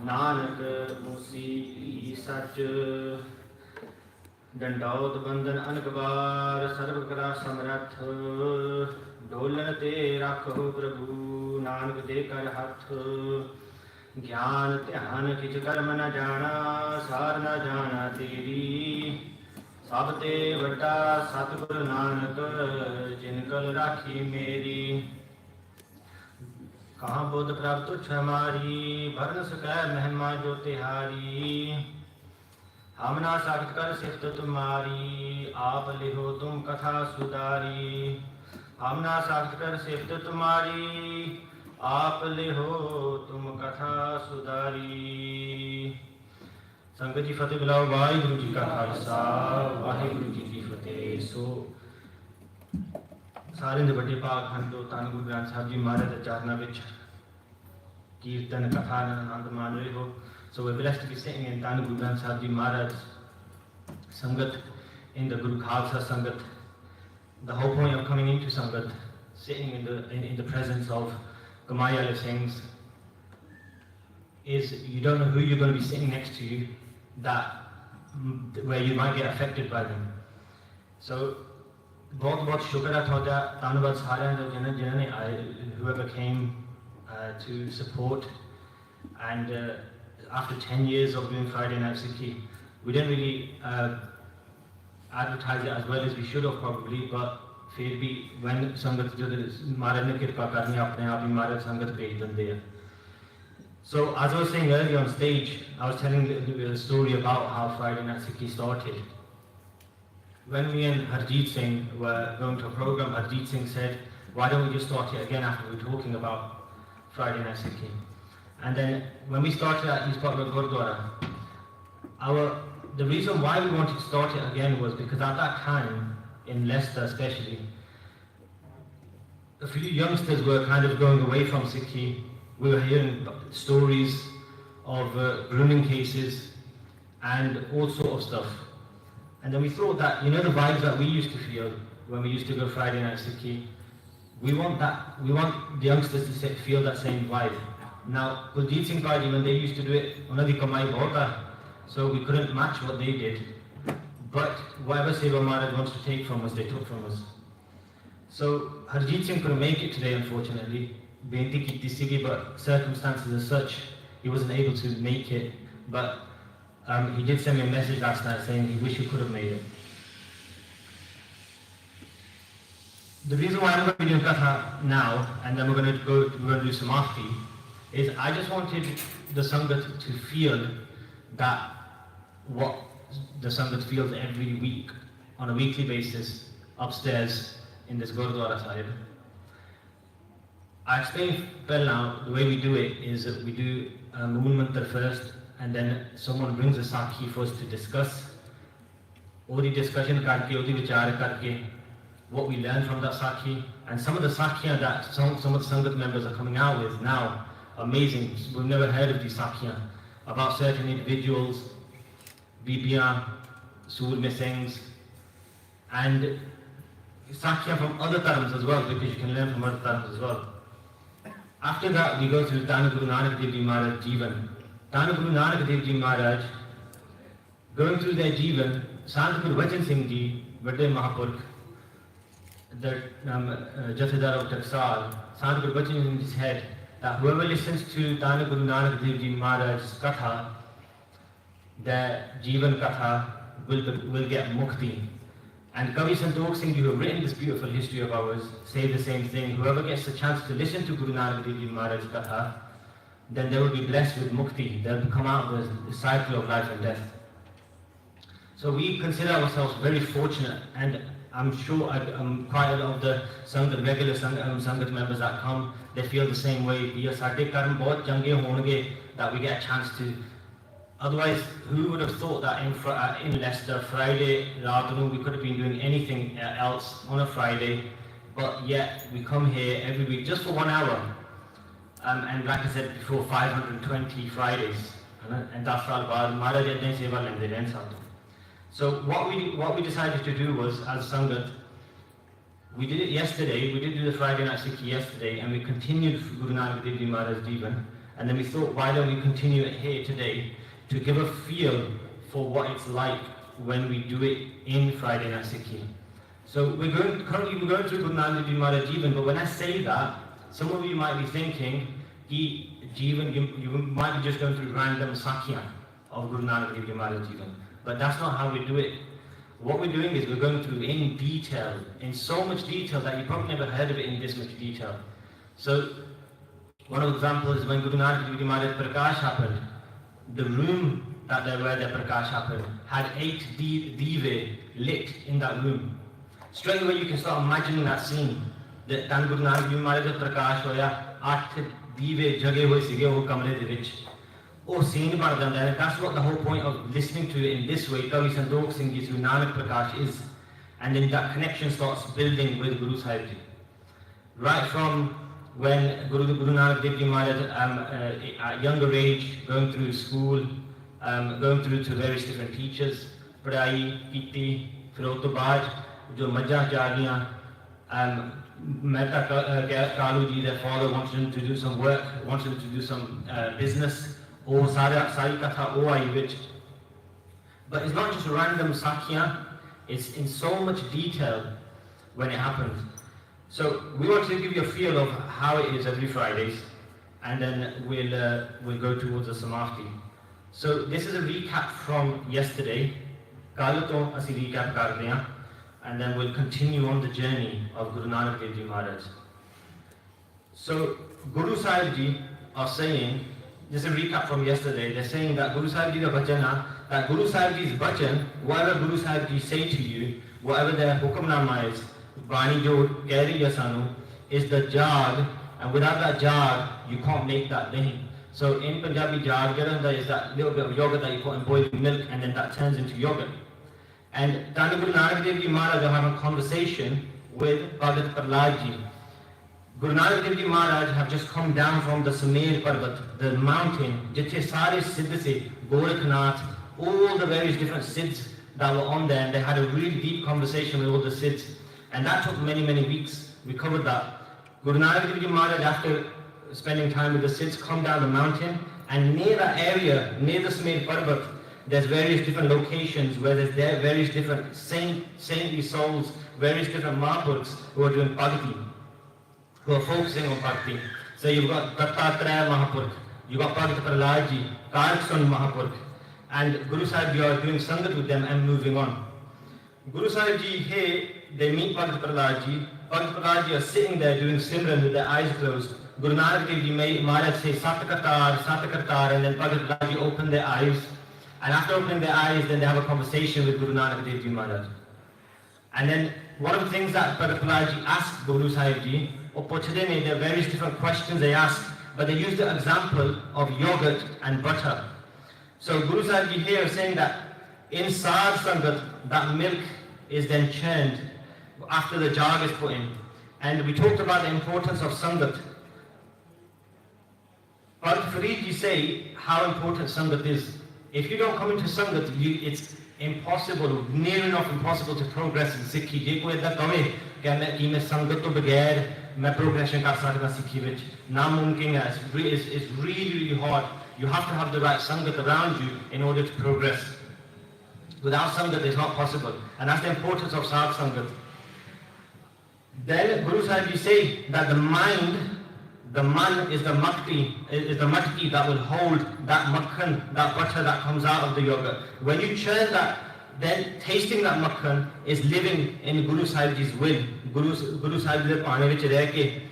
ਨਾਨਕ ਮੁਸੀ ਵੀ ਸੱਚ ਡੰਡੌਤ ਬੰਦਨ ਅਨਕਬਾਰ ਸਰਬ ਕਲਾ ਸਮਰੱਥ ਡੋਲਣ ਤੇ ਰੱਖੋ ਪ੍ਰਭੂ ਨਾਨਕ ਦੇ ਕਰ ਹੱਥ ਗਿਆਨ ਧਿਆਨ ਕਿਛ ਕਰਮ ਨ ਜਾਣਾ ਸਾਰ ਨ ਜਾਣਾ ਤੇਰੀ ਸਭ ਤੇ ਵੱਡਾ ਸਤਿਗੁਰ ਨਾਨਕ ਜਿਨ ਕਲ ਰਾਖੀ ਮੇਰੀ ਕਹਾਂ ਬੁੱਧ ਪ੍ਰਭ ਤੁਛ ਹਮਾਰੀ ਭਰਨ ਸਕੈ ਮਹਿਮਾ ਜੋ ਤਿਹਾਰੀ हम ना साख्त कर सिफ्त तुम्हारी आप लिहो तुम कथा सुधारी हम ना साख्त कर सिफ्त तुम्हारी आप लिहो तुम कथा सुधारी। संगत जी फतेह बुलाओ वाहिगुरु जी का खालसा वाहिगुरु जी की फतेह। सो सारे दे बड़े भाग हैं जो धन गुरु ग्रंथ साहब जी महाराज के चरणों में कीर्तन कथा आनंद मान रहे हो। So we're blessed to be sitting in Dhan Guru Granth Sahib Ji Maharaj Sangat in the Guru Khalsa Sangat. The whole point of coming into Sangat, sitting in the presence of Gamayala Singhs, is you don't know who you're going to be sitting next to you, where you might get affected by them. So बहुत बहुत शुक्र है थोड़ा धन्यवाद सारे जिन्होंने whoever came to support and after 10 years of doing Friday Night Sikhi, we didn't really advertise it as well as we should have probably, but फिर भी when संगत जो महाराज ने कृपा करनी अपने आप ही महाराज संगत भेज देंगे हैं। So as I was saying earlier on stage, I was telling the story about how Friday Night Sikhi started. When me and Harjeet Singh were going to a program, Harjeet Singh said, "Why don't we just start it again after we're talking about Friday Night Sikhi?" And then when we started at East Park Gurdwara, the reason why we wanted to start it again was because at that time, in Leicester especially, a few youngsters were kind of going away from Sikhi. We were hearing stories of grooming cases and all sort of stuff. And then we thought that, you know, the vibes that we used to feel when we used to go Friday Night Sikhi, we want the youngsters to feel that same vibe. Now, Kuljit Singh Paji, when they used to do it, unadi kamai bahut hai, so we couldn't match what they did. But whatever Seva Maharaj wants to take from us, they took from us. So Harjeet Singh couldn't make it today, unfortunately. Beinti kiti sigi, but circumstances as such, he wasn't able to make it. But he did send me a message last night saying he wished he could have made it. The reason why I'm going to be doing Katha now, and then we're going to do Samadhi, is I just wanted the Sangat to feel that what the Sangat feels every week, on a weekly basis, upstairs in this Gurdwara Sahib. I explained well now, the way we do it is that we do Moon Mantra first, and then someone brings a Sakhi for us to discuss. Odi discussion karke, odi vichar karke, what we learn from that Sakhi, and some of the Sakhiyan that some of the Sangat members are coming out with now, amazing. We've never heard of these Sakhiyan about certain individuals, Bibiyan, Surme Singhs, and Sakhiyan from other dharmas as well, because you can learn from other dharmas as well. After that, we go through Dhan Guru Nanak Dev Ji Maharaj Jivan. Dhan Guru Nanak Dev Ji Maharaj, going through their Jivan, Sant Guru Vachan Singh Ji, Vade Mahapurkh, the Jathedar of Taksal, Sant Guru Bachan in his head that whoever listens to Dana Guru Nanak Dev Ji Maharaj's Katha, the Jivan Katha, will get mukti. And Kavi Santokh Singh Ji, who have written this beautiful history of ours, say the same thing. Whoever gets the chance to listen to Guru Nanak Dev Ji Maharaj's Katha, then they will be blessed with mukti. They'll come out of the cycle of life and death. So we consider ourselves very fortunate, and I'm sure quite a lot of the Sangat, regular Sangat members that come, they feel the same way. We are sade karam bahut change honge that we get a chance to. Otherwise, who would have thought that in Leicester, Friday afternoon, we could have been doing anything else on a Friday, but yet we come here every week just for 1 hour. And like I said before, 520 Fridays. And that's all about Maharaj Yadne Seva Lende Ren Sadhu. So what we decided to do was, as Sangat, we did it yesterday. We did do the Friday night Sikhi yesterday, and we continued Guru Nanak Dev Ji Maharaj Jivan. And then we thought, why don't we continue it here today to give a feel for what it's like when we do it in Friday night Sikhi. So currently we're going through Guru Nanak Dev Ji Maharaj Jivan, but when I say that, some of you might be thinking, Jivan, you might be just going through random Sakhiyan of Guru Nanak Dev Ji Maharaj Jivan. But that's not how we do it. What we're doing is we're going through in detail, in so much detail that you probably never heard of it in this much detail. So, one of the examples is when Guru Nanak Dev Ji Maharaj Prakash happened, the room where the Prakash happened had 8 dive lit in that room. Straight away you can start imagining that scene. That Guru Nanak Dev Ji Maharaj Prakash hoya, 8 dive jage hoye sige wo kamre de vich. Oh, scene ban janda hai. That's what the whole point of listening to it in this way, Kavi Santokh Singh Ji through Nanak Prakash is. And then that connection starts building with Guru Sahib Ji. Right from when Guru Nanak Dev Ji Maharaj at younger age, going through school, going through to various different teachers, padai, kiti, fir uss to baad jo majjah jagiyan, Mehta Kalu Ji, their father, wanted him to do some work, wanted him to do some business. Oh, Sari Katha, oh, I which. But it's not just random Sakhiyan, it's in so much detail when it happens. So we want to give you a feel of how it is every Fridays, and then we'll go towards the Samafti. So this is a recap from yesterday. Kal to asi recap karte hain, and then we'll continue on the journey of Guru Nanak Dev Ji Maharaj. So Guru Sahib Ji are saying, just a recap from yesterday, they're saying that Guru Sahib Ji ka bachan hai, that Guru Sahib Ji's bachan, whatever Guru Sahib Ji say to you, whatever their hukamnama is, Bani jo keh rahi hai sanu, is the jag, and without that jag, you can't make that dahi. So in Punjabi, jag is that little bit of yogurt that you put in boiling milk, and then that turns into yogurt. And Dani Guru Nanak Dev Ji Maharaj are having a conversation with Bhagat Prahlad Ji. Guru Nanak Dev Ji Maharaj have just come down from the Sumer Parvat, the mountain, jithe sare siddh se, Gorakhnath, all the various different siddhs that were on there, and they had a really deep conversation with all the siddhs. And that took many, many weeks. We covered that. Guru Nanak Dev Ji Maharaj, after spending time with the siddhs, come down the mountain, and near that area, near the Sumer Parvat, there's various different locations where there's various different saintly souls, various different Mahapurkhs who are doing bhakti, who are focusing on bhakti. So you've got Dattatreya Mahapurkh, you've got Bhagat Prahlad Ji, Karkson Mahapurkh, and Guru Sahib Ji are doing Sangat with them and moving on. Guru Sahib Ji here, they meet Bhagat Prahlad Ji. Bhagat Prahlad Ji are sitting there doing Simran with their eyes closed. Guru Nanak Dev Ji Maharaj say Sat Kartar, and then Bhagat Prahlad Ji open their eyes. And after opening their eyes, then they have a conversation with Guru Nanak Dev Ji Maharaj. And then one of the things that Bhagat Prahlad Ji asked Guru Sahib Ji, there are various different questions they ask, but they use the example of yogurt and butter. So Guru Sahib Ji here is saying that in Sad Sangat, that milk is then churned after the jag is put in. And we talked about the importance of Sangat. Bhagat Farid Ji say how important Sangat is. If you don't come into Sangat, it's impossible, near enough impossible to progress in Sikhi. Je koi idda kahe ki main Sangat to bagair main progression kar sakda Sikhi vich, namumkin hai. It's really, really hard. You have to have the right Sangat around you in order to progress. Without Sangat, it's not possible. And that's the importance of Sad Sangat. Then Guru Sahib Ji say that the mind, the man is the matki that will hold that makhan, that butter that comes out of the yogurt. When you churn that, then tasting that makhan is living in Guru Sahib Ji's will. Guru Sahib Ji paane vich reh ke.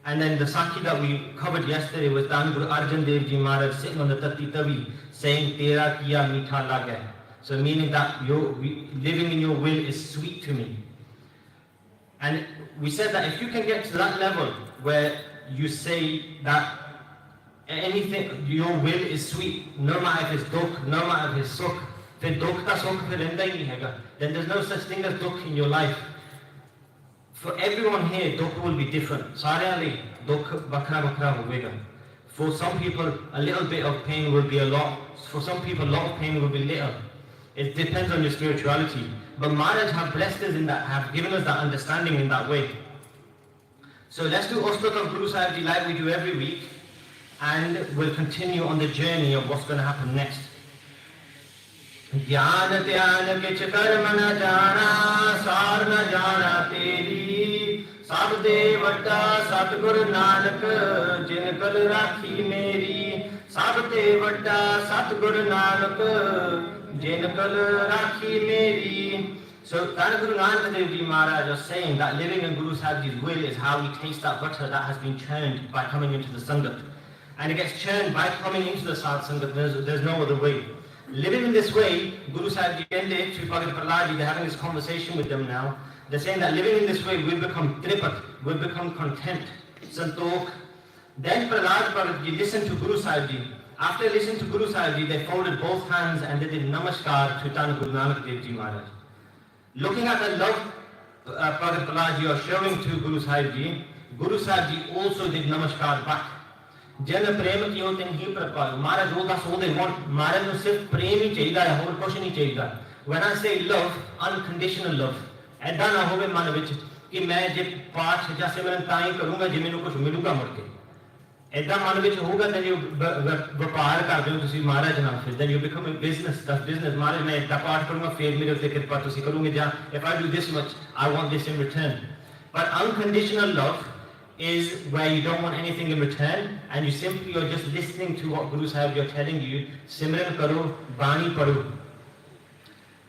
And then the Sakhi that we covered yesterday was Dhan Guru Arjan Dev Ji Maharaj sitting on the Tati Tavi saying, Tera kiya meetha lage. So meaning that living in your will is sweet to me. And we said that if you can get to that level where you say that anything, your will is sweet, no matter if it's dukh, no matter if it's sukh, then dukh ka sukh phir rehda hi nahi hai, then there's no such thing as dukh in your life. For everyone here, dukh will be different. Saryan li dukh bakra bakra hovega. For some people, a little bit of pain will be a lot. For some people, a lot of pain will be little. It depends on your spirituality. But Maharaj have blessed us in that, have given us that understanding in that way. So let's do Ostak of Guru Sahib Ji like we do every week, and we'll continue on the journey of what's going to happen next. ज्ञान त्यान किच कर्म न जाना सार न जाना तेरी सब दे वड्डा सतगुरु नानक जिन कल राखी मेरी सब दे वड्डा सतगुरु नानक जिन कल राखी मेरी. So Dhan Guru Nanak Dev Ji Maharaj was saying that living in Guru Sahib Ji's will is how we taste that butter that has been churned by coming into the Sangat. And it gets churned by coming into the Sadh Sangat. There's no other way. Living in this way, Guru Sahib Ji ended to Bhagat Prahlad Ji, they're having this conversation with them now. They're saying that living in this way, we'll become tripat, we'll become content, santokh. Then Prahlad Bhagat Ji listened to Guru Sahib Ji. After listening to Guru Sahib Ji, they folded both hands and they did namaskar to Dhan Guru Nanak Dev Ji Maharaj. Looking at the love Bhagat Prahlad Ji are showing to Guru Sahib Ji, Guru Sahib Ji also did namaskar back. जन प्रेम की होते ही प्रपाल महाराज वो that's all they want. महाराज को सिर्फ प्रेम ही चाहिए है और कुछ नहीं चाहिए. When I say love, unconditional love, ऐसा ना होवे मन विच कि मैं जे पाठ या सिमरन ताई करूंगा जे मैनू कुछ मिलूगा मुड़ के. ऐसा मन विच होगा तो जो व्यापार कर दो तुसी महाराज नाल फिर then you become a business. That's business. महाराज मैं ऐसा पाठ करूंगा फिर मेरे उत्ते कृपा तुसी करोगे जा. If I do this much, I want this in return. But unconditional love is where you don't want anything in return and you simply are just listening to what Guru Sahib are telling you. Simran karo, Bani paro.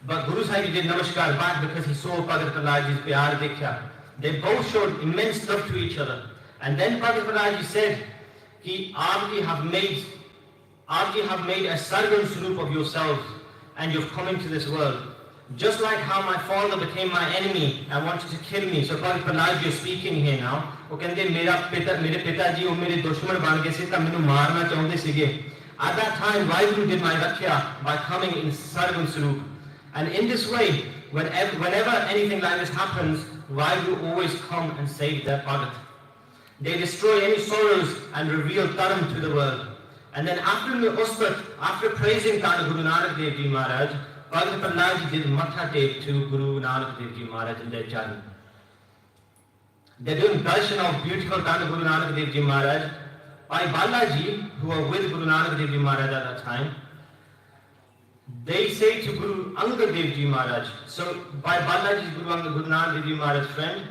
But Guru Sahib did namaskar back because he saw Bhagat Prahlad Ji's pyar dekhya. They both showed immense love to each other. And then Bhagat Prahlad Ji said, कि आप have made a sarvan swarup of yourselves and you've come into this world. Just like how my father became my enemy and wanted to kill me. So Bhagat Prahlad Ji is speaking here now. वो कहते मेरे पिताजी वो मेरे दुश्मन बन गए थे तो मैंने मारना चाहते सीगे. At that time, Vaheguru did my rakhya by coming in sarvan swarup. And in this way, whenever anything like this happens, Vaheguru always come and save their Bhagat. They destroy any sorrows and reveal dharam to the world. And then after praising Guru Nanak Dev Ji Maharaj, Bhagat Prahlad Ji did Matha Tek to Guru Nanak Dev Ji Maharaj in their journey. They're doing darshan of beautiful Guru Nanak Dev Ji Maharaj. Bhai Balaji, who were with Guru Nanak Dev Ji Maharaj at that time, they say to Guru Angad Dev Ji Maharaj. So Bhai Balaji is Guru Nanak Dev Ji Maharaj's friend.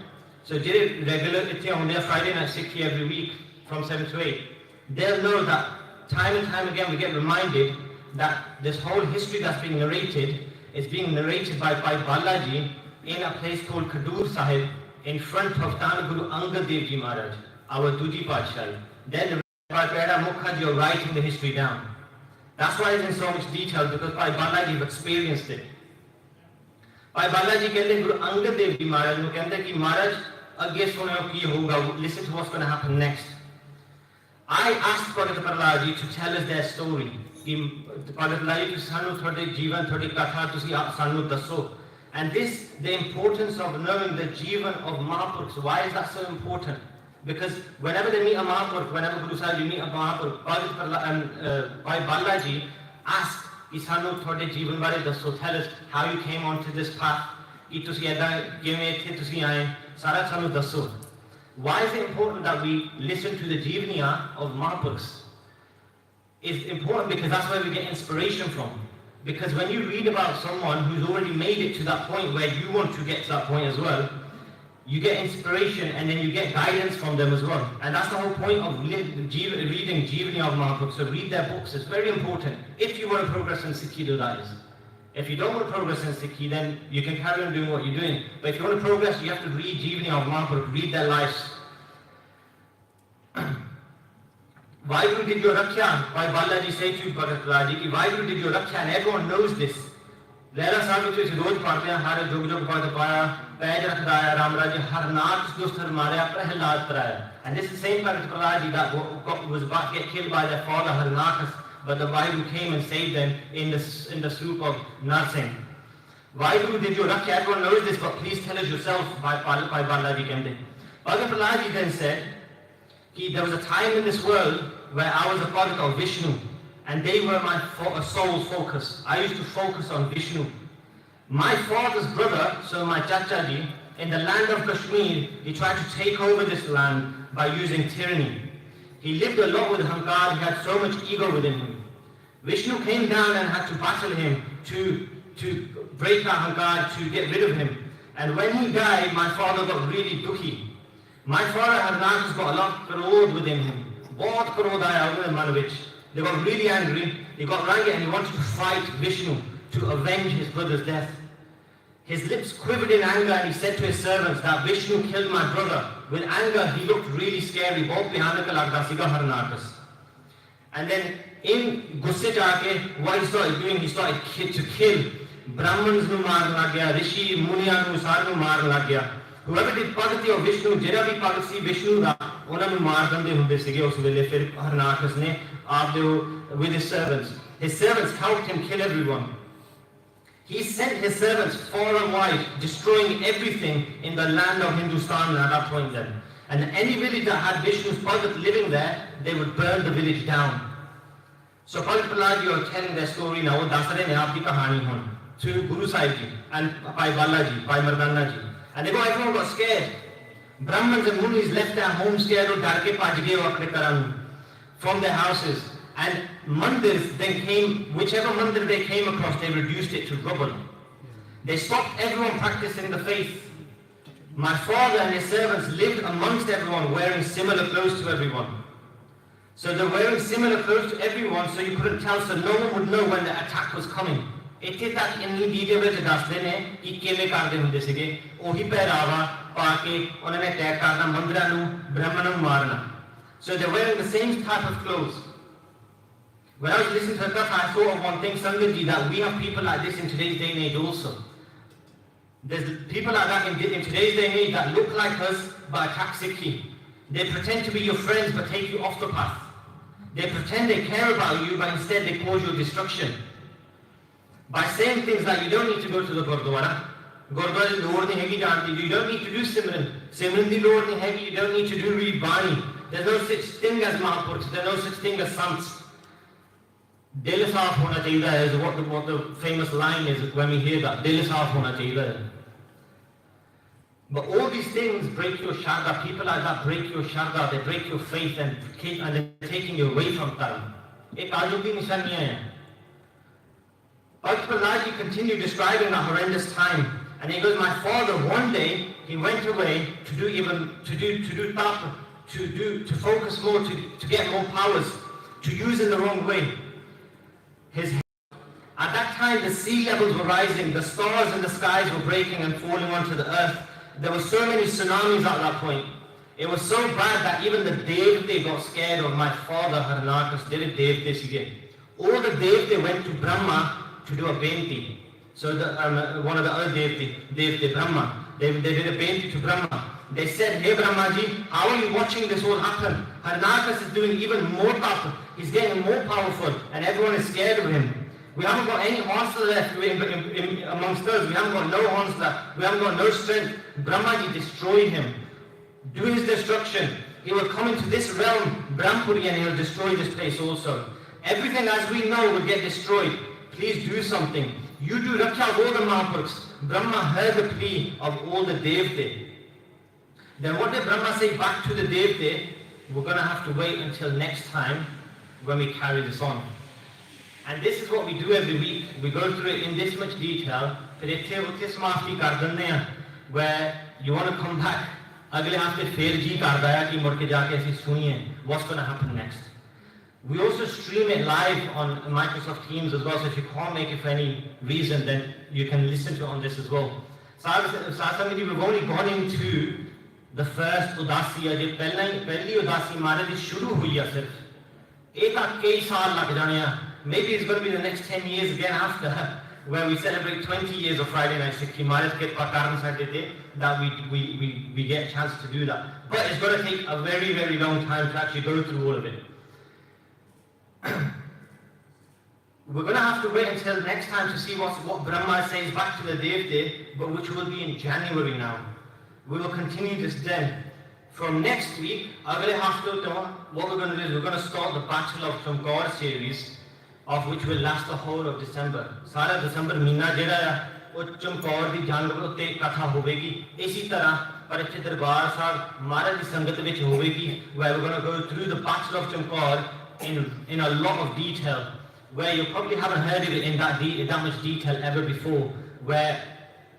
So they regular on their Friday night Sikhi every week from 7 to 8. They'll know that time and time again we get reminded that this whole history that's being narrated is being narrated by Balaji in a place called Khadur Sahib in front of Dhan Guru Angad Dev Ji Maharaj, our Duji Padshah. Then Bhai Pehra Mukherjee are writing the history down. That's why it's in so much detail because Bhai Balaji have experienced it. Bhai Balaji कहते Guru Angad Dev Ji Maharaj को कहते कि महाराज आगे सुनो कि होगा. Listen to what's going to happen next. I asked Bhagat Prahlad Ji to tell us their story. कि Bhagat Prahlad Ji सानू थोड़े जीवन थोड़ी कथा तुसी आप सानू दसो. And this, the importance of knowing the Jivan of Mahapurukhs. Why is that so important? Because whenever they meet a Mahapurukh, whenever Guru Sahib meet a Mahapurukh, Bhai Balaji ask, Isanu thode Jivan bare dasso, tell us how you came onto this path. Ki tusi eda kive the tusi aaye, sara sanu dasso. Why is it important that we listen to the Jivaniya of Mahapurukhs? It's important because that's where we get inspiration from. Because when you read about someone who's already made it to that point where you want to get to that point as well, you get inspiration and then you get guidance from them as well. And that's the whole point of reading Jeevani of Mahaprabhu. So read their books, it's very important. If you want to progress in Sikhi, that is. If you don't want to progress in Sikhi, then you can carry on doing what you're doing. But if you want to progress, you have to read Jeevani of Mahaprabhu, read their lives. Waheguru did your Rakhya, by Balaji say to Bhagat Raji, Waheguru did your Rakhya, and everyone knows this. Lehla Sahib which is Roj Padhya, Har Jog Jog Pad Paya, Paj Rakhdaya, Ramraji, Har Nath Dostar Marya, Prahlad Traya. And this is the same Bhagat Prahlad that was about to get killed by their father Harnathas, but the Waheguru came and saved them in the sloop of Narsingh. Waheguru did your Rakhya, everyone knows this, but please tell us yourself by Balaji Kende. Bhagat Prahlad then said, there was a time in this world where I was a product of Vishnu, and they were my soul's focus. I used to focus on Vishnu. My father's brother, so my Chachaji, in the land of Kashmir, he tried to take over this land by using tyranny. He lived a lot with Hankar, he had so much ego within him. Vishnu came down and had to battle him to break that Hankar, to get rid of him. And when he died, my father got really dukhi. My father Harnathas got a lot of crore within him. Bahut crore aaya ude man vich. They got really angry, he got rangy and he wanted to fight Vishnu to avenge his brother's death. His lips quivered in anger and he said to his servants that Vishnu killed my brother. With anger he looked really scary, bahut bhayanak lagda siga Harnathas. And then in gusse jaake, what he started doing, he started to kill. Brahmans nu maar lag gaya, Rishi, Muniya nu sar nu maar lag gaya. Whoever did Bhagati of Vishnu, jera bhi Bhagati Vishnu da, ਉਹਨਾਂ ਨੂੰ ਮਾਰ ਦਿੰਦੇ ਹੁੰਦੇ ਸੀਗੇ ਉਸ ਵੇਲੇ ਫਿਰ ਹਰਨਾਥਸ ਨੇ ਆਪਦੇ with his servants. His servants helped him kill everyone. He sent his servants far and wide, destroying everything in the land of Hindustan at that point then. And any village that had Vishnu's Bhagat living there, they would burn the village down. So Bhagat Prahlad, you are telling their story now, ਦੱਸ ਰਹੇ ਨੇ ਆਪਦੀ ਕਹਾਣੀ ਹੁਣ to Guru Sahib ji and by Balaji, by Mardana ji. And everyone got scared. Brahmins and Munis left their homes scared or darke paj gaye apne karan from their houses. And mandirs then came, whichever mandir they came across, they reduced it to rubble. They stopped everyone practicing the faith. My father and his servants lived amongst everyone wearing similar clothes to everyone. So they're wearing similar clothes to everyone, so you couldn't tell, so no one would know when the attack was coming. ਇੱਥੇ ਤੱਕ ਇੰਨੀ detail ਵਿੱਚ ਦੱਸਦੇ ਨੇ ਕਿ ਕਿਵੇਂ ਕਰਦੇ ਹੁੰਦੇ ਸੀਗੇ ਉਹੀ ਪਹਿਰਾਵਾ ਪਾ ਕੇ ਉਹਨਾਂ ਨੇ ਅਟੈਕ ਕਰਨਾ ਮੰਦਰਾਂ ਨੂੰ ਬ੍ਰਾਹਮਣ ਨੂੰ ਮਾਰਨਾ. So they're wearing the same type of clothes. When I was listening to the Katha, I thought of one thing, Sangatji, that we have people like this in today's day and age also. There's people like that in today's day and age that look like us but attack Sikhi. They pretend to be your friends but take you off the path. They pretend they care about you but instead they cause your destruction. By saying things like you don't need to go to the Gurdwara. Gurdwara is Lord nahi janti. You don't need to do Simran. Simran di Lord nahi. You don't need to do read Bani. There's no such thing as Mahapurush. There's no such thing as Sants. Dil saaf hona chahiye is what the famous line is when we hear that. Dil saaf hona chahiye. But all these things break your Sharda. People like that break your Sharda. They break your faith and they're taking you away from Dharma. Ek aaju ki nishaniyan hai. Bhagat Prahlad ji continued describing a horrendous time, and he goes, my father one day he went away to do tap, to focus more, to get more powers, to use in the wrong way. At that time the sea levels were rising, the stars in the skies were breaking and falling onto the earth. There were so many tsunamis at that point. It was so bad that even the Devte got scared of my father Harnathas. Devte sige. All the Devte went to Brahma to do a benti. So one of the other Devte Brahma, they did a benti to Brahma. They said, hey Brahma ji, how are you watching this all happen? Harnathas is doing even more powerful. He's getting more powerful and everyone is scared of him. We haven't got any horns left amongst us. We haven't got no horns left. We haven't got no strength. Brahma ji, destroy him. Do his destruction. He will come into this realm, Brahmpuri, and he will destroy this place also. Everything as we know will get destroyed. Please do something. You do Raksha of all the Mahapurushs. Brahma heard the plea of all the Devte. Then what did Brahma say back to the Devte? We're going to have to wait until next time when we carry this on. And this is what we do every week. We go through it in this much detail. where you want to come back. अगले हफ्ते फिर जी करता है कि मुड़ के जाके ऐसी सुनिए what's going to happen next. We also stream it live on Microsoft Teams as well, so if you can't make it for any reason, then you can listen to it on this as well. Sadhguru, we've only gone into the first Udasi, जो पहली उदासी हमारे लिए शुरू हुई है सिर्फ एक कई साल लग जाने हैं. Maybe it's going to be the next 10 years again after, where we celebrate 20 years of Friday Night Sikhi. That we get a chance to do that. But it's going to take a very, very long time to actually go through all of it. We're going to have to wait until next time to see what Brahma says back to the Devte, but which will be in January now. We will continue this then. From next week, what we're going to do is we're going to start the Battle of Chamkar series, of which will last the whole of December. Sara December meena jehda hai wo Chamkar di jang utte katha hovegi. Isi tarah Parikshit Darbar Sahib Maharaj di sangat vich hovegi, where we're going to go through the Battle of Chamkar in a lot of detail, where you probably haven't heard of it in that much detail ever before, where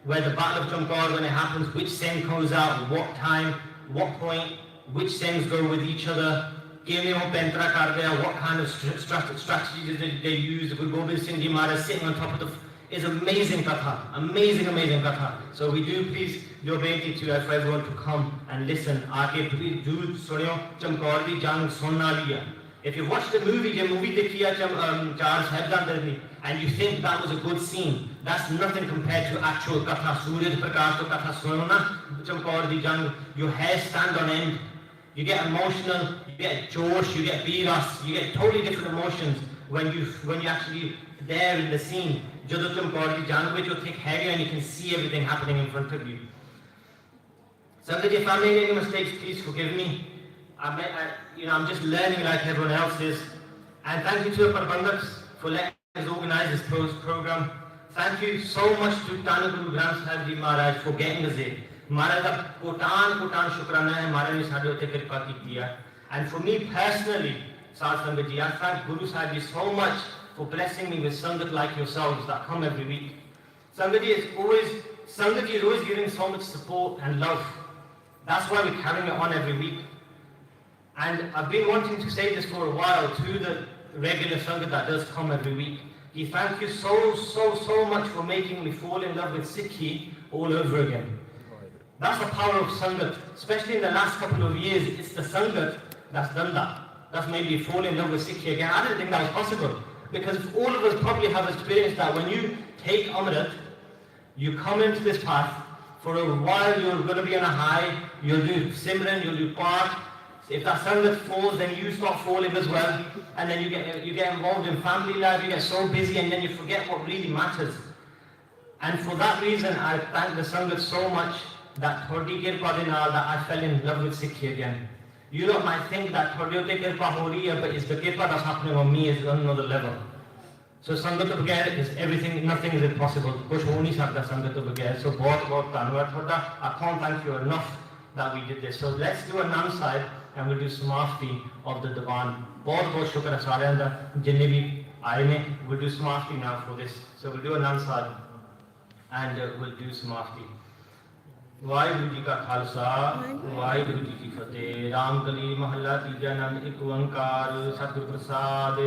the Battle of Chamkar, when it happens, which Singh comes out, what time, what point, which Singhs go with each other, what kind of strategies they use. Guru Gobind Singh Ji Maharaj sitting on top of the is amazing katha, amazing katha. So we do please your benti to for everyone to come and listen. Aake do sunyo Chamkar di jang sunna liya. If you watch the movie, dekhiya Charles Hebdan, and you think that was a good scene, that's nothing compared to actual katha. Surya Prakash to katha sunna Chamkar di jang, your hair stand on end. You get emotional, you get josh, you get biras, you get totally different emotions when you actually there in the scene. Jadot Chamkar di jang which will take heavy and you can see everything happening in front of you. Sangat, if I made any mistakes, please forgive me. I'm just learning like everyone else is. And thank you to the Prabandhaks for letting us organize this program. Thank you so much to Tana Guru Granth Sahib Ji Maharaj for getting us here. Maharaj ka kotan shukrana hai, Maharaj ne sade utte kripa ki hai. And for me personally, Sat Sangat Ji, I thank Guru Sahib Ji so much for blessing me with Sangat like yourselves that come every week. Sangat Ji is always giving so much support and love. That's why we're carrying it on every week. And I've been wanting to say this for a while to the regular Sangat that does come every week. Thank you so much for making me fall in love with Sikhi all over again. That's the power of Sangat, especially in the last couple of years. It's the Sangat that's done that. That's made me fall in love with Sikhi again. I didn't think that was possible, because all of us probably have experienced that when you take Amrit, you come into this path, for a while you're going to be on a high, you'll do Simran, you'll do Part. If that Sangat falls, then you start falling as well, and then you get involved in family life, you get so busy, and then you forget what really matters. And for that reason, I thank the Sangat so much that Thodi Kirpa de naal that I fell in love with Sikhi again. You lot might think that Thodi utte Kirpa ho rahi hai, but it's the Kirpa that's happening on me is on another level. So Sangat to bagair is everything, nothing is impossible. Kuch ho nahi sakta Sangat to bagair. So bahut dhanwad thoda. I can't thank you enough that we did this. So let's do a Nam Sahib and we'll do Samafti of the Divan. Bahut shukr hai sareyan da jinne bhi aaye ne. We'll do Samafti now for this. So we'll do a Nam Sahib and we'll do Samafti. Waheguru ji का खालसा वाहिगुरु जी की फतेह। राम कली महला तीजा नंद एक ओंकार सतगुरु प्रसाद।